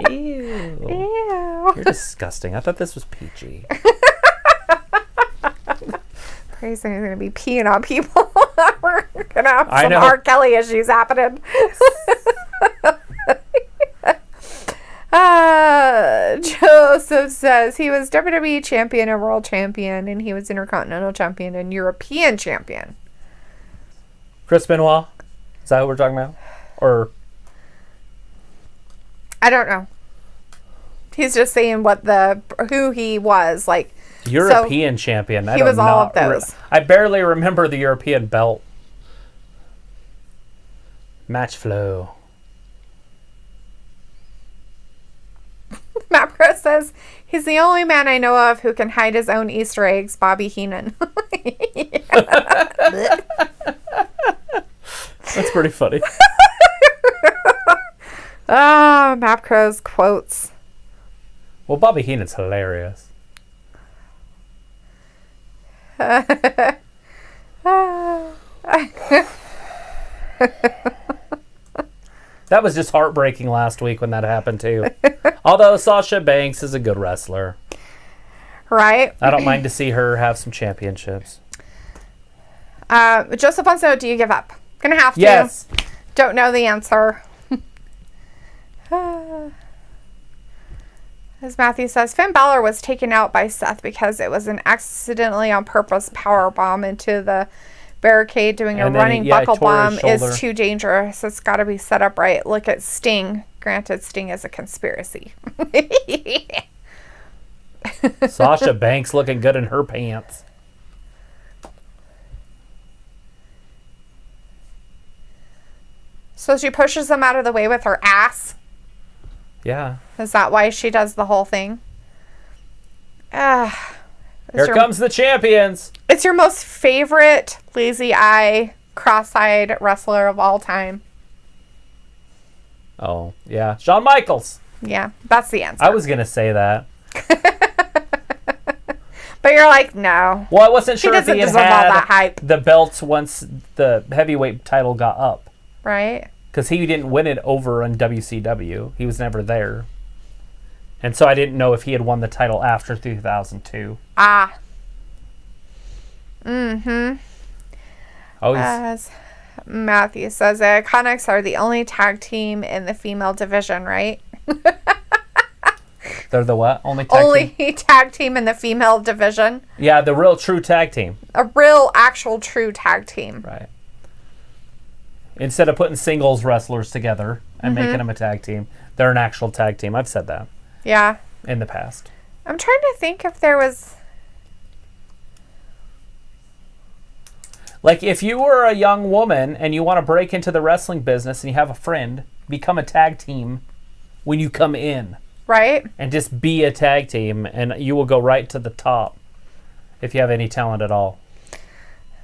[SPEAKER 1] You're disgusting. I thought this was peachy.
[SPEAKER 2] Pretty soon he's going to be peeing on people. We're going to have some
[SPEAKER 1] know.
[SPEAKER 2] R. Kelly issues happening. Joseph says he was WWE champion and world champion, and he was intercontinental champion and European champion.
[SPEAKER 1] Chris Benoit? Is that what we're talking about? Or
[SPEAKER 2] I don't know. He's just saying who he was like.
[SPEAKER 1] European champion.
[SPEAKER 2] He was all of those.
[SPEAKER 1] I barely remember the European belt. Match flow.
[SPEAKER 2] Matt Pro says he's the only man I know of who can hide his own Easter eggs, Bobby Heenan.
[SPEAKER 1] That's pretty funny.
[SPEAKER 2] Matt Crow's quotes.
[SPEAKER 1] Well, Bobby Heenan's hilarious. That was just heartbreaking last week when that happened too. Although Sasha Banks is a good wrestler.
[SPEAKER 2] Right?
[SPEAKER 1] I don't mind to see her have some championships.
[SPEAKER 2] Joseph wants to know, do you give up? Gonna have to.
[SPEAKER 1] Yes.
[SPEAKER 2] Don't know the answer. As Matthew says, Finn Bálor was taken out by Seth because it was an accidentally on purpose power bomb into the barricade. Doing a running buckle bomb is too dangerous. It's got to be set up right. Look at Sting. Granted, Sting is a conspiracy.
[SPEAKER 1] Sasha Banks looking good in her pants.
[SPEAKER 2] So she pushes them out of the way with her ass.
[SPEAKER 1] Yeah.
[SPEAKER 2] Is that why she does the whole thing?
[SPEAKER 1] Here comes the champions.
[SPEAKER 2] It's your most favorite lazy eye, cross-eyed wrestler of all time.
[SPEAKER 1] Oh, yeah. Shawn Michaels.
[SPEAKER 2] Yeah, that's the answer.
[SPEAKER 1] I was going to say that.
[SPEAKER 2] But you're like, no.
[SPEAKER 1] Well, I wasn't sure if he had
[SPEAKER 2] all that hype.
[SPEAKER 1] the belts once the heavyweight title got up.
[SPEAKER 2] Right.
[SPEAKER 1] Because he didn't win it over in WCW. He was never there. And so I didn't know if he had won the title after 2002.
[SPEAKER 2] Ah. Mm-hmm.
[SPEAKER 1] Oh,
[SPEAKER 2] As Matthew says, the Iconics are the only tag team in the female division, right?
[SPEAKER 1] They're the what? Only tag team?
[SPEAKER 2] Tag team in the female division.
[SPEAKER 1] Yeah, the real true tag team.
[SPEAKER 2] A real, actual, true tag team.
[SPEAKER 1] Right. Instead of putting singles wrestlers together and making them a tag team, they're an actual tag team. I've said that.
[SPEAKER 2] Yeah.
[SPEAKER 1] In the past.
[SPEAKER 2] I'm trying to think if there was...
[SPEAKER 1] Like, if you were a young woman and you want to break into the wrestling business and you have a friend, become a tag team when you come in.
[SPEAKER 2] Right.
[SPEAKER 1] And just be a tag team, and you will go right to the top if you have any talent at all.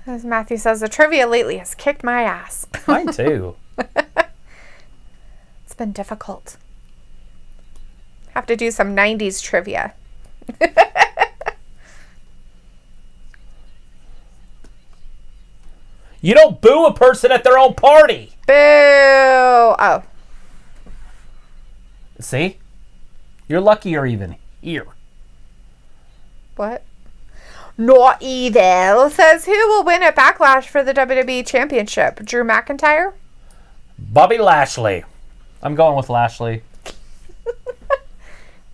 [SPEAKER 2] As Matthew says, the trivia lately has kicked my ass.
[SPEAKER 1] Mine too.
[SPEAKER 2] It's been difficult. Have to do some 90s trivia.
[SPEAKER 1] You don't boo a person at their own party.
[SPEAKER 2] Boo! Oh.
[SPEAKER 1] See? You're lucky you're even here.
[SPEAKER 2] What? Not evil. Says, who will win at Backlash for the WWE Championship? Drew McIntyre?
[SPEAKER 1] Bobby Lashley. I'm going with Lashley.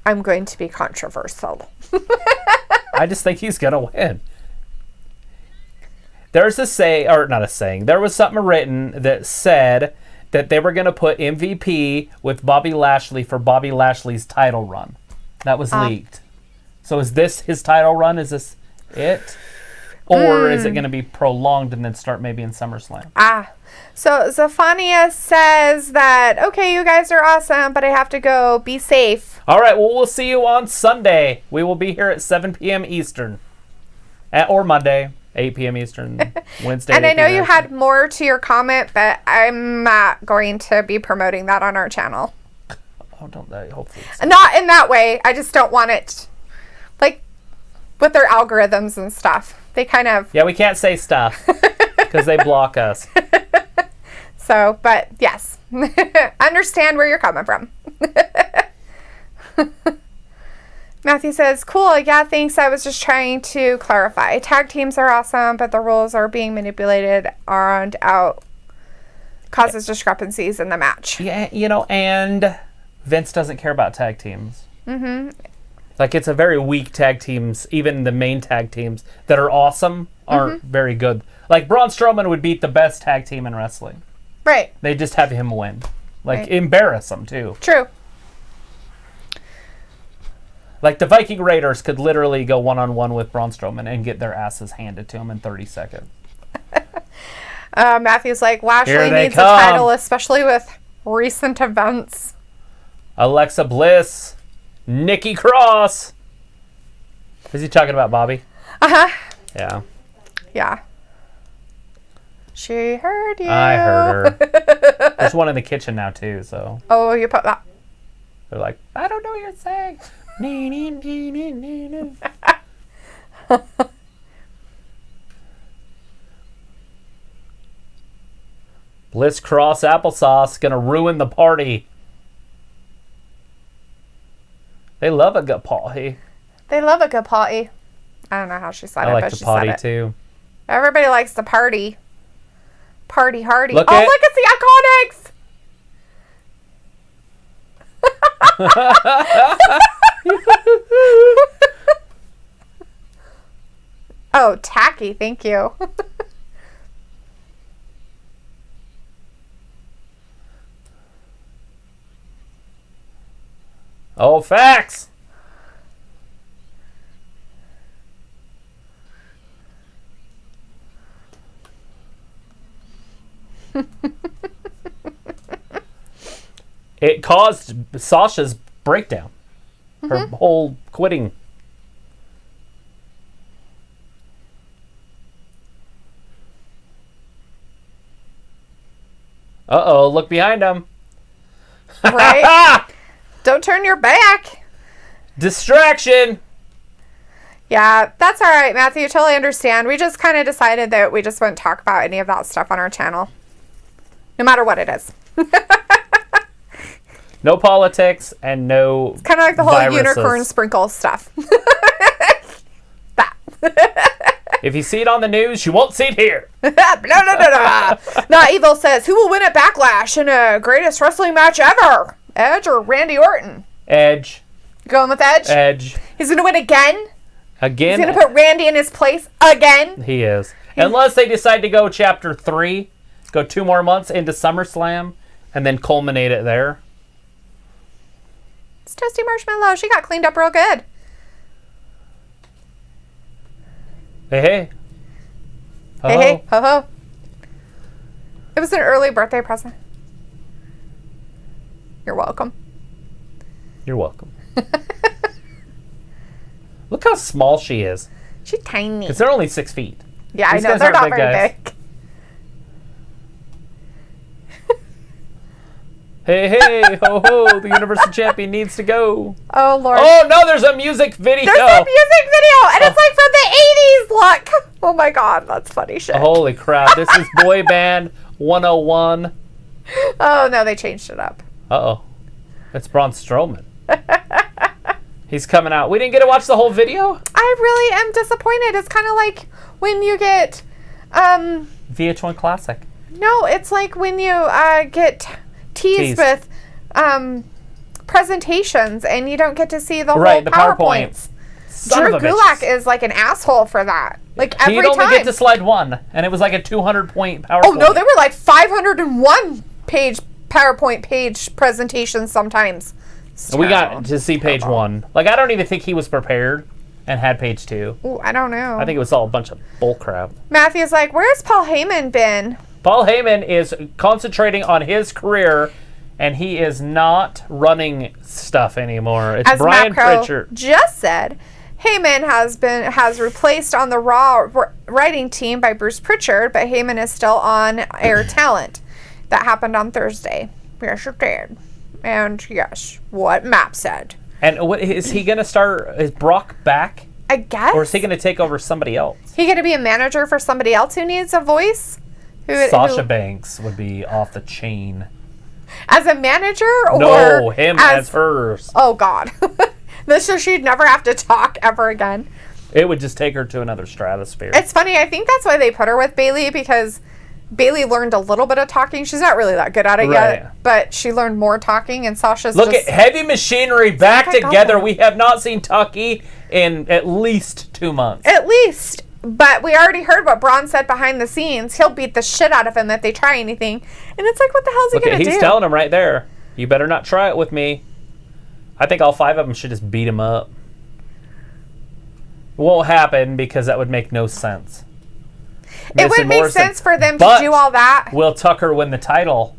[SPEAKER 2] I'm going to be controversial.
[SPEAKER 1] I just think he's going to win. There's a say, or not a saying, there was something written that said that they were going to put MVP with Bobby Lashley for Bobby Lashley's title run. That was leaked. So is this his title run? Is this it? Or is it going to be prolonged and then start maybe in SummerSlam?
[SPEAKER 2] So Zephania says that, okay, you guys are awesome, but I have to go. Be safe.
[SPEAKER 1] All right, well, we'll see you on Sunday. We will be here at 7 p.m. Eastern. Or Monday, 8 p.m. Eastern, Wednesday.
[SPEAKER 2] And I know you had more to your comment, but I'm not going to be promoting that on our channel.
[SPEAKER 1] Oh, don't they? Hopefully.
[SPEAKER 2] Not in that way. I just don't want it, like, with their algorithms and stuff. They kind of...
[SPEAKER 1] Yeah, we can't say stuff because they block us.
[SPEAKER 2] So, but yes. Understand where you're coming from. Matthew says, cool, yeah, thanks. I was just trying to clarify. Tag teams are awesome, but the rules are being manipulated and out causes discrepancies in the match.
[SPEAKER 1] Yeah, and Vince doesn't care about tag teams. Mm-hmm. Like, it's a very weak tag teams. Even the main tag teams that are awesome aren't very good. Like, Braun Strowman would beat the best tag team in wrestling.
[SPEAKER 2] Right.
[SPEAKER 1] They just have him win. Like, embarrass them, too.
[SPEAKER 2] True.
[SPEAKER 1] Like, the Viking Raiders could literally go one-on-one with Braun Strowman and get their asses handed to them in 30 seconds.
[SPEAKER 2] Matthew's like, Lashley needs a title, especially with recent events.
[SPEAKER 1] Alexa Bliss. Nikki Cross. Is he talking about Bobby?
[SPEAKER 2] Uh-huh.
[SPEAKER 1] Yeah.
[SPEAKER 2] Yeah. She heard you.
[SPEAKER 1] I heard her. There's one in the kitchen now, too, so.
[SPEAKER 2] Oh, you put that.
[SPEAKER 1] They're like, I don't know what you're saying. Bliss Cross applesauce gonna ruin the party. They love a good party.
[SPEAKER 2] They love a good party. I don't know how she said it,
[SPEAKER 1] like
[SPEAKER 2] but
[SPEAKER 1] the
[SPEAKER 2] she
[SPEAKER 1] potty
[SPEAKER 2] said it.
[SPEAKER 1] too.
[SPEAKER 2] Everybody likes the party. Party hardy.
[SPEAKER 1] Look
[SPEAKER 2] oh,
[SPEAKER 1] at-
[SPEAKER 2] look, it's the Iconics! Oh, tacky. Thank you.
[SPEAKER 1] Oh, facts. It caused Sasha's breakdown. Her whole quitting. Uh-oh, look behind him.
[SPEAKER 2] Right? Don't turn your back.
[SPEAKER 1] Distraction.
[SPEAKER 2] Yeah, that's all right, Matthew. Totally understand. We just kind of decided that we just wouldn't talk about any of that stuff on our channel. No matter what it is.
[SPEAKER 1] No politics and no
[SPEAKER 2] It's kind of like the whole
[SPEAKER 1] viruses.
[SPEAKER 2] unicorn sprinkle stuff. That.
[SPEAKER 1] If you see it on the news, you won't see it here.
[SPEAKER 2] No. Not Evil says, who will win at Backlash in a greatest wrestling match ever? Edge or Randy Orton?
[SPEAKER 1] Edge.
[SPEAKER 2] Going with Edge?
[SPEAKER 1] Edge.
[SPEAKER 2] He's going to win again?
[SPEAKER 1] Again.
[SPEAKER 2] He's going to put Randy in his place again?
[SPEAKER 1] He is. Unless they decide to go chapter 3, go 2 more months into SummerSlam, and then culminate it there.
[SPEAKER 2] It's Toasty Marshmallow. She got cleaned up real good.
[SPEAKER 1] Hey.
[SPEAKER 2] Hey. Ho, ho. It was an early birthday present. You're welcome.
[SPEAKER 1] You're welcome. Look how small she is.
[SPEAKER 2] She's tiny.
[SPEAKER 1] Because they're only 6 feet.
[SPEAKER 2] Yeah,
[SPEAKER 1] These
[SPEAKER 2] I know.
[SPEAKER 1] guys
[SPEAKER 2] They're
[SPEAKER 1] aren't
[SPEAKER 2] not
[SPEAKER 1] big
[SPEAKER 2] very
[SPEAKER 1] guys.
[SPEAKER 2] big.
[SPEAKER 1] Hey, ho, ho, the Universal Champion needs to go.
[SPEAKER 2] Oh, Lord.
[SPEAKER 1] Oh, no, there's a music video.
[SPEAKER 2] There's a music video, and it's like from the 80s. Look. Oh, my God. That's funny shit.
[SPEAKER 1] Holy crap. This is Boy Band 101.
[SPEAKER 2] Oh, no, they changed it up.
[SPEAKER 1] Uh-oh. It's Braun Strowman. He's coming out. We didn't get to watch the whole video?
[SPEAKER 2] I really am disappointed. It's kind of like when you get
[SPEAKER 1] VH1 Classic.
[SPEAKER 2] No, it's like when you get teased with presentations and you don't get to see the whole PowerPoints. Drew Gulak is like an asshole for that. Like every time. He'd only get
[SPEAKER 1] to slide one, and it was like a 200-point PowerPoint.
[SPEAKER 2] Oh, no, they were like 501-page PowerPoint page presentations sometimes.
[SPEAKER 1] We got to see page 1. Like, I don't even think he was prepared and had page 2.
[SPEAKER 2] Ooh, I don't know.
[SPEAKER 1] I think it was all a bunch of bull crap.
[SPEAKER 2] Matthew's like, where's Paul Heyman been?
[SPEAKER 1] Paul Heyman is concentrating on his career, and he is not running stuff anymore. It's Bryan Pritchard.
[SPEAKER 2] Just said, Heyman has replaced on the Raw writing team by Bruce Pritchard, but Heyman is still on air talent. That happened on Thursday. Yes, it did. And yes, what Matt said.
[SPEAKER 1] And what is he going to start? Is Brock back?
[SPEAKER 2] I guess.
[SPEAKER 1] Or is he going to take over somebody else?
[SPEAKER 2] He going to be a manager for somebody else who needs a voice?
[SPEAKER 1] Sasha Banks would be off the chain.
[SPEAKER 2] As a manager? Or
[SPEAKER 1] no, him as hers.
[SPEAKER 2] Oh, God. So she'd never have to talk ever again.
[SPEAKER 1] It would just take her to another stratosphere.
[SPEAKER 2] It's funny. I think that's why they put her with Bayley, because Bayley learned a little bit of talking. She's not really that good at it yet, but she learned more talking, and Sasha's
[SPEAKER 1] Look at Heavy Machinery back together. We have not seen Tucky in at least 2 months.
[SPEAKER 2] At least. But we already heard what Braun said behind the scenes. He'll beat the shit out of him if they try anything. And it's like, what the hell is he going to do?
[SPEAKER 1] He's telling him right there, you better not try it with me. I think all 5 of them should just beat him up. It won't happen because that would make no sense.
[SPEAKER 2] It would make sense for them to do all that.
[SPEAKER 1] Will Tucker win the title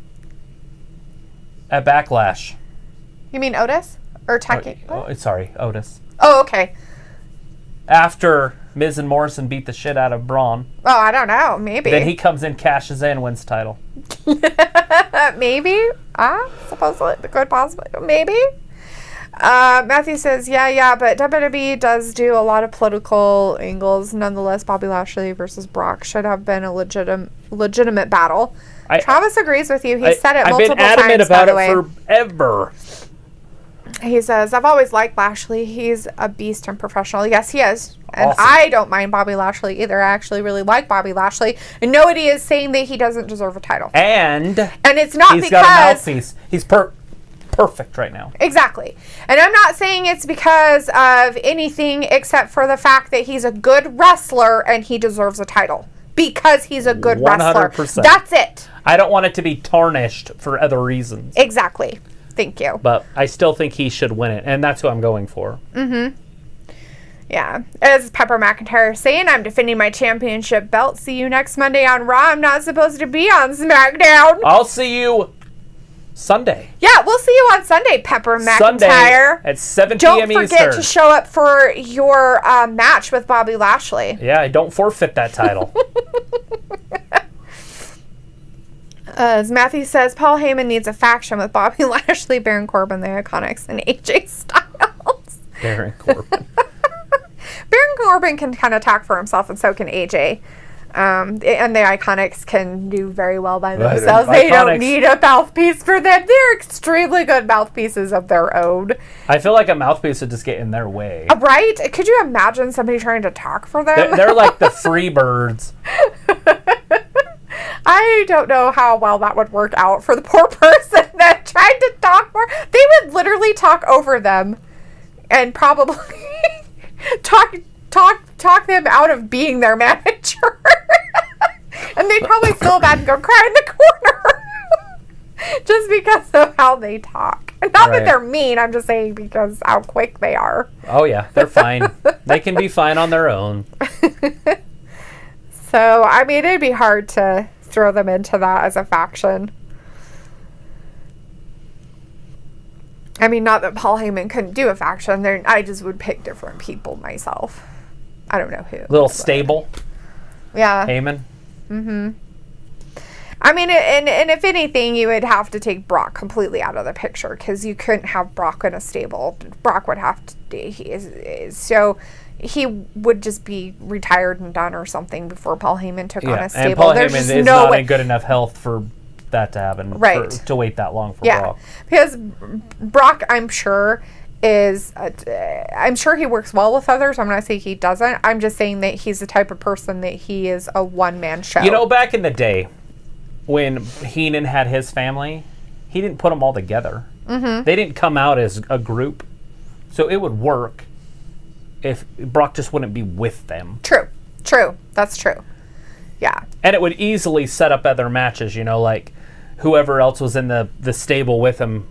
[SPEAKER 1] at Backlash?
[SPEAKER 2] You mean Otis? Or Tucky?
[SPEAKER 1] Sorry, Otis.
[SPEAKER 2] Oh, okay.
[SPEAKER 1] After Miz and Morrison beat the shit out of Braun.
[SPEAKER 2] Oh, I don't know. Maybe.
[SPEAKER 1] Then he comes in, cashes in, wins the title.
[SPEAKER 2] Maybe. Supposedly. Could possibly. Maybe. Matthew says, yeah, but WWE does do a lot of political angles. Nonetheless, Bobby Lashley versus Brock should have been a legitimate battle. Travis agrees with you. He said it multiple times,
[SPEAKER 1] I've been adamant about it forever.
[SPEAKER 2] He says, I've always liked Lashley. He's a beast and professional. Yes, he is. And
[SPEAKER 1] awesome.
[SPEAKER 2] I don't mind Bobby Lashley either. I actually really like Bobby Lashley. And nobody is saying that he doesn't deserve a title.
[SPEAKER 1] And
[SPEAKER 2] it's not
[SPEAKER 1] he's
[SPEAKER 2] because...
[SPEAKER 1] got a mouthpiece. He's perfect right now.
[SPEAKER 2] Exactly. And I'm not saying it's because of anything except for the fact that he's a good wrestler and he deserves a title. Because he's a good 100%. Wrestler. That's it.
[SPEAKER 1] I don't want it to be tarnished for other reasons.
[SPEAKER 2] Exactly. Thank you.
[SPEAKER 1] But I still think he should win it, and that's who I'm going for.
[SPEAKER 2] Mm-hmm. Yeah. As Pepper McIntyre saying, I'm defending my championship belt. See you next Monday on Raw. I'm not supposed to be on SmackDown.
[SPEAKER 1] I'll see you Sunday.
[SPEAKER 2] Yeah, we'll see you on Sunday, Pepper McIntyre.
[SPEAKER 1] Sunday at 7 p.m. Eastern.
[SPEAKER 2] Don't forget to show up for your match with Bobby Lashley.
[SPEAKER 1] Yeah, don't forfeit that title.
[SPEAKER 2] As Matthew says, Paul Heyman needs a faction with Bobby Lashley, Baron Corbin, the Iconics, and AJ Styles.
[SPEAKER 1] Baron Corbin.
[SPEAKER 2] Baron Corbin can kind of talk for himself, and so can AJ. And the Iconics can do very well by themselves. They don't need a mouthpiece for them. They're extremely good mouthpieces of their own.
[SPEAKER 1] I feel like a mouthpiece would just get in their way.
[SPEAKER 2] Right? Could you imagine somebody trying to talk for them?
[SPEAKER 1] They're like the free birds.
[SPEAKER 2] I don't know how well that would work out for the poor person that tried to talk for. They would literally talk over them and probably talk them out of being their manager. And they'd probably feel bad and go cry in the corner. Just because of how they talk. Not that they're mean, I'm just saying because how quick they are.
[SPEAKER 1] Oh yeah, they're fine. They can be fine on their own.
[SPEAKER 2] So, I mean, it'd be hard to throw them into that as a faction. I mean, not that Paul Heyman couldn't do a faction. I just would pick different people myself. I don't know who.
[SPEAKER 1] Little stable.
[SPEAKER 2] Yeah.
[SPEAKER 1] Heyman.
[SPEAKER 2] Mm-hmm. I mean, and if anything, you would have to take Brock completely out of the picture because you couldn't have Brock in a stable. Brock would have to... So he would just be retired and done or something before Paul Heyman took on a stable.
[SPEAKER 1] And Paul Heyman is not in good enough health for that to happen.
[SPEAKER 2] Right.
[SPEAKER 1] To wait that long for Brock.
[SPEAKER 2] Because Brock, I'm sure, I'm sure he works well with others. I'm not saying he doesn't. I'm just saying that he's the type of person that he is a one-man show.
[SPEAKER 1] You know, back in the day, when Heenan had his family, he didn't put them all together. Mm-hmm. They didn't come out as a group. So it would work if Brock just wouldn't be with them.
[SPEAKER 2] True. That's true. Yeah.
[SPEAKER 1] And it would easily set up other matches, like whoever else was in the stable with him,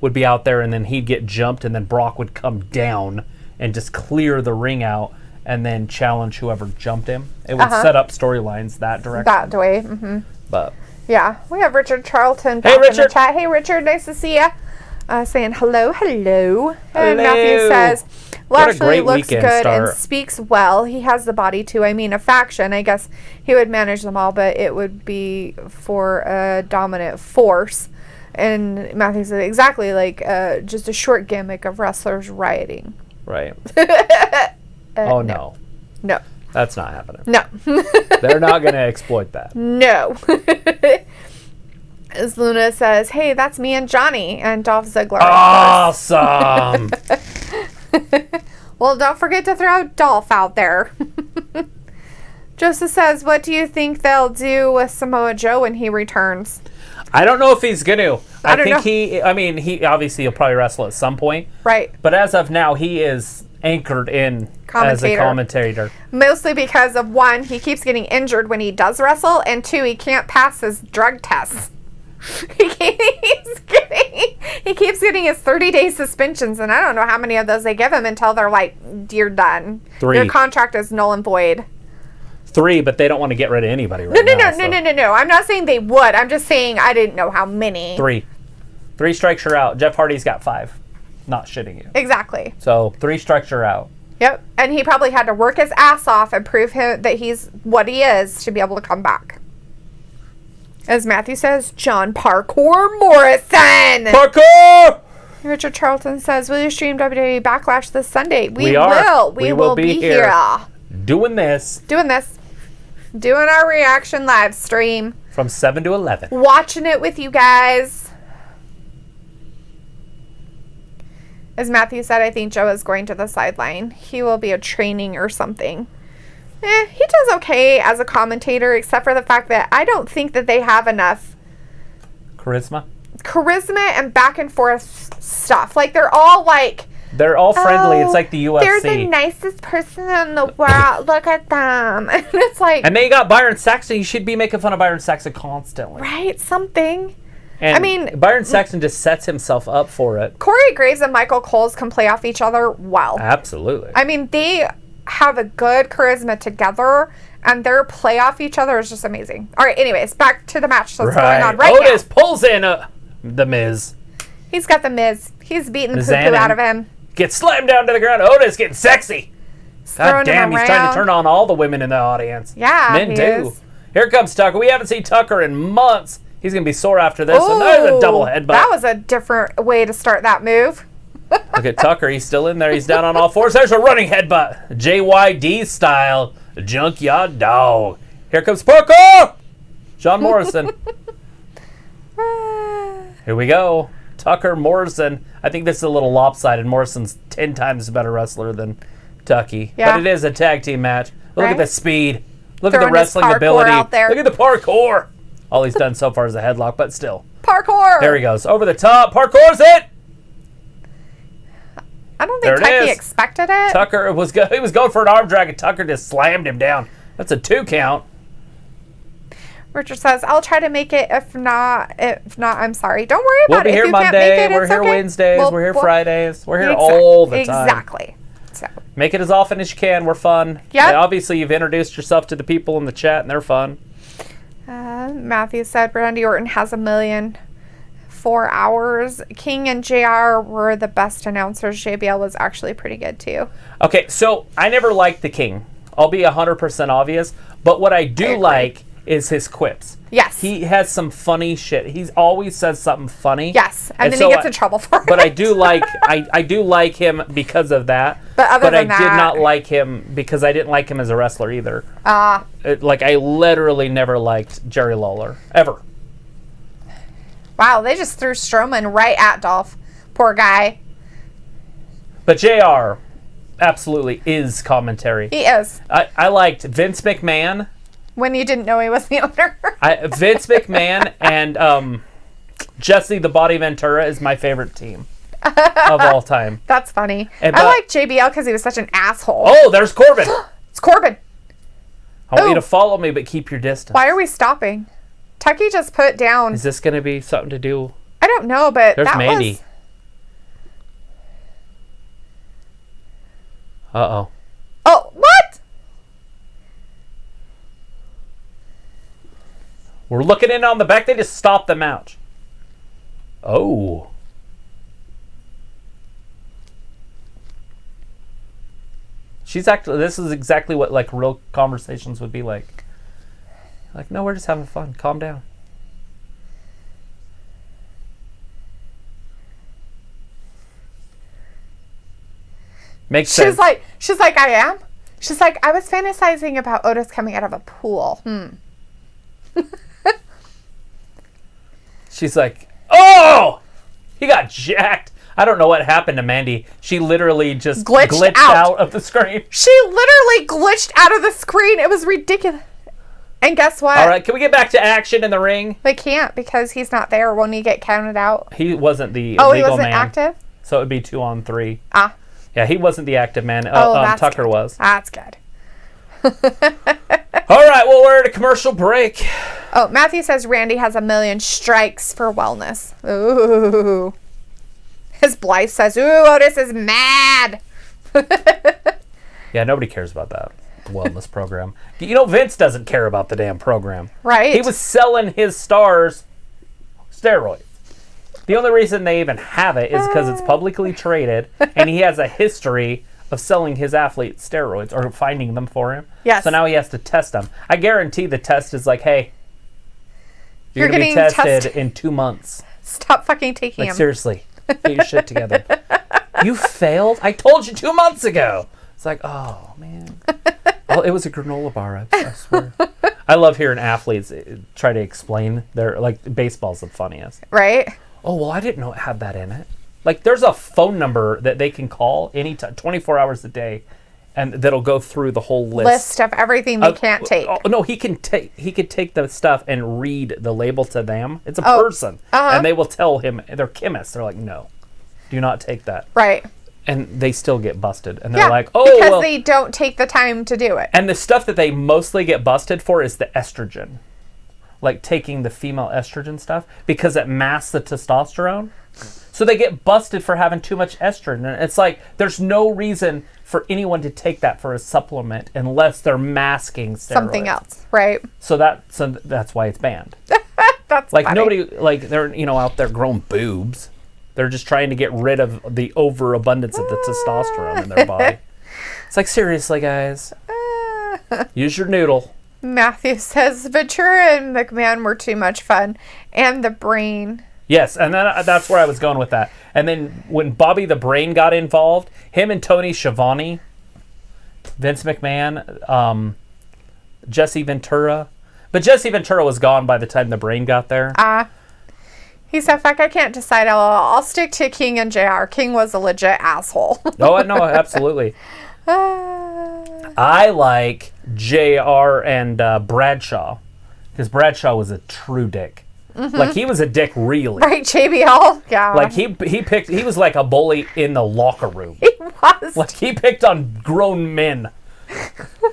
[SPEAKER 1] would be out there, and then he'd get jumped, and then Brock would come down and just clear the ring out and then challenge whoever jumped him. It would set up storylines that direction.
[SPEAKER 2] That way. Mm-hmm.
[SPEAKER 1] But
[SPEAKER 2] yeah, we have Richard Charlton back in the chat. Hey, Richard, nice to see you. Saying hello. And Matthew says, Lashley looks good and speaks well. He has the body too. I mean, a faction, I guess he would manage them all, but it would be for a dominant force. And Matthew said, exactly, like just a short gimmick of wrestlers rioting.
[SPEAKER 1] Right.
[SPEAKER 2] No. No.
[SPEAKER 1] That's not happening.
[SPEAKER 2] No.
[SPEAKER 1] They're not going to exploit that.
[SPEAKER 2] No. As Luna says, hey, that's me and Johnny and Dolph Ziggler.
[SPEAKER 1] Awesome.
[SPEAKER 2] Well, don't forget to throw Dolph out there. Joseph says, what do you think they'll do with Samoa Joe when he returns?
[SPEAKER 1] I don't know if he's going to.
[SPEAKER 2] I think
[SPEAKER 1] he obviously he'll probably wrestle at some point.
[SPEAKER 2] Right.
[SPEAKER 1] But as of now, he is anchored in as a commentator.
[SPEAKER 2] Mostly because of, one, he keeps getting injured when he does wrestle, and two, he can't pass his drug tests. He keeps getting his 30-day suspensions, and I don't know how many of those they give him until they're like, you're done.
[SPEAKER 1] 3.
[SPEAKER 2] Your contract is null and void.
[SPEAKER 1] 3, but they don't want to get rid of anybody right now.
[SPEAKER 2] No. I'm not saying they would. I'm just saying I didn't know how many.
[SPEAKER 1] 3 strikes you're out. Jeff Hardy's got 5. Not shitting you.
[SPEAKER 2] Exactly.
[SPEAKER 1] So 3 strikes you're out.
[SPEAKER 2] Yep. And he probably had to work his ass off and prove that he's what he is to be able to come back. As Matthew says, John Parkour Morrison.
[SPEAKER 1] Parkour!
[SPEAKER 2] Richard Charlton says, will you stream WWE Backlash this Sunday?
[SPEAKER 1] We will.
[SPEAKER 2] We will be here.
[SPEAKER 1] Doing this.
[SPEAKER 2] Doing our reaction live stream.
[SPEAKER 1] From 7 to 11.
[SPEAKER 2] Watching it with you guys. As Matthew said, I think Joe is going to the sideline. He will be a training or something. He does okay as a commentator, except for the fact that I don't think that they have enough
[SPEAKER 1] charisma
[SPEAKER 2] and back and forth stuff. Like, they're all
[SPEAKER 1] friendly. It's like the UFC.
[SPEAKER 2] They're the nicest person in the world. Look at them. And it's like...
[SPEAKER 1] And then you got Byron Saxton. You should be making fun of Byron Saxton constantly.
[SPEAKER 2] Right? Something.
[SPEAKER 1] And I mean... Byron Saxton just sets himself up for it.
[SPEAKER 2] Corey Graves and Michael Coles can play off each other well.
[SPEAKER 1] Absolutely.
[SPEAKER 2] I mean, they have a good charisma together, and their play off each other is just amazing. All right, anyways, back to the match that's going on right now.
[SPEAKER 1] Otis pulls in the Miz.
[SPEAKER 2] He's got the Miz. He's beating the poo-poo out of him.
[SPEAKER 1] Gets slammed down to the ground. Otis getting sexy. God damn, he's trying to turn on all the women in the audience.
[SPEAKER 2] Yeah,
[SPEAKER 1] men too. Here comes Tucker. We haven't seen Tucker in months. He's going to be sore after this. So there's a double headbutt.
[SPEAKER 2] That was a different way to start that move.
[SPEAKER 1] Look at Tucker. He's still in there. He's down on all fours. There's a running headbutt. JYD style. Junkyard dog. Here comes Parkour. John Morrison. Here we go. Tucker, Morrison. I think this is a little lopsided. Morrison's 10 times a better wrestler than Tucky. Yeah. But it is a tag team match. Look at the speed. Look at the wrestling ability. Look at the parkour. All he's done so far is a headlock, but still.
[SPEAKER 2] Parkour.
[SPEAKER 1] There he goes. Over the top. Parkour's it.
[SPEAKER 2] I don't think Tucky expected it.
[SPEAKER 1] Tucker was going for an arm drag, and Tucker just slammed him down. That's a 2 count.
[SPEAKER 2] Richard says, I'll try to make it. If not, I'm sorry. Don't worry about it.
[SPEAKER 1] We'll be here Monday. We're here Wednesdays. We're here Fridays. We're here all the time.
[SPEAKER 2] Exactly. So.
[SPEAKER 1] Make it as often as you can. We're fun.
[SPEAKER 2] Yeah.
[SPEAKER 1] Obviously, you've introduced yourself to the people in the chat, and they're fun.
[SPEAKER 2] Matthew said, Randy Orton has 1,000,004 hours. King and JR were the best announcers. JBL was actually pretty good, too.
[SPEAKER 1] Okay, so I never liked the King. I'll be 100% obvious. But what I do like is his quips.
[SPEAKER 2] Yes.
[SPEAKER 1] He has some funny shit. He always says something funny.
[SPEAKER 2] Yes, and then he gets in trouble for it.
[SPEAKER 1] But I do like I do like him because of that.
[SPEAKER 2] But I did
[SPEAKER 1] not like him because I didn't like him as a wrestler either. I literally never liked Jerry Lawler. Ever.
[SPEAKER 2] Wow, they just threw Strowman right at Dolph. Poor guy.
[SPEAKER 1] But JR absolutely is commentary.
[SPEAKER 2] He is.
[SPEAKER 1] I liked Vince McMahon
[SPEAKER 2] When you didn't know he was the owner.
[SPEAKER 1] Vince McMahon and Jesse the Body Ventura is my favorite team of all time.
[SPEAKER 2] That's funny. I like JBL because he was such an asshole.
[SPEAKER 1] Oh, there's Corbin.
[SPEAKER 2] It's Corbin.
[SPEAKER 1] I want you to follow me, but keep your distance.
[SPEAKER 2] Why are we stopping? Tucky just put down.
[SPEAKER 1] Is this going to be something to do?
[SPEAKER 2] I don't know, but
[SPEAKER 1] there's Mandy. Uh-oh.
[SPEAKER 2] Oh, what?
[SPEAKER 1] We're looking in on the back. They just stopped the match. Oh. This is exactly what like real conversations would be like. Like, no, we're just having fun. Calm down. Makes sense.
[SPEAKER 2] She's like, I am? She's like, I was fantasizing about Otis coming out of a pool.
[SPEAKER 1] She's like, oh! He got jacked. I don't know what happened to Mandy. She literally just glitched out of the screen.
[SPEAKER 2] She literally glitched out of the screen. It was ridiculous. And guess what?
[SPEAKER 1] All right, can we get back to action in the ring?
[SPEAKER 2] They can't because he's not there. Won't he get counted out?
[SPEAKER 1] He wasn't the
[SPEAKER 2] legal
[SPEAKER 1] he wasn't
[SPEAKER 2] man. Active?
[SPEAKER 1] So it would be 2-on-3.
[SPEAKER 2] Ah.
[SPEAKER 1] Yeah, he wasn't the active man. Tucker was.
[SPEAKER 2] That's good.
[SPEAKER 1] All right, well, we're at a commercial break.
[SPEAKER 2] Oh, Matthew says Randy has 1 million strikes for wellness. Ooh. His Blythe says, ooh, Otis is mad.
[SPEAKER 1] Yeah, nobody cares about that wellness program. You know, Vince doesn't care about the damn program.
[SPEAKER 2] Right.
[SPEAKER 1] He was selling his stars steroids. The only reason they even have it is because it's publicly traded, and he has a history of selling his athletes steroids or finding them for him.
[SPEAKER 2] Yes.
[SPEAKER 1] So now he has to test them. I guarantee the test is like, hey, you're going to be tested in 2 months.
[SPEAKER 2] Stop fucking taking them.
[SPEAKER 1] Seriously. Get your shit together. You failed? I told you 2 months ago. It's like, oh, man. Well, it was a granola bar, I swear. I love hearing athletes try to explain their, like, baseball's the funniest.
[SPEAKER 2] Right?
[SPEAKER 1] Oh, well, I didn't know it had that in it. Like, there's a phone number that they can call anytime, 24 hours a day, and that'll go through the whole list
[SPEAKER 2] of everything they can't take.
[SPEAKER 1] Oh, no, he could take the stuff and read the label to them. It's a person. And they will tell him, they're chemists. They're like, no, do not take that.
[SPEAKER 2] Right.
[SPEAKER 1] And they still get busted. And they're like, oh,
[SPEAKER 2] because they don't take the time to do it.
[SPEAKER 1] And the stuff that they mostly get busted for is the estrogen. Like taking the female estrogen stuff because it masks the testosterone. So they get busted for having too much estrogen. And it's like, there's no reason for anyone to take that for a supplement unless they're masking steroids.
[SPEAKER 2] Something else, right?
[SPEAKER 1] So that's why it's banned.
[SPEAKER 2] That's
[SPEAKER 1] like
[SPEAKER 2] funny.
[SPEAKER 1] Nobody, like they're out there growing boobs. They're just trying to get rid of the overabundance of the testosterone in their body. It's like, seriously, guys, use your noodle.
[SPEAKER 2] Matthew says Ventura and McMahon were too much fun, and the Brain.
[SPEAKER 1] Yes, and that's where I was going with that. And then when Bobby the Brain got involved, him and Tony Schiavone, Vince McMahon, Jesse Ventura. But Jesse Ventura was gone by the time the Brain got there.
[SPEAKER 2] He said, fuck, I can't decide. I'll stick to King and JR. King was a legit asshole.
[SPEAKER 1] Oh, no, absolutely. I like JR and Bradshaw. Because Bradshaw was a true dick. Mm-hmm. Like, he was a dick, really.
[SPEAKER 2] Right, JBL? Yeah.
[SPEAKER 1] Like, he was like a bully in the locker room.
[SPEAKER 2] He was.
[SPEAKER 1] Like, he picked on grown men.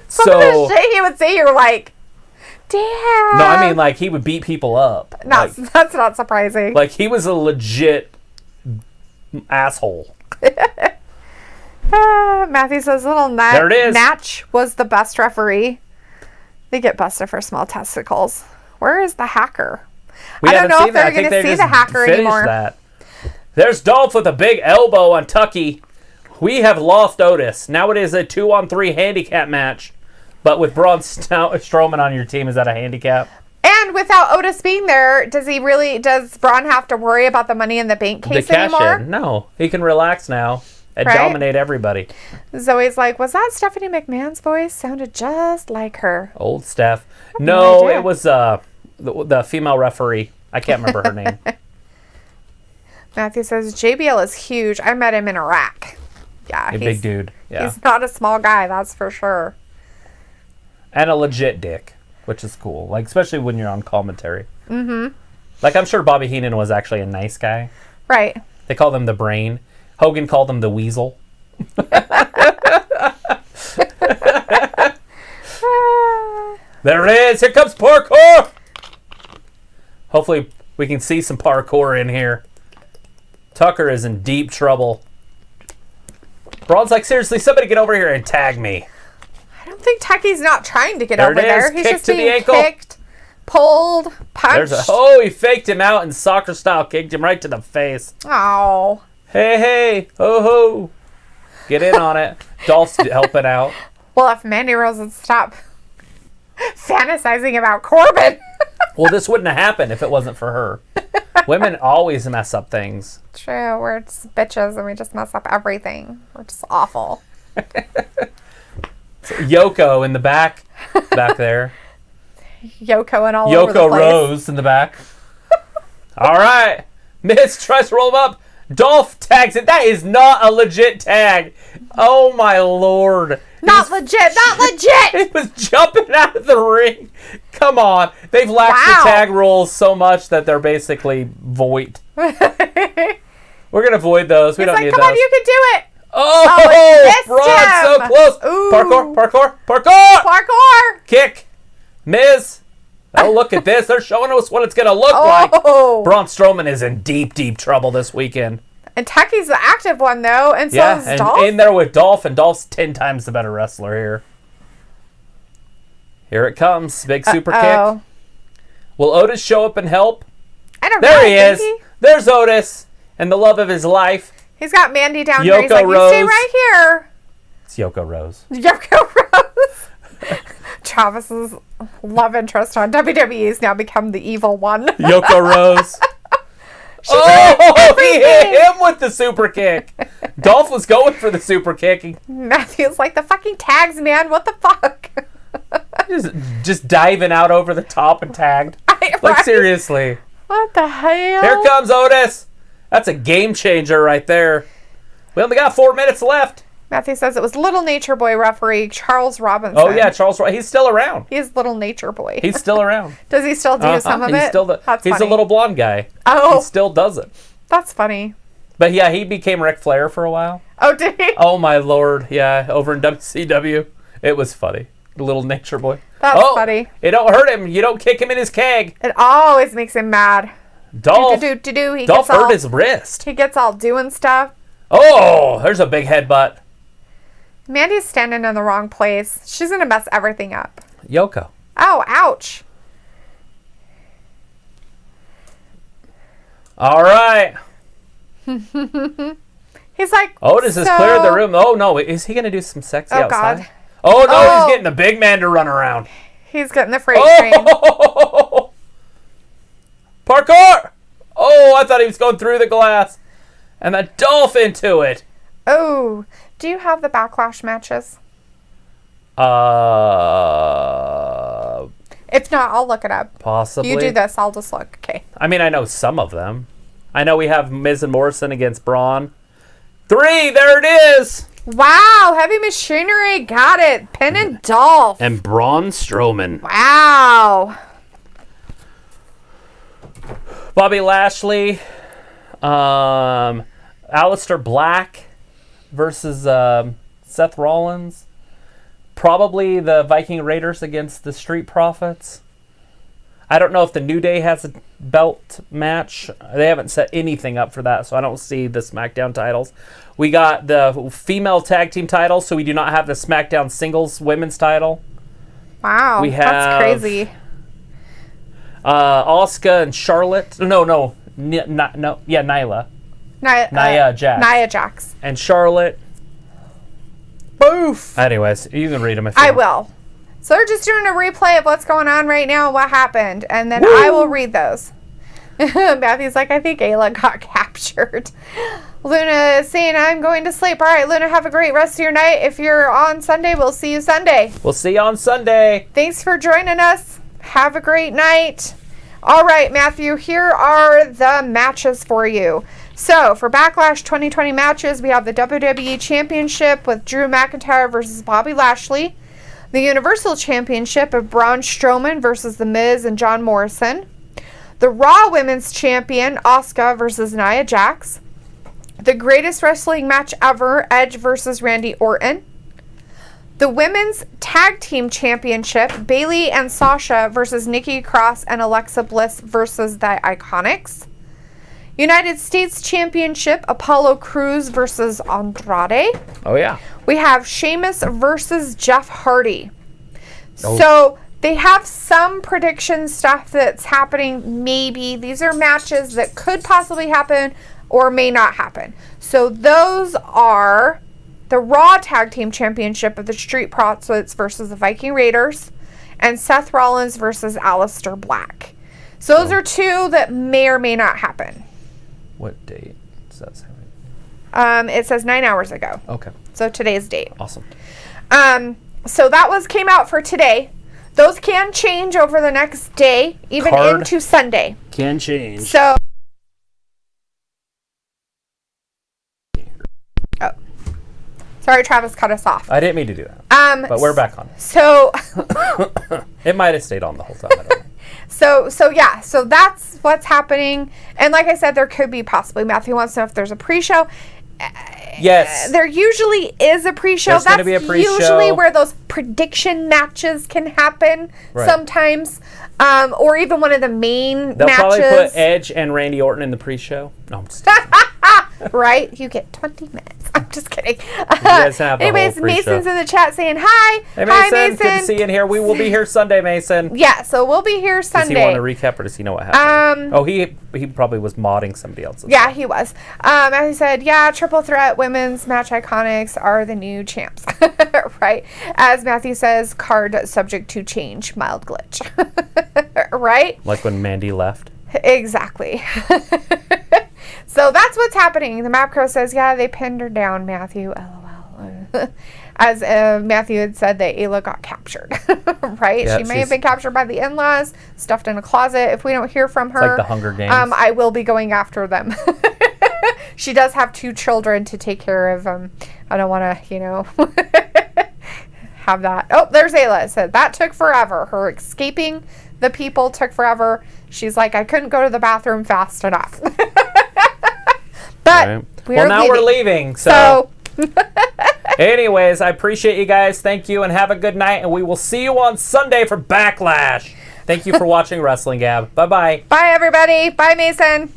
[SPEAKER 2] Some of the shit he would say, you're like, damn.
[SPEAKER 1] No, I mean, like, he would beat people up.
[SPEAKER 2] That's not surprising.
[SPEAKER 1] Like, he was a legit asshole.
[SPEAKER 2] Matthew says, there it is. Natch was the best referee. They get busted for small testicles. Where is the hacker? I don't know if they're going to see the hacker anymore.
[SPEAKER 1] That. There's Dolph with a big elbow on Tucky. We have lost Otis. Now it is a 2-on-3 handicap match. But with Braun Strowman on your team, is that a handicap?
[SPEAKER 2] And without Otis being there, does Braun have to worry about the Money in the Bank case anymore?
[SPEAKER 1] No. He can relax now and dominate everybody.
[SPEAKER 2] Zoe's like, was that Stephanie McMahon's voice? Sounded just like her.
[SPEAKER 1] Old Steph. No, it was the female referee. I can't remember her name.
[SPEAKER 2] Matthew says, JBL is huge. I met him in Iraq. Yeah,
[SPEAKER 1] he's a big dude. Yeah.
[SPEAKER 2] He's not a small guy, that's for sure.
[SPEAKER 1] And a legit dick. which is cool. Like, especially when you're on commentary. Mm-hmm. Like, I'm sure Bobby Heenan was actually a nice guy.
[SPEAKER 2] Right.
[SPEAKER 1] They called him the Brain. Hogan called him the Weasel. There it is. Here comes parkour. Hopefully we can see some parkour in here. Tucker is in deep trouble. Braun's like, seriously, somebody get over here and tag me.
[SPEAKER 2] I don't think Tucky's not trying to get over there. He's
[SPEAKER 1] Kick
[SPEAKER 2] just
[SPEAKER 1] to the
[SPEAKER 2] being
[SPEAKER 1] ankle.
[SPEAKER 2] kicked, pulled, punched.
[SPEAKER 1] He faked him out and soccer style kicked him right to the face.
[SPEAKER 2] Oh.
[SPEAKER 1] Hey, ho, ho. Get in on it. Dolph's helping out.
[SPEAKER 2] Well, if Mandy Rose would stop fantasizing about Corbin.
[SPEAKER 1] Well, this wouldn't have happened if it wasn't for her. Women always mess up things.
[SPEAKER 2] True. We're just bitches and we just mess up everything. We're just awful.
[SPEAKER 1] Yoko in the back there.
[SPEAKER 2] Yoko and all over the
[SPEAKER 1] Yoko
[SPEAKER 2] place.
[SPEAKER 1] Rose in the back. All right. Miz tries to roll him up. Dolph tags it. That is not a legit tag. Oh, my Lord.
[SPEAKER 2] Not legit.
[SPEAKER 1] He was jumping out of the ring. Come on. They've laxed the tag rules so much that they're basically void. We're going to void those. We don't need those.
[SPEAKER 2] Come on, you can do it.
[SPEAKER 1] Oh, Braun, so close.
[SPEAKER 2] Ooh.
[SPEAKER 1] Parkour. Kick. Miz. Oh, look at this. They're showing us what it's going to look like. Braun Strowman is in deep, deep trouble this weekend.
[SPEAKER 2] And Tucky's the active one, though, and so is Dolph.
[SPEAKER 1] In there with Dolph, and Dolph's 10 times the better wrestler here. Here it comes. Big super kick. Will Otis show up and help?
[SPEAKER 2] I don't know.
[SPEAKER 1] There he is. There's Otis and the love of his life.
[SPEAKER 2] He's got Mandy down here. He's like, you stay right here.
[SPEAKER 1] It's Yoko Rose.
[SPEAKER 2] Yoko Rose. Travis's love interest on WWE has now become the evil one.
[SPEAKER 1] Yoko Rose. He hit him with the super kick. Dolph was going for the super kick.
[SPEAKER 2] Matthew's like, the fucking tags, man. What the fuck?
[SPEAKER 1] just diving out over the top and tagged. Like, seriously.
[SPEAKER 2] What the hell?
[SPEAKER 1] Here comes Otis. That's a game changer right there. We only got 4 minutes left.
[SPEAKER 2] Matthew says it was Little Nature Boy referee Charles Robinson.
[SPEAKER 1] Oh, yeah, Charles. He's still around.
[SPEAKER 2] He's Little Nature Boy.
[SPEAKER 1] He's still around.
[SPEAKER 2] Does he still do some of it?
[SPEAKER 1] He's a little blonde guy.
[SPEAKER 2] Oh.
[SPEAKER 1] He still does it.
[SPEAKER 2] That's funny.
[SPEAKER 1] But, yeah, he became Ric Flair for a while.
[SPEAKER 2] Oh, did he?
[SPEAKER 1] Oh, my Lord. Yeah, over in WCW. It was funny. The Little Nature Boy.
[SPEAKER 2] That's funny.
[SPEAKER 1] It don't hurt him. You don't kick him in his keg.
[SPEAKER 2] It always makes him mad.
[SPEAKER 1] Dolph hurt his wrist.
[SPEAKER 2] He gets all doing stuff.
[SPEAKER 1] Oh, there's a big headbutt.
[SPEAKER 2] Mandy's standing in the wrong place. She's going to mess everything up.
[SPEAKER 1] Yoko.
[SPEAKER 2] Oh, ouch.
[SPEAKER 1] All right.
[SPEAKER 2] He's like,
[SPEAKER 1] Otis has cleared the room. Oh, no. Is he going to do some sexy outside?
[SPEAKER 2] God.
[SPEAKER 1] Oh, no. He's getting the big man to run around.
[SPEAKER 2] He's getting the freight train.
[SPEAKER 1] Parkour. Oh, I thought he was going through the glass. And the Dolph into it.
[SPEAKER 2] Oh. Do you have the Backlash matches? If not, I'll look it up.
[SPEAKER 1] Possibly.
[SPEAKER 2] You do this, I'll just look. Okay.
[SPEAKER 1] I mean, I know some of them. I know we have Miz and Morrison against Braun. 3, there it is.
[SPEAKER 2] Wow, Heavy Machinery got it. Penn and Dolph.
[SPEAKER 1] And Braun Strowman.
[SPEAKER 2] Wow.
[SPEAKER 1] Bobby Lashley. Aleister Black versus Seth Rollins. Probably the Viking Raiders against the Street Profits. I don't know if the New Day has a belt match. They haven't set anything up for that, so I don't see the SmackDown titles. We got the female tag team title, so we do not have the SmackDown singles women's title.
[SPEAKER 2] Wow, that's crazy.
[SPEAKER 1] Asuka and Charlotte. Nyla. Nia
[SPEAKER 2] Jax.
[SPEAKER 1] And Charlotte.
[SPEAKER 2] Boof.
[SPEAKER 1] Anyways, you can read them if you
[SPEAKER 2] I
[SPEAKER 1] want.
[SPEAKER 2] will. So they're just doing a replay of what's going on right now and what happened, and then I will read those. Matthew's like, I think Ayla got captured. Luna is saying, I'm going to sleep. All right, Luna, have a great rest of your night. If you're on Sunday, we'll see you Sunday.
[SPEAKER 1] We'll see you on Sunday.
[SPEAKER 2] Thanks for joining us. Have a great night. All right, Matthew, here are the matches for you. So, for Backlash 2020 matches, we have the WWE Championship with Drew McIntyre versus Bobby Lashley. The Universal Championship of Braun Strowman versus The Miz and John Morrison. The Raw Women's Champion, Asuka versus Nia Jax. The greatest wrestling match ever, Edge versus Randy Orton. The Women's Tag Team Championship, Bayley and Sasha versus Nikki Cross and Alexa Bliss versus the Iconics. United States Championship, Apollo Crews versus Andrade.
[SPEAKER 1] Oh, yeah.
[SPEAKER 2] We have Sheamus versus Jeff Hardy.
[SPEAKER 1] Oh.
[SPEAKER 2] So they have some prediction stuff that's happening, maybe. These are matches that could possibly happen or may not happen. So those are the Raw Tag Team Championship of the Street Profits versus the Viking Raiders, and Seth Rollins versus Aleister Black. So those are two that may or may not happen.
[SPEAKER 1] What date does that say?
[SPEAKER 2] It says 9 hours ago.
[SPEAKER 1] Okay.
[SPEAKER 2] So today's date.
[SPEAKER 1] Awesome.
[SPEAKER 2] So that came out for today. Those can change over the next day, even into Sunday.
[SPEAKER 1] Can change.
[SPEAKER 2] So. Oh. Sorry, Travis cut us off.
[SPEAKER 1] I didn't mean to do that. But we're back on.
[SPEAKER 2] So.
[SPEAKER 1] It might have stayed on the whole time. I don't know.
[SPEAKER 2] So that's what's happening. And like I said, there could be possibly, Matthew wants to know if there's a pre-show.
[SPEAKER 1] Yes.
[SPEAKER 2] There usually is a pre-show.
[SPEAKER 1] There's gonna be a pre-show.
[SPEAKER 2] Usually where those prediction matches can happen sometimes. Or even one of the main
[SPEAKER 1] They'll
[SPEAKER 2] matches.
[SPEAKER 1] probably put Edge and Randy Orton in the pre-show. No, I'm just kidding.
[SPEAKER 2] Right? You get 20 minutes. I'm just kidding.
[SPEAKER 1] You guys have
[SPEAKER 2] anyways,
[SPEAKER 1] the whole pre-show.
[SPEAKER 2] Mason's in the chat saying hi.
[SPEAKER 1] Hey, Mason.
[SPEAKER 2] Hi, Mason.
[SPEAKER 1] Good to see you in here. We will be here Sunday, Mason.
[SPEAKER 2] Yeah, so we'll be here Sunday.
[SPEAKER 1] Does he want to recap or does he know what happened? He probably was modding somebody else's.
[SPEAKER 2] Yeah, he was. And he said, yeah, triple threat women's match iconics are the new champs. Right? As Matthew says, card subject to change, mild glitch. Right?
[SPEAKER 1] Like when Mandy left.
[SPEAKER 2] Exactly. So that's what's happening. The Map Crow says, yeah, they pinned her down, Matthew. LOL. As Matthew had said that Ayla got captured. Right?
[SPEAKER 1] Yeah,
[SPEAKER 2] she may have been captured by the in-laws, stuffed in a closet. If we don't hear from her,
[SPEAKER 1] it's like the Hunger Games.
[SPEAKER 2] I will be going after them. She does have 2 children to take care of. I don't want to, have that. Oh, there's Ayla. It said that took forever. Her escaping the people took forever. She's like, I couldn't go to the bathroom fast enough. But
[SPEAKER 1] we're leaving. So anyways, I appreciate you guys. Thank you and have a good night. And we will see you on Sunday for Backlash. Thank you for watching Wrestling Gab. Bye-bye.
[SPEAKER 2] Bye, everybody. Bye, Mason.